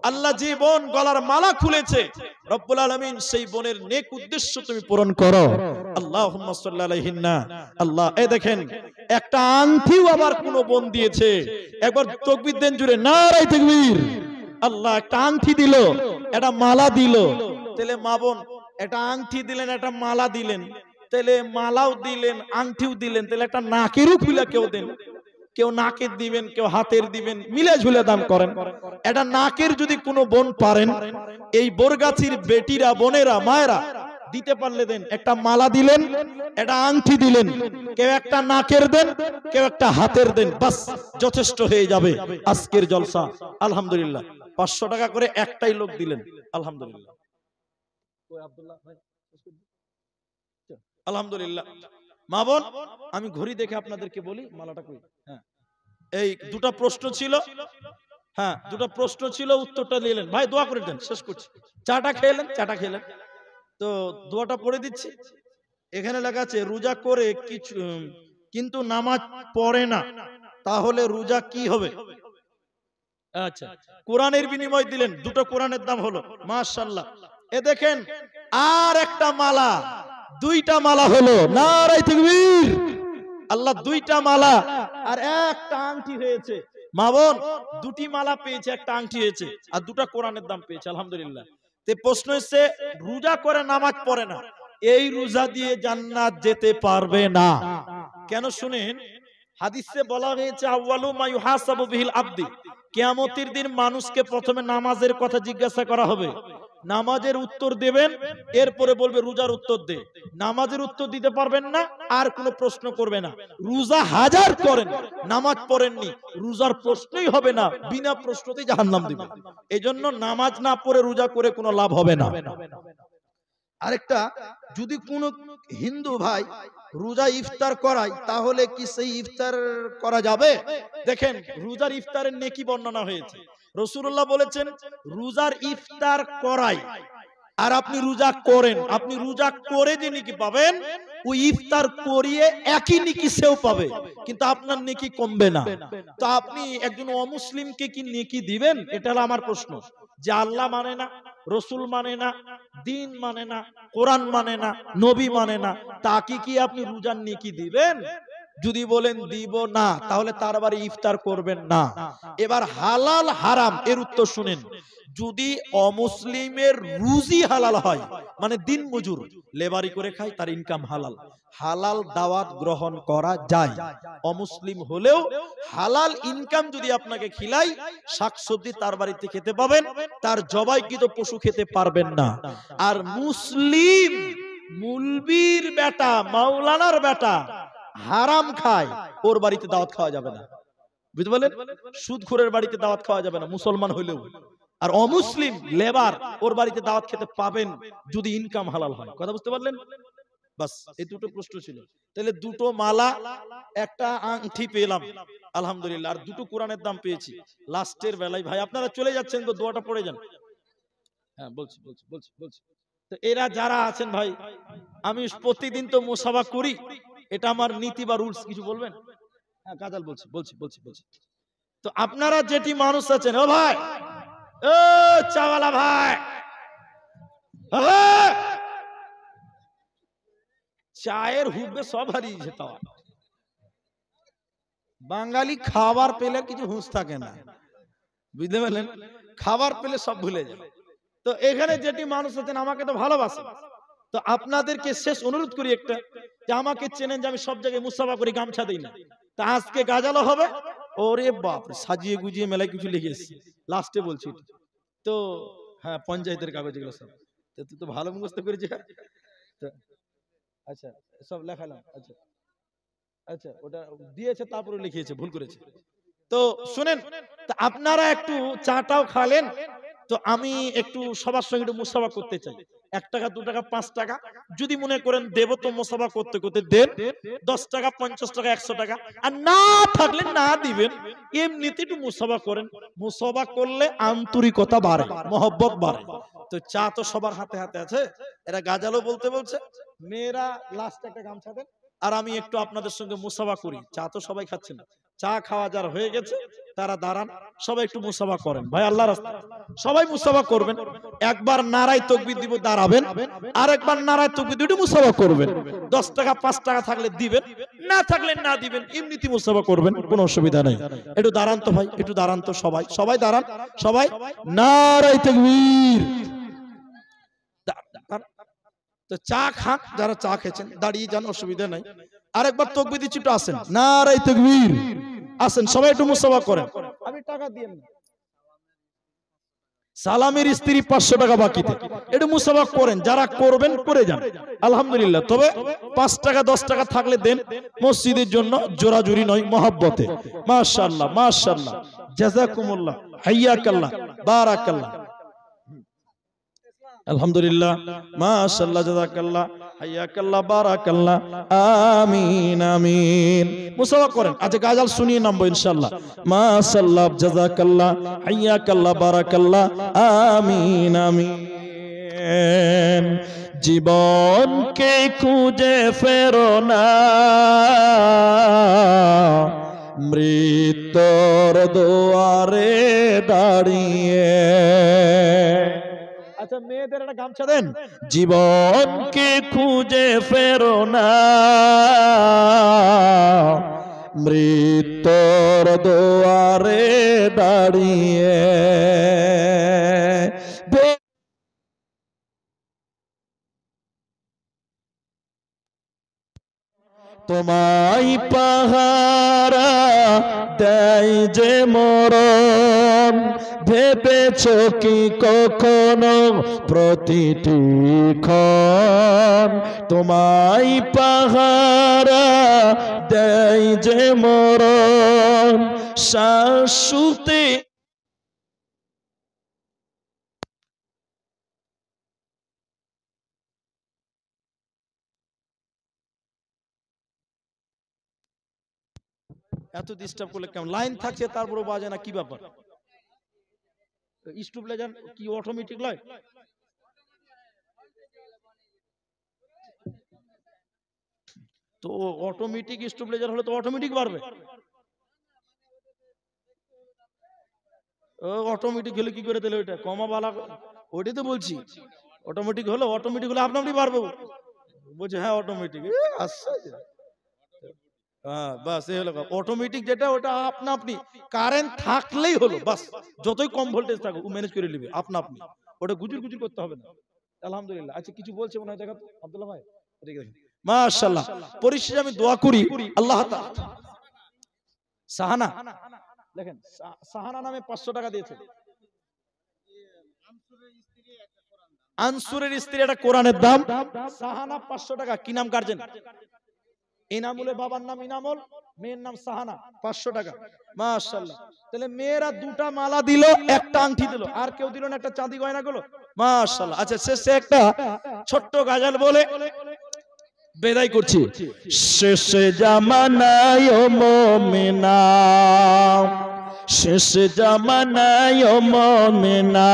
আল্লাহ যে বোন গলার মালা খুলেছে, রব্বুল আলামিন সেই বোনের নেক উদ্দেশ্য তুমি পূরণ করো। আল্লাহুম্মা সাল্লি আলাইহিন্না। আল্লাহ, এই দেখেন একটা আংটিও আবার কোন বোন দিয়েছে, একবার তাকবীর দেন জুড়ে, নারায়ে তাকবীর। আল্লাহ একটা আংটি দিল, একটা মালা দিল। তাহলে মা বোন, একটা আংটি দিলেন, একটা মালা দিলেন, তাহলে মালাও দিলেন, আংটিও দিলেন, তাহলে একটা নাকেরও খুলে কেউ দেন। কেউ নাকের দিবেন, কেউ হাতের দিবেন, মিলে ঝুলে দান করেন। এটা নাকের যদি কোনো বোন পারেন, এই বরগাছির বেটিরা, বোনেরা, মায়েরা দিতে পারলে দেন। একটা মালা দিলেন, একটা আংটি দিলেন, কেউ একটা নাকের দেন, কেউ একটা হাতের দেন, বাস যথেষ্ট হয়ে যাবে আজকের জলসা। আলহামদুলিল্লাহ 500 টাকা করে একটাই লোক দিলেন, আলহামদুলিল্লাহ। আলহামদুলিল্লাহ। মা বোন, আমি ঘড়ি দেখে আপনাদেরকে বলি মালাটা কই। হ্যাঁ, এই দুটো প্রশ্ন ছিল, হ্যাঁ দুটো প্রশ্ন ছিল, উত্তরটা নিলেন ভাই, দোয়া করে দেন, শেষ করছি। চাটা খেলেন, চাটা খেলেন তো দোয়াটা পড়ে দিচ্ছি। এখানে লেখা আছে রোজা করে কিছু কিন্তু নামাজ পড়ে না, তাহলে রোজা কি হবে? আচ্ছা, কোরআনের বিনিময় দিলেন, দুটো কোরআনের দাম হলো, মাশাআল্লাহ। এ দেখেন আর একটা মালা, দুইটা মালা হলো, নারায়ে তাকবীর। আল্লাহ, দুইটা মালা আর একটা আংটি হয়েছে। মা বোন, দুটি মালা পেয়েছে, একটা আংটি হয়েছে, আর দুটো কোরআনের দাম পেয়েছে, আলহামদুলিল্লাহ। তে প্রশ্ন এসে রোজা করে নামাজ পড়ে না, এই রোজা দিয়ে জান্নাত যেতে পারবে না কেন? শুনেন, হাদিসে বলা হয়েছে আউয়ালু মা ইউহাসাবু বিহিল আবদি, কিয়ামতের দিন মানুষকে প্রথমে নামাজের কথা জিজ্ঞাসা করা হবে, নামাজের উত্তর দেবেন, এরপরে বলবে রোজার উত্তর দে। নামাজের উত্তর দিতে পারবেন না, আর কোনো প্রশ্ন করবে না। রোজা হাজার করেন, নামাজ পড়েননি, রোজার প্রশ্নই হবে না, বিনা প্রশ্নতেই জাহান্নাম দিবেন। এজন্য নামাজ না পড়ে রোজা করে কোনো লাভ হবে না। আরেকটা, যদি কোনো হিন্দু ভাই রোজা ইফতার করায়, তাহলে কি সেই ইফতার করা যাবে? দেখেন, রোজার ইফতারের নেকি বর্ণনা হয়েছে। রাসূলুল্লাহ বলেছেন, রোজার ইফতার করাই আর আপনি রোজা করেন, আপনি রোজা করে যে নেকি পাবেন, ওই ইফতার করিয়ে একই নেকি সেও পাবে, কিন্তু আপনার নেকি কমবে না। তো আপনি একজন অমুসলিমকে কি নেকি দিবেন? এটা হলো আমার প্রশ্ন। যে আল্লাহ মানে না, রসুল মানে না, দিন মানে না, কোরআন মানে না, নবী মানে না, তাকে কি আপনি রোজার নেকি দিবেন? যদি বলেন দিব না, তাহলে তার বাড়ি ইফতার করবেন না। এবার হালাল হারাম এর উত্তর শুনেন। যদি অমুসলিমের রুজি হালাল হয়, মানে দিন মজুর লেবারি করে খায়, তার ইনকাম হালাল, হালাল দাওয়াত গ্রহণ করা যায়। অমুসলিম হলেও হালাল ইনকাম যদি আপনাকে খিলাই, শাকসবজি তার বাড়িতে খেতে পাবেন, তার জবাইকৃত পশু খেতে পারবেন না। আর মুসলিম মুলবির বেটা, মাওলানার বেটা হারাম খায়, ওর বাড়িতে দাওয়াত খাওয়া যাবে না, বুঝতে পারলেন? সুদখোরের বাড়িতে দাওয়াত খাওয়া যাবে না, মুসলমান হইলেও। আর অমুসলিম লেবার, ওর বাড়িতে দাওয়াত খেতে পাবেন যদি ইনকাম হালাল হয়। কথা বুঝতে পারলেন? বাস, এই দুটো প্রশ্ন ছিল। তাহলে দুটো মালা, একটা আংটি পেলাম, আলহামদুলিল্লাহ, আর দুটো কোরআনের দাম পেয়েছি। লাস্টের বেলায় ভাই আপনারা চলে যাচ্ছেন তো দোয়াটা পড়ে যান। হ্যাঁ বলছি বলছি বলছি বলছি তো এরা যারা আছেন ভাই, আমি প্রতিদিন তো মুসাফা করি, এটা আমার নীতি বা রুলস, কিছু বলবেন? হ্যাঁ কাজাল বলছি বলছি বলছি বলছি তো আপনারা যেটি মানুষ আছেন, ও ভাই, ও চাওয়ালা ভাই, চায়ের হুবে সব হারিয়ে যেত। বাঙালি খাবার পেলে কিছু হুঁশ থাকে না, বুঝতে পারলেন? খাবার পেলে সব ভুলে যায়। তো এখানে যেটি মানুষ আছেন আমাকে তো ভালোবাসেন, তো আপনাদেরকে শেষ অনুরোধ করি একটা, যে আমাকে চেনেন যে আমি সব জায়গায় মুসাফা করি, গামছা দিই না। তা আজকে গাজালো হবে, ওরে বাপ, সাজিয়ে গুজিয়ে মেলায় কিছু লিখে এসেছি, লাস্টে বলছি। তো হ্যাঁ, পঞ্চায়েতের কাগজ এগুলো সব। তো তুই তো ভালো মুখস্থ করেছিস। তো আচ্ছা, সব লেখালাম। আচ্ছা আচ্ছা, ওটা দিয়েছে তারপরে লিখিয়েছে, ভুল করেছে। তো শুনেন, আপনারা একটু চাটাও খালেন, তো আমি একটু সবার সঙ্গে একটু মুসাফা করতে চাই। 1 টাকা 2 টাকা 5 টাকা যদি মনে করেন দেব, তো মুসাফা করতে করতে দেন। 10 টাকা 50 টাকা 100 টাকা, আর না থাকলে না দিবেন, এমনিতে একটু মুসাফা করেন। মুসাফা করলে আন্তরিকতা বাড়ে, মহব্বত বাড়ে। তো চা তো সবার হাতে হাতে আছে, এরা গাজালো বলতে বলছে। মেয়েরা লাস্ট একটা গামছা দেন, আর আমি একটু আপনাদের সঙ্গে মুসাফা করি। চা তো সবাই খাচ্ছেন, চা খাওয়া যার হয়ে গেছে তারা দাঁড়ান, সবাই একটু মুসাফা করেন ভাই, আল্লাহর রাস্তায় সবাই মুসাফা করবেন। একবার নারায়ে তাকবীর দিব, দাঁড়াবেন, আর একবার নারায়ে তাকবীর দিয়ে মুসাফা করবেন। 10 টাকা 5 টাকা থাকলে দিবেন, না থাকলে না দিবেন, এমনিতে মুসাফা করবেন, কোনো অসুবিধা নেই। একটু দাঁড়ান তো ভাই, একটু দাঁড়ান তো সবাই, সবাই দাঁড়ান, সবাই নারায়ে তাকবীর। তো চা খান, যারা চা খেয়েছেন দাঁড়িয়ে যান, অসুবিধা নাই। আরেকবার তাকবীর দিচ্ছি, একটু আসেন, নারায়ে তাকবীর, আসেন সবাই একটু মুসাফা করেন। আমি টাকা দিয়েন না, সালামের স্ত্রী 500 টাকা বাকিতে, একটু মুসাফা করেন, যারা করবেন করে যান, আলহামদুলিল্লাহ। তবে 5 টাকা 10 টাকা থাকলে দেন, মসজিদের জন্য, জোরাজুরি নয়, মহব্বতে। মাশাআল্লাহ মাশাআল্লাহ, জাযাকুমুল্লাহ, হাইয়াকাল্লাহ, বারাকাল্লাহ, আলহামদুলিল্লাহ, মাশাআল্লাহ, জাযাকাল্লাহ, হাইয়াকাল্লাহ, বারাকাল্লাহ, আমিন আমিন। মুসাফা করেন। আচ্ছা গাজাল শুনিয়ে নামবো ইনশাআল্লাহ। মাশাআল্লাহ, জাযাকাল্লাহ, হাইয়াকাল্লাহ, বারাকাল্লাহ, আমিন আমিন। জীবনকে খুঁজে ফেরো না, মৃত্যুর দুয়ারে দাঁড়িয়ে। আচ্ছা মেয়েদের একটা গামছা দেন। জীবনকে খুঁজে ফেরো না, মৃত্যুর দুয়ারে দাঁড়িয়ে। তোমায় পাহারা দেয় যে মরণ, ভেবেছ কি কখনো প্রতিটি ক্ষণ? তোমায় পাহারা দেয় যে মরণ, শাশ্বতে এত ডিস্টার্ব করলে কেমন? লাইন থাকছে তারপরে বাজে না, কি ব্যাপার? স্টেবিলাইজার কি অটোমেটিক লয়? তো অটোমেটিক স্টেবিলাইজার হলে তো অটোমেটিক বাড়বে। অটোমেটিক হলে কি করে দিলে? ওইটা কমা বালা, ওইটাই তো বলছি। অটোমেটিক হলে আপনা আপনি বাড়বে। বলছে হ্যাঁ অটোমেটিক, আচ্ছা হ্যাঁ বাস এই হলো অটোমেটিক, যেটা ওটা আপনা আপনি কারেন্ট থাকলেই হলো, বাস যতই কম ভোল্টেজ থাকুক ও ম্যানেজ করে নেবে আপনা আপনি, ওটা গুজুর গুজুর করতে হবে না। আলহামদুলিল্লাহ। আচ্ছা কিছু বলছে মনে হয়, দেখা আব্দুল্লাহ ভাই, মাশাআল্লাহ। পরিশেষে আমি দোয়া করি আল্লাহ তাআলা। সাহানা দেখেন, সাহানা নামে 500 টাকা দিয়েছে। আনসুরের স্ত্রী একটা কোরআনের দাম, সাহানা 500 টাকা। কি নাম গার্জেন? ইনামুলের বাবার নাম ইনামুল, মেয়ের নাম সাহানা, 500 টাকা। মাশাআল্লাহ। তাহলে মেয়েরা 2টা মালা দিল, একটা আংটি দিল, আর কেউ দিল না একটা চাঁদি গয়না গুলো। মাশাআল্লাহ। আচ্ছা শেষে একটা ছোট্ট গাজাল বলে বিদায় করছি। শেষে জামানায় ও মুমিনা, শেষ জামানায় ও মুমিনা,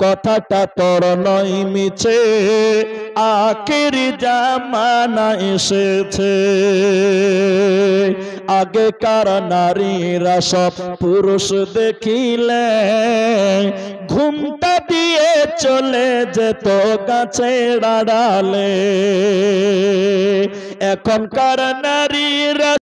কথাটা তোর নয় মিছে, আখেরি জামানা এসেছে। আগেকার নারীরা সব পুরুষ দেখিলে ঘুমটা দিয়ে চলে যেত গাছের আড়ালে, এখনকার নারীরা